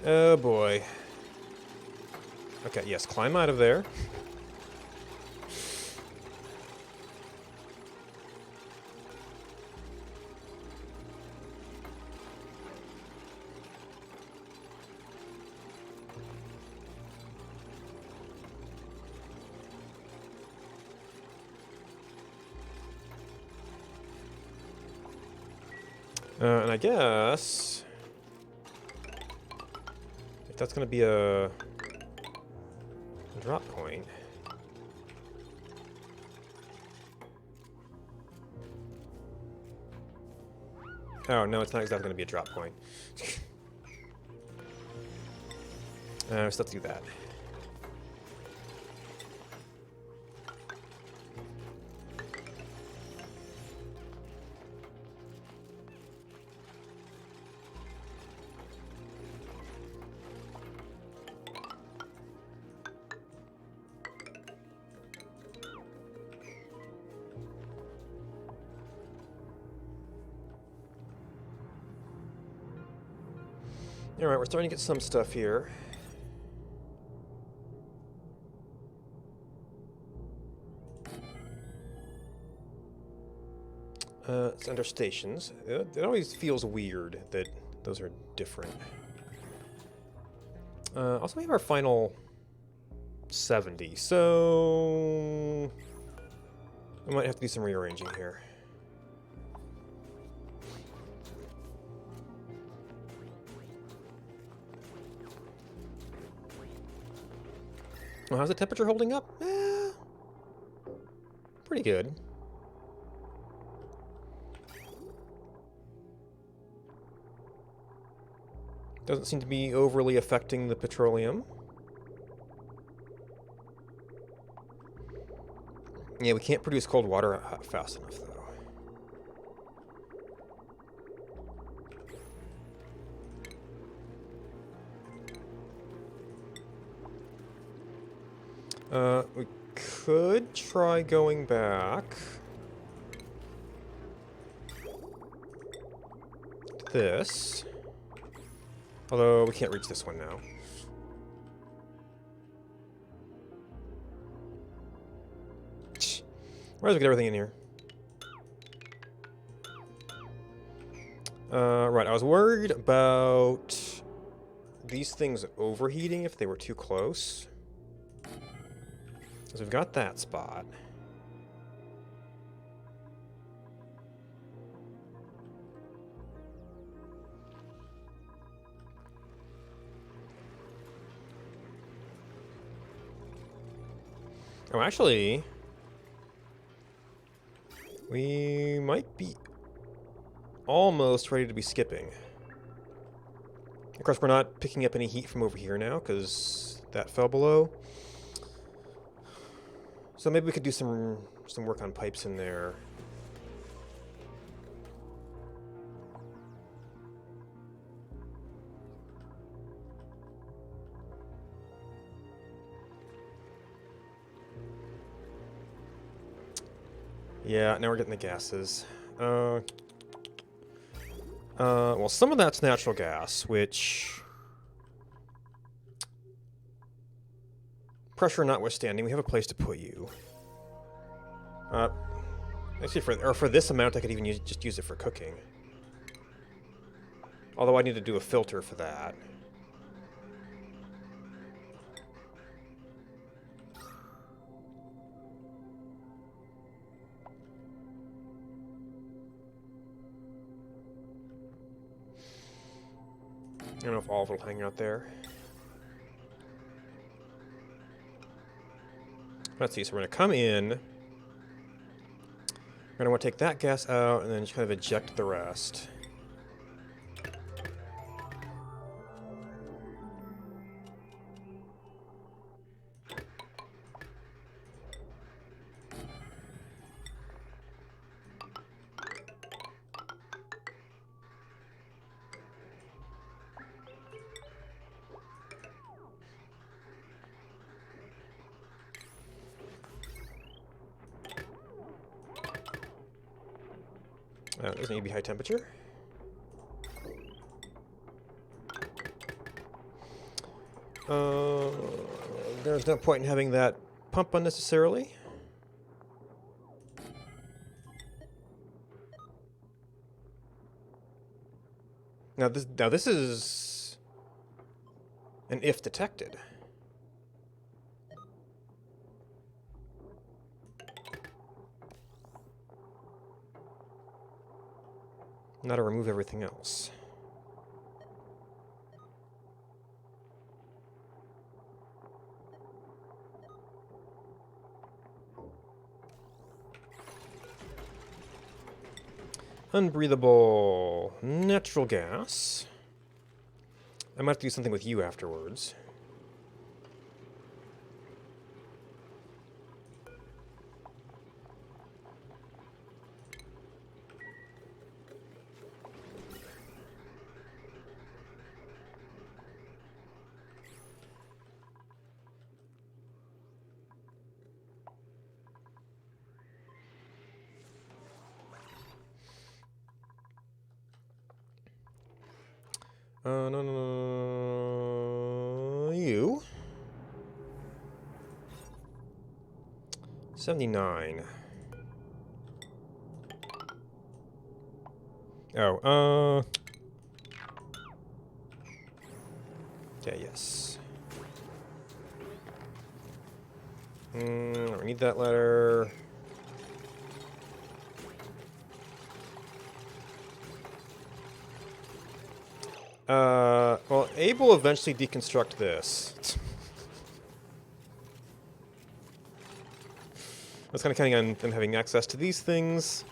Oh boy. Okay, yes, climb out of there. And I guess... if that's gonna be a drop point. Oh, no, it's not exactly going to be a drop point. So let's do that. Alright, we're starting to get some stuff here. It's under stations. It always feels weird that those are different. Also, we have our final 70. So I might have to do some rearranging here. Well, how's the temperature holding up? Pretty good. Doesn't seem to be overly affecting the petroleum. Yeah, we can't produce cold water fast enough, though. We could try going back to this. Although we can't reach this one now. Might as well get everything in here. Right, I was worried about these things overheating if they were too close. So we've got that spot. Oh, actually, we might be almost ready to be skipping. Of course, we're not picking up any heat from over here now, because that fell below. So maybe we could do some work on pipes in there. Yeah, now we're getting the gases. Well, some of that's natural gas, which, pressure notwithstanding, we have a place to put you. Actually, for this amount, I could even just use it for cooking. Although I need to do a filter for that. I don't know if all of it will hang out there. Let's see, so we're going to come in. We're going to want to take that gas out and then just kind of eject the rest. Doesn't need to be high temperature. There's no point in having that pump unnecessarily. Now this is an if detected. Now to remove everything else. Unbreathable natural gas. I might have to do something with you afterwards. No. You. 79. Oh, okay, yes. I need that letter. Well, Abe will eventually deconstruct this. I was kind of counting on them having access to these things.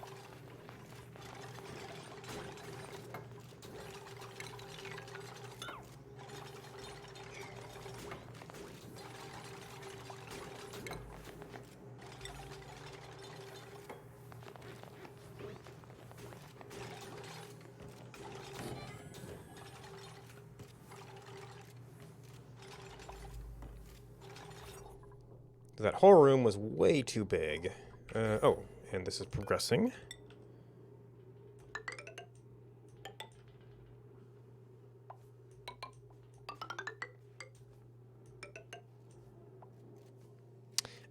That whole room was way too big. Oh, and this is progressing.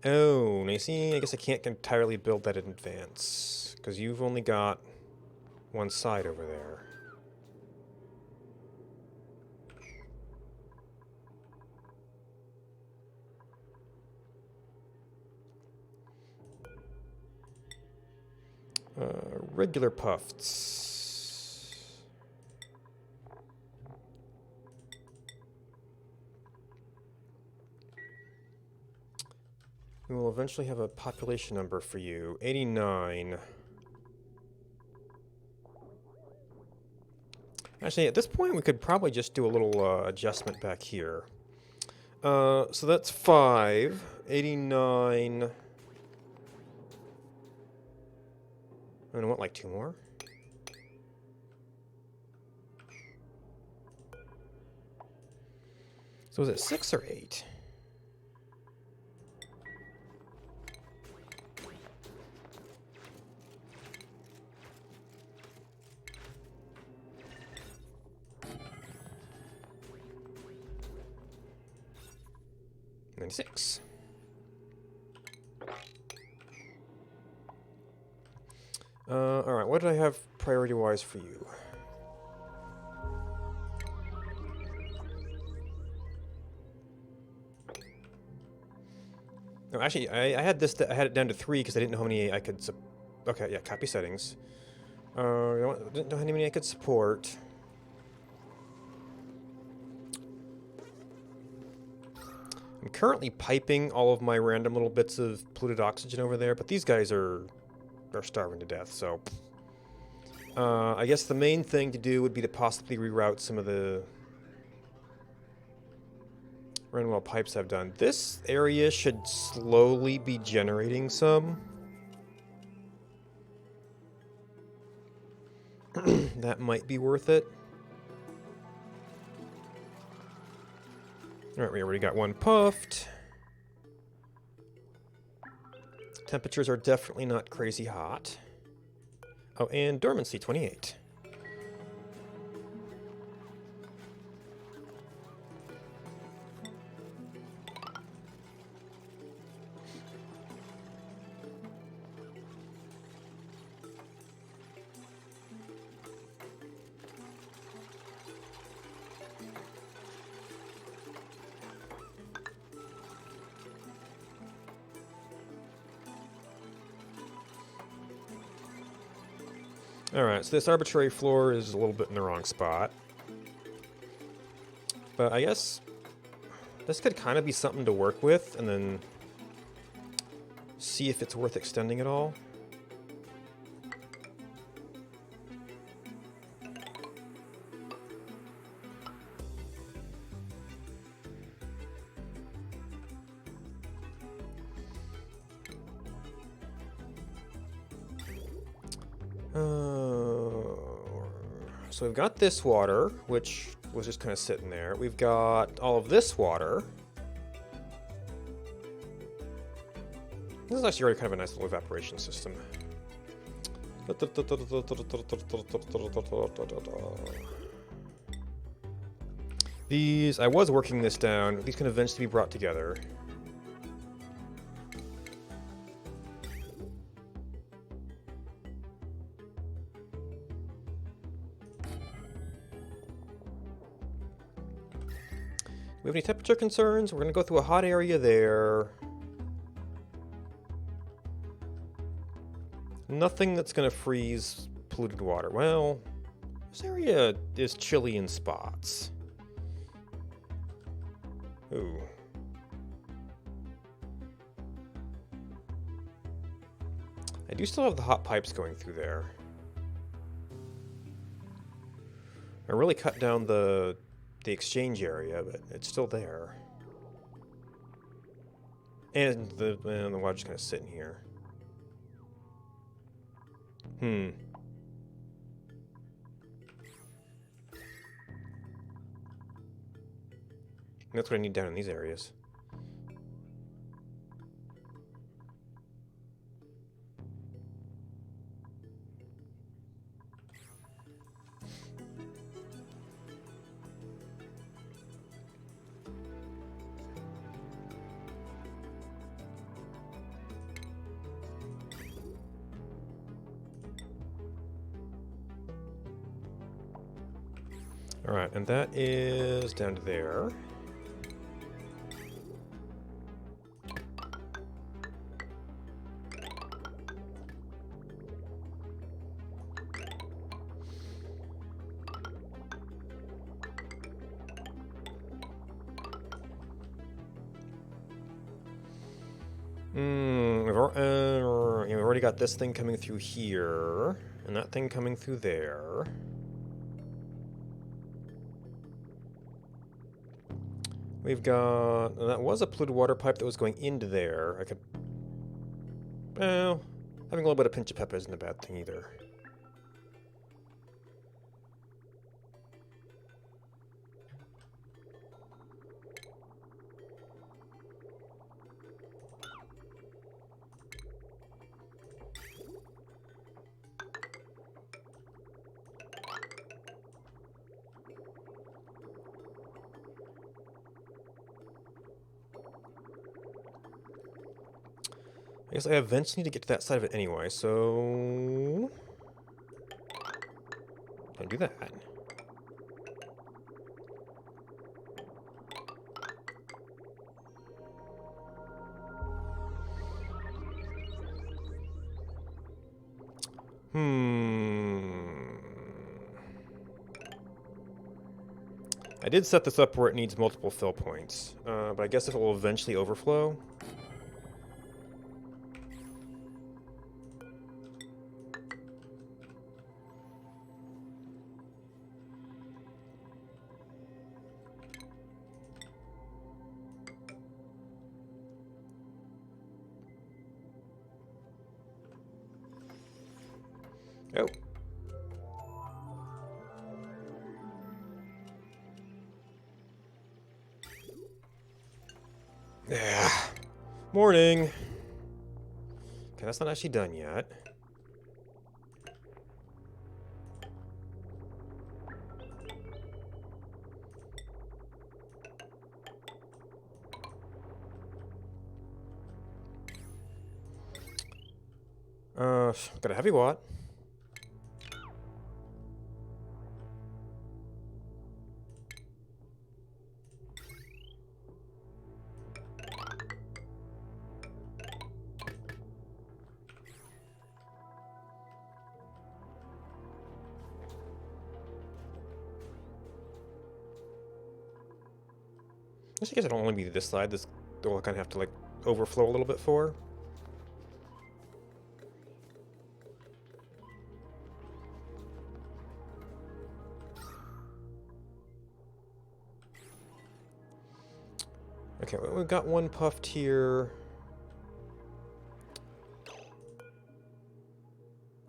Oh, now you see, I guess I can't entirely build that in advance, because you've only got one side over there. Regular puffs. We will eventually have a population number for you. 89. Actually, at this point, we could probably just do a little adjustment back here. So that's 5. 89. And I want like 2 more. So is it 6 or 8? Six. Alright, what did I have priority-wise for you? No, actually, I had this. I had it down to 3 because I didn't know how many I could. Okay, yeah, copy settings. Didn't know how many I could support. I'm currently piping all of my random little bits of polluted oxygen over there, but these guys are starving to death. So, I guess the main thing to do would be to possibly reroute some of the run-well pipes I've done. This area should slowly be generating some. That might be worth it. Alright, we already got one puffed. Temperatures are definitely not crazy hot. Oh, and dormancy, 28. Alright, so this arbitrary floor is a little bit in the wrong spot. But I guess this could kind of be something to work with, and then see if it's worth extending at all. So we've got this water, which was just kind of sitting there. We've got all of this water. This is actually already kind of a nice little evaporation system. These, I was working this down. These can eventually be brought together. We have any temperature concerns? We're going to go through a hot area there. Nothing that's gonna freeze polluted water. Well, this area is chilly in spots. Ooh. I do still have the hot pipes going through there. I really cut down the exchange area, but it's still there. And the water's kind of sitting here. That's what I need down in these areas. Alright, and that is down to there. We've already got this thing coming through here, and that thing coming through there. We've got... that was a polluted water pipe that was going into there. I could... well, having a little bit of pinch of pepper isn't a bad thing either. I guess I eventually need to get to that side of it anyway, so... I'll do that. I did set this up where it needs multiple fill points, but I guess it will eventually overflow. Oh. Yeah. Morning. Okay, that's not actually done yet. Got a heavy watt. I guess it'll only be this side. This will kind of have to like overflow a little bit for. Okay, well, we've got one puffed here.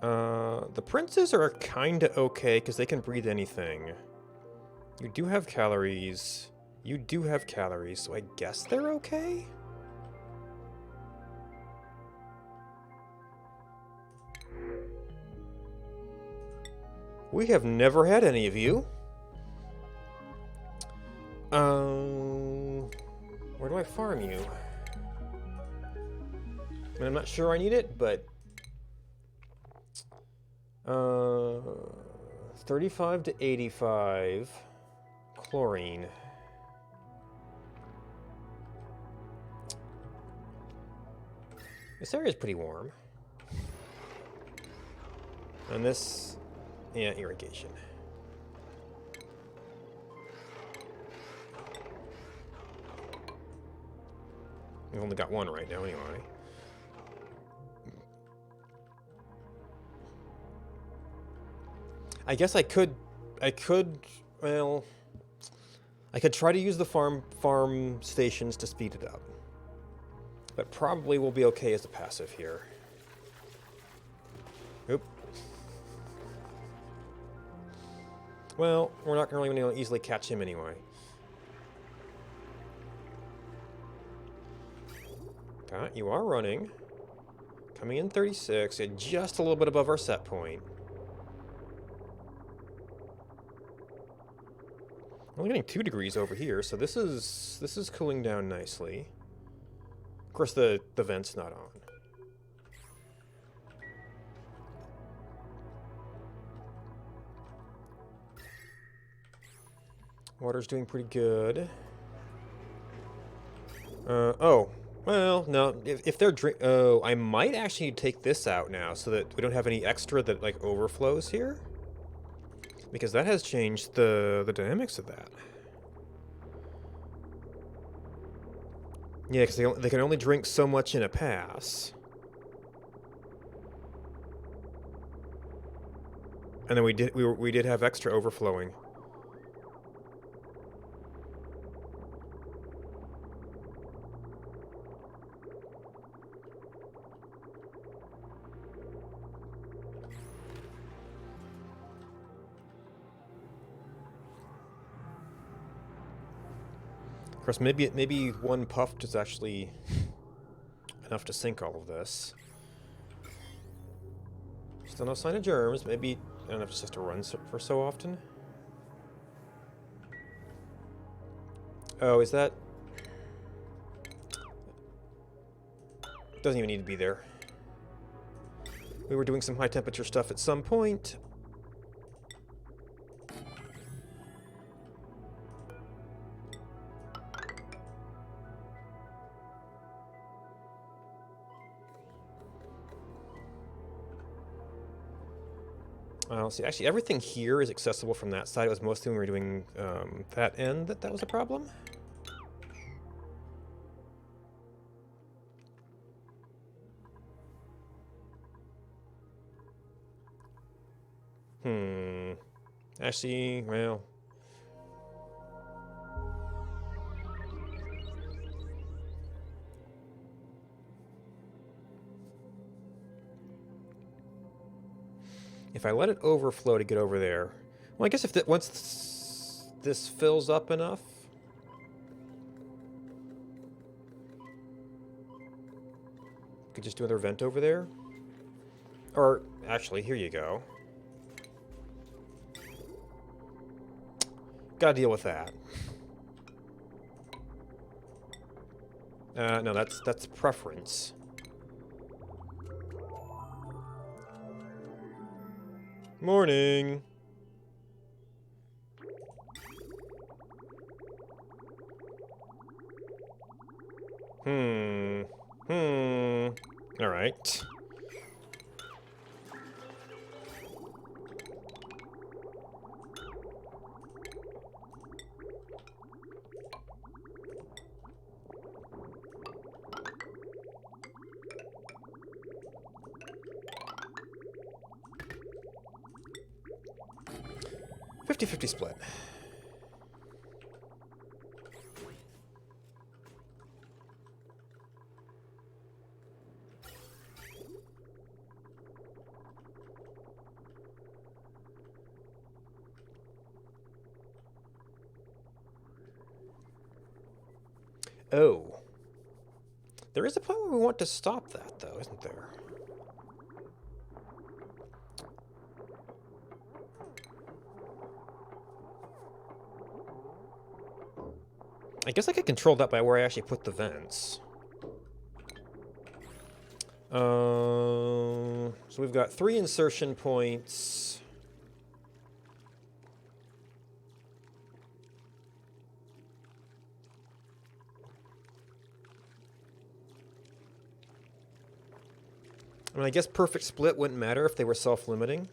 The princes are kinda okay because they can breathe anything. You do have calories. You do have calories, so I guess they're okay? We have never had any of you. Where do I farm you? I mean, I'm not sure I need it, but... 35 to 85. Chlorine. This area is pretty warm. And this, yeah, irrigation. We've only got one right now, anyway. I guess I could, well, I could try to use the farm stations to speed it up. But probably will be okay as a passive here. Oop. Well, we're not really going to easily catch him anyway. Pat, you are running. Coming in 36, just a little bit above our set point. We're getting 2 degrees over here, so this is cooling down nicely. Of course, the vent's not on. Water's doing pretty good. Oh. Well, no. If they're oh, I might actually take this out now so that we don't have any extra that, like, overflows here. Because that has changed the dynamics of that. Yeah, because they can only drink so much in a pass. And then we did have extra overflowing. Of course, maybe one puff is actually enough to sink all of this. Still no sign of germs. Maybe I don't know if it's just to run for so often. Oh, is that? Doesn't even need to be there. We were doing some high temperature stuff at some point. See, actually, everything here is accessible from that side. It was mostly when we were doing that end that was a problem. Actually, well... If I let it overflow to get over there... Well, I guess if once this fills up enough... Could just do another vent over there. Or, actually, here you go. Gotta deal with that. No, that's preference. Morning. All right. $50-50 split. Oh. There is a point where we want to stop that, though, isn't there? I guess I could control that by where I actually put the vents. So we've got 3 insertion points. I mean, I guess perfect split wouldn't matter if they were self-limiting.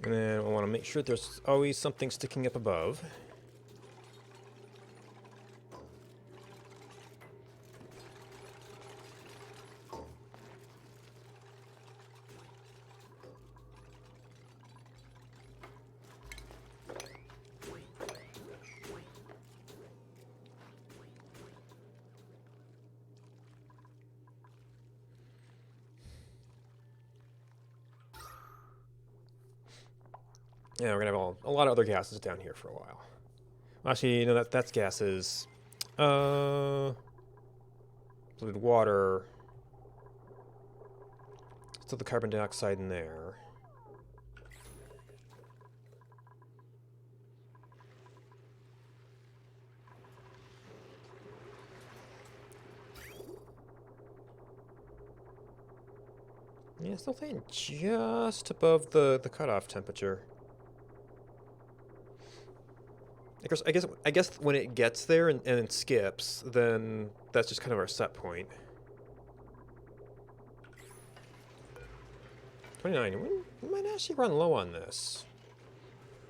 And then I want to make sure there's always something sticking up above. Yeah, we're gonna have a lot of other gases down here for a while. Actually, you know, that's gases. Fluid water. Still the carbon dioxide in there. Yeah, still staying just above the cutoff temperature. I guess when it gets there and it skips, then that's just kind of our set point. 29. We might actually run low on this.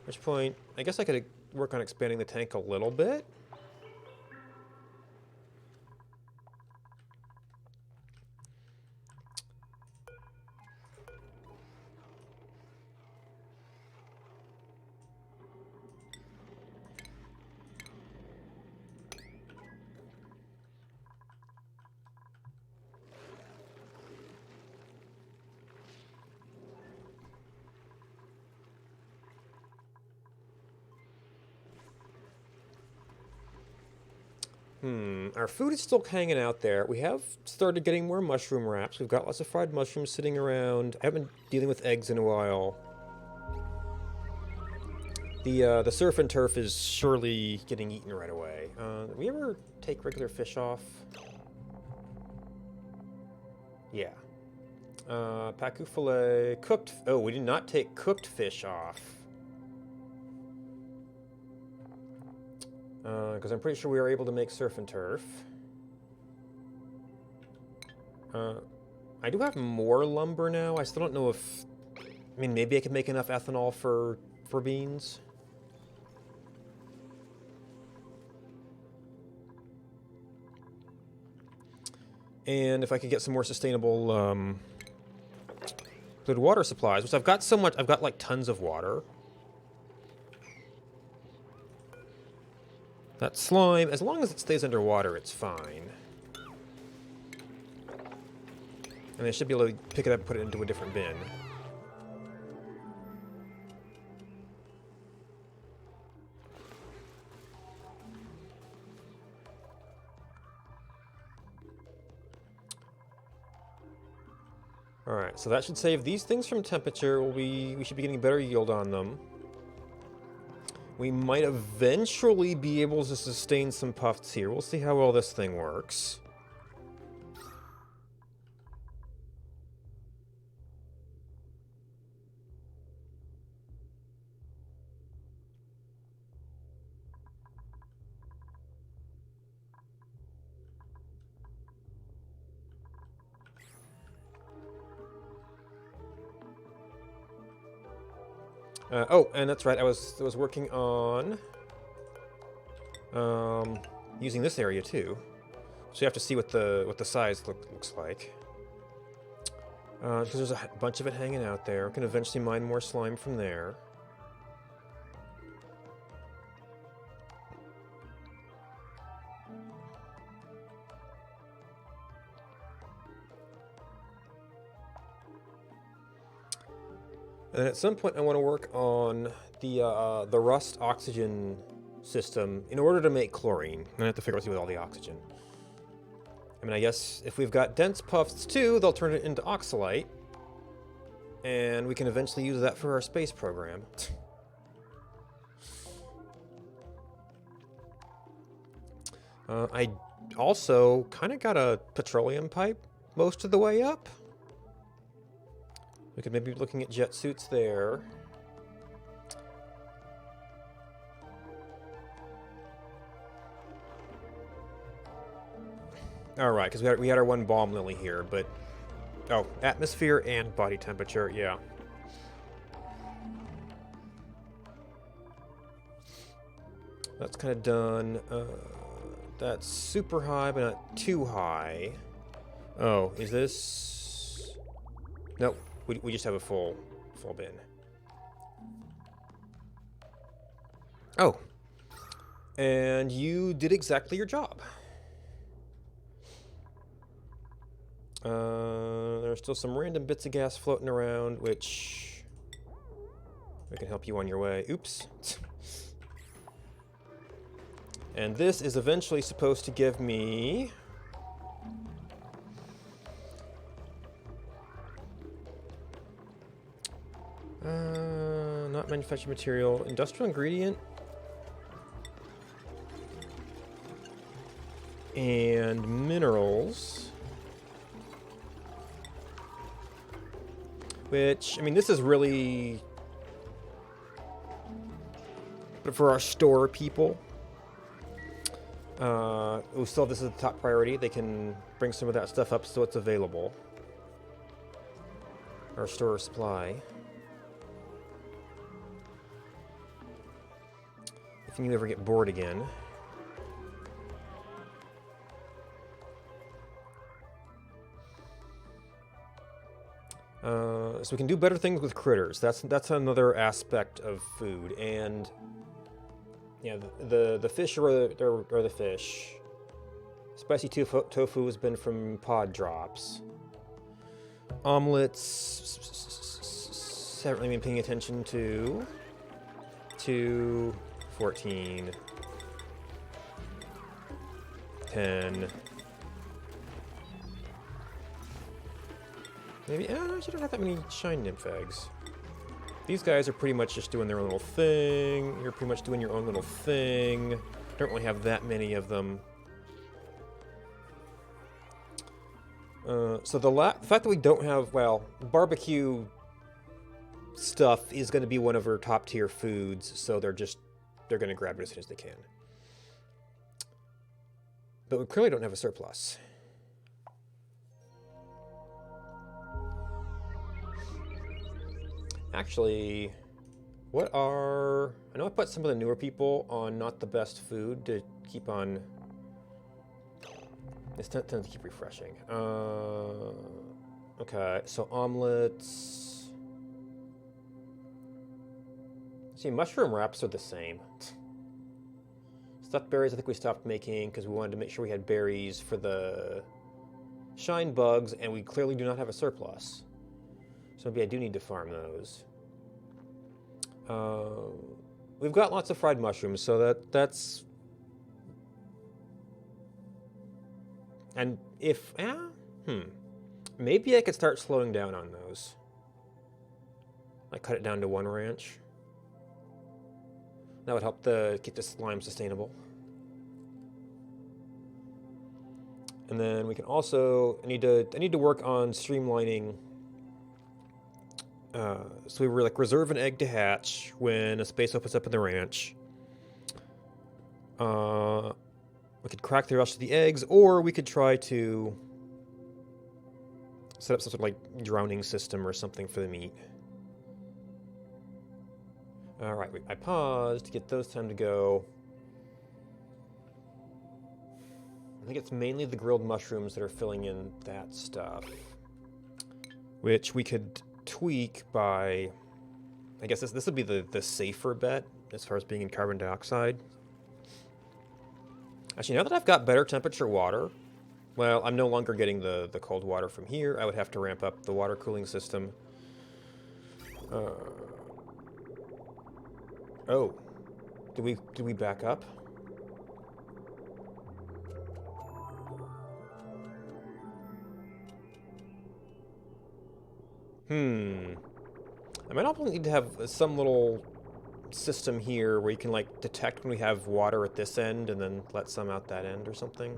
At which point, I guess I could work on expanding the tank a little bit. Our food is still hanging out there. We have started getting more mushroom wraps. We've got lots of fried mushrooms sitting around. I haven't been dealing with eggs in a while. The surf and turf is surely getting eaten right away. Did we ever take regular fish off? Yeah. Pacu fillet, cooked. Oh, we did not take cooked fish off. Because I'm pretty sure we are able to make surf and turf. I do have more lumber now. I still don't know if... I mean, maybe I could make enough ethanol for beans. And if I could get some more sustainable fluid water supplies, which I've got so much... I've got, like, tons of water. That slime, as long as it stays underwater, it's fine. And I should be able to pick it up and put it into a different bin. Alright, so that should save these things from temperature. We should be getting better yield on them. We might eventually be able to sustain some puffs here. We'll see how well this thing works. Oh, and that's right. I was working on using this area too. So you have to see what the size looks like. Because there's a bunch of it hanging out there. We can eventually mine more slime from there. And at some point I want to work on the rust oxygen system in order to make chlorine. I have to figure out what to do with all the oxygen. I mean, I guess if we've got dense puffs too, they'll turn it into oxalite. And we can eventually use that for our space program. I also kind of got a petroleum pipe most of the way up. We could maybe be looking at jet suits there. Alright, because we had our one bomb lily here, but... Oh, atmosphere and body temperature, yeah. That's kind of done. That's super high, but not too high. Oh, is this... Nope, we just have a full bin. Oh. And you did exactly your job. There's still some random bits of gas floating around, which we can help you on your way. Oops. And this is eventually supposed to give me... not manufactured material. Industrial ingredient. And minerals. Which, I mean, this is really... But for our store people... we still have this as the top priority. They can bring some of that stuff up so it's available. Our store supply. If you ever get bored again. So we can do better things with critters. That's another aspect of food. And yeah, the fish are the fish. Spicy tofu has been from pod drops. Omelets haven't really been paying attention to. 2, 14, 10. Maybe, you don't have that many shine nymph eggs. These guys are pretty much just doing their own little thing. You're pretty much doing your own little thing. Don't really have that many of them. So the fact that we don't have, well, barbecue stuff is going to be one of our top tier foods, so they're going to grab it as soon as they can. But we clearly don't have a surplus. Actually, what are... I know I put some of the newer people on not the best food to keep on... This tends to keep refreshing. Okay, so omelets... See, mushroom wraps are the same. Stuffed berries I think we stopped making because we wanted to make sure we had berries for the shine bugs, and we clearly do not have a surplus. So maybe I do need to farm those. We've got lots of fried mushrooms, so that's... And if... Maybe I could start slowing down on those. I cut it down to 1 ranch. That would help keep the slime sustainable. And then we can also... I need to work on streamlining... so we were like reserve an egg to hatch when a space opens up in the ranch. We could crack the rest of the eggs, or we could try to set up some sort of like drowning system or something for the meat. Alright, I paused to get those time to go. I think it's mainly the grilled mushrooms that are filling in that stuff. which we could tweak by, I guess this would be the safer bet as far as being in carbon dioxide. Actually, now that I've got better temperature water, well, I'm no longer getting the cold water from here. I would have to ramp up the water cooling system. Oh, did we back up? I might also need to have some little system here where you can like detect when we have water at this end and then let some out that end or something.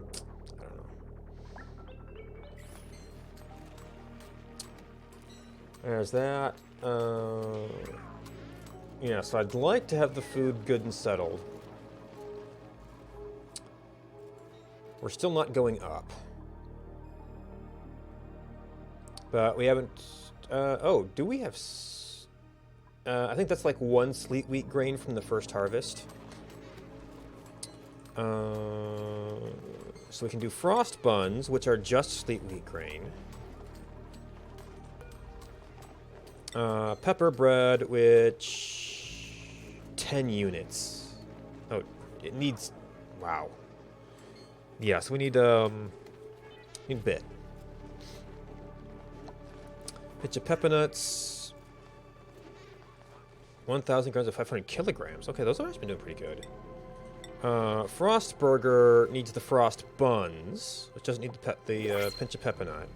I don't know. There's that. Yeah, so I'd like to have the food good and settled. We're still not going up. But we haven't... oh, do we have... I think that's like one sleet wheat grain from the first harvest. So we can do frost buns, which are just sleet wheat grain. Pepper bread, which... 10 units. Oh, it needs... Wow. Yeah, so we need a bit. Pitch of pepper nuts. 1,000 grams of 500 kilograms. Okay, those have actually been doing pretty good. Frost burger needs the frost buns, which doesn't need the pinch of pepper nut.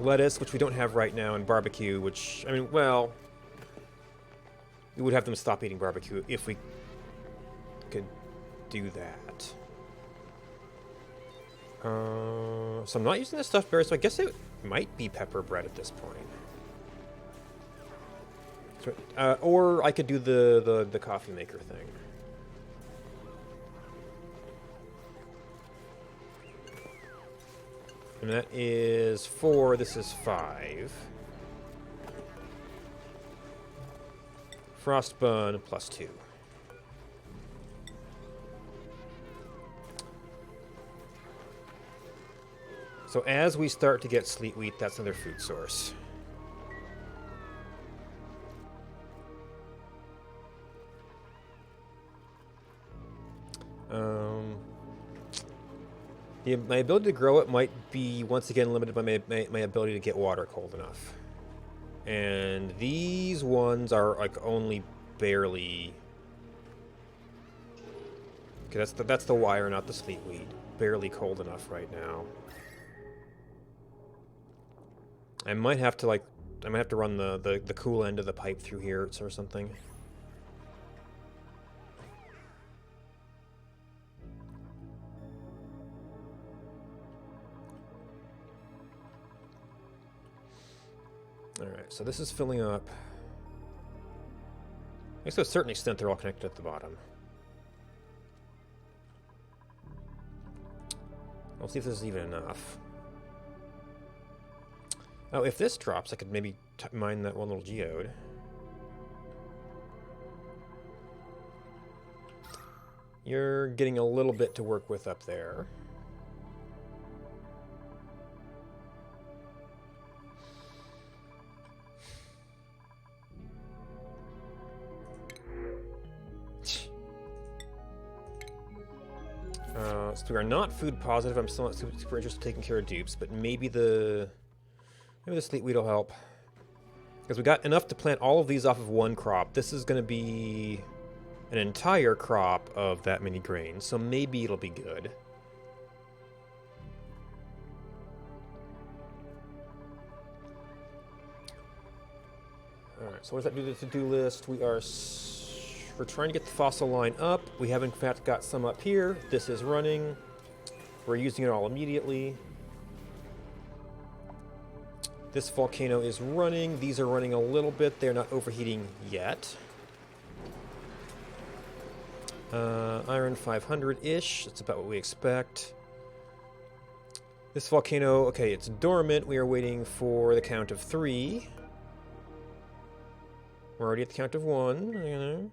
Lettuce, which we don't have right now, and barbecue, which, I mean, well... We would have them stop eating barbecue if we could do that. So I'm not using the stuffed berries, so I guess it might be pepper bread at this point. So, or I could do the coffee maker thing. And that is 4, this is 5. Frost bun plus 2. So as we start to get sleet wheat, that's another food source. My ability to grow it might be once again limited by my ability to get water cold enough. And these ones are like only barely... Okay, that's the wire, not the sleet wheat. Barely cold enough right now. I might have to run the cool end of the pipe through here or something. Alright, so this is filling up. I guess to a certain extent they're all connected at the bottom. We'll see if this is even enough. Oh, if this drops, I could maybe mine that one little geode. You're getting a little bit to work with up there. So we are not food positive. I'm still not super interested in taking care of dupes, but maybe the sleet wheat will help. Because we got enough to plant all of these off of one crop. This is going to be an entire crop of that many grains, so maybe it'll be good. Alright, so what does that do to the to-do list? We're trying to get the fossil line up. We have in fact got some up here. This is running. We're using it all immediately. This volcano is running. These are running a little bit. They're not overheating yet. Iron 500-ish. That's about what we expect. This volcano, okay, it's dormant. We are waiting for the count of 3. We're already at the count of 1. You know.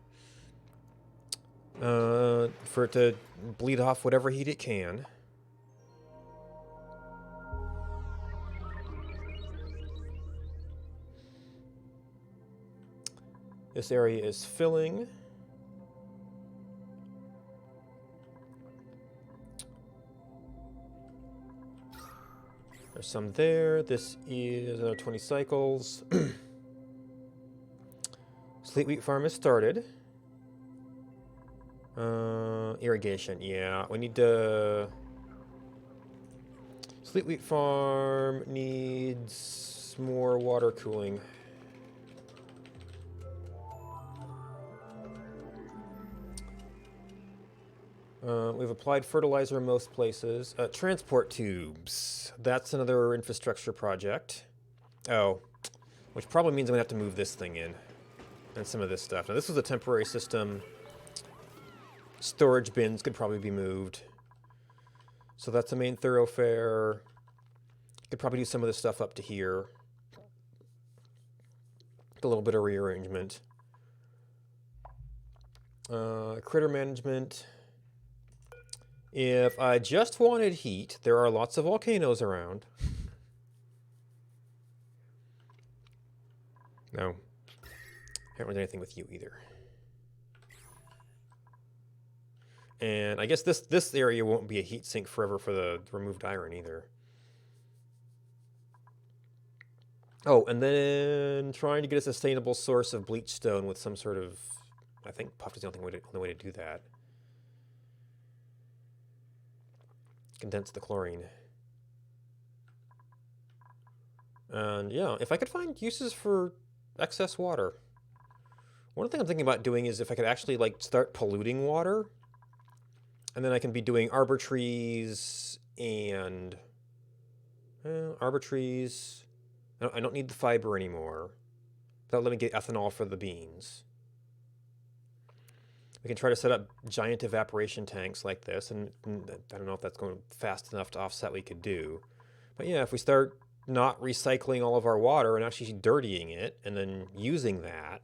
For it to bleed off whatever heat it can. This area is filling. There's some there. This is another 20 cycles. Sleet wheat farm has started. Irrigation, yeah. We need to... Sleet wheat farm needs more water cooling. We've applied fertilizer in most places. Transport tubes. That's another infrastructure project. Oh, which probably means I'm going to have to move this thing in. And some of this stuff. Now, this was a temporary system. Storage bins could probably be moved. So that's the main thoroughfare. Could probably do some of this stuff up to here. A little bit of rearrangement. Critter management. If I just wanted heat, there are lots of volcanoes around. No. Haven't done anything with you either. And I guess this area won't be a heat sink forever for the removed iron either. Oh, and then trying to get a sustainable source of bleach stone with some sort of... I think puff is the only way to do that. Condense the chlorine. And yeah, if I could find uses for excess water. One thing I'm thinking about doing is if I could actually like start polluting water, and then I can be doing arbor trees and arbor trees. I don't need the fiber anymore. That'll let me get ethanol for the beans. We can try to set up giant evaporation tanks like this, and I don't know if that's going fast enough to offset what we could do. But yeah, if we start not recycling all of our water and actually dirtying it, and then using that,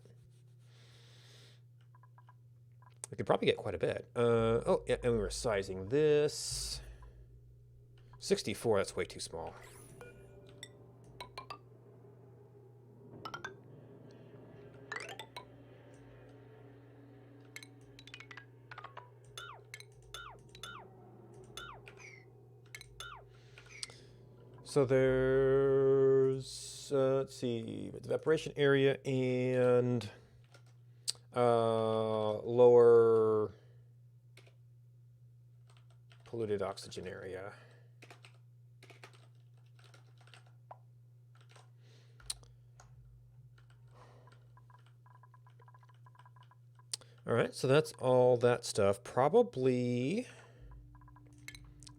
we could probably get quite a bit. Oh, yeah, and we were sizing this. 64, that's way too small. So there's, let's see, evaporation area and lower polluted oxygen area. All right, so that's all that stuff. Probably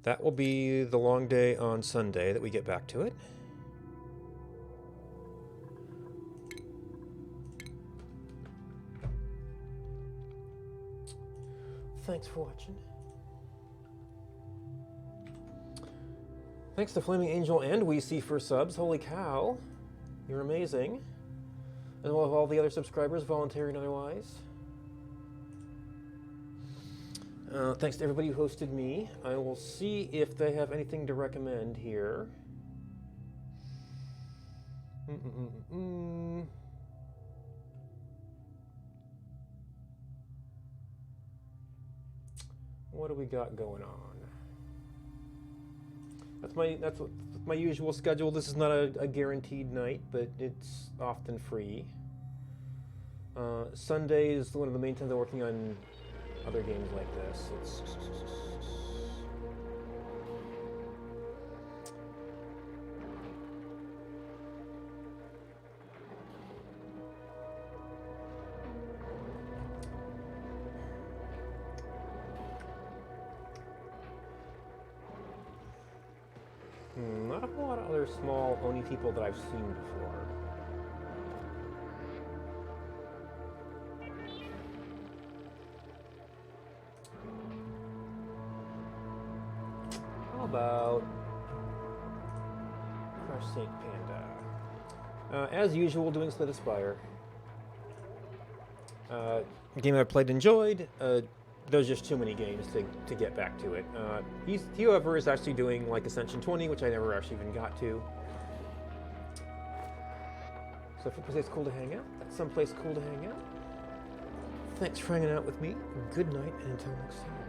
that will be the long day on Sunday that we get back to it. Thanks for watching. Thanks to Flaming Angel and WeC for subs. Holy cow, you're amazing. As well as all the other subscribers, voluntary and otherwise. Thanks to everybody who hosted me. I will see if they have anything to recommend here. What do we got going on? That's my usual schedule. This is not a guaranteed night, but it's often free. Sunday is one of the main times I'm working on other games like this. It's not a whole lot of other small Oni people that I've seen before. About Crush Saint Panda. As usual, doing Slay the Spire. Game I played and enjoyed. There's just too many games to get back to it. He, however, is actually doing like Ascension 20, which I never actually even got to. So if a place cool to hang out, that's someplace cool to hang out. Thanks for hanging out with me. Good night, and until next time.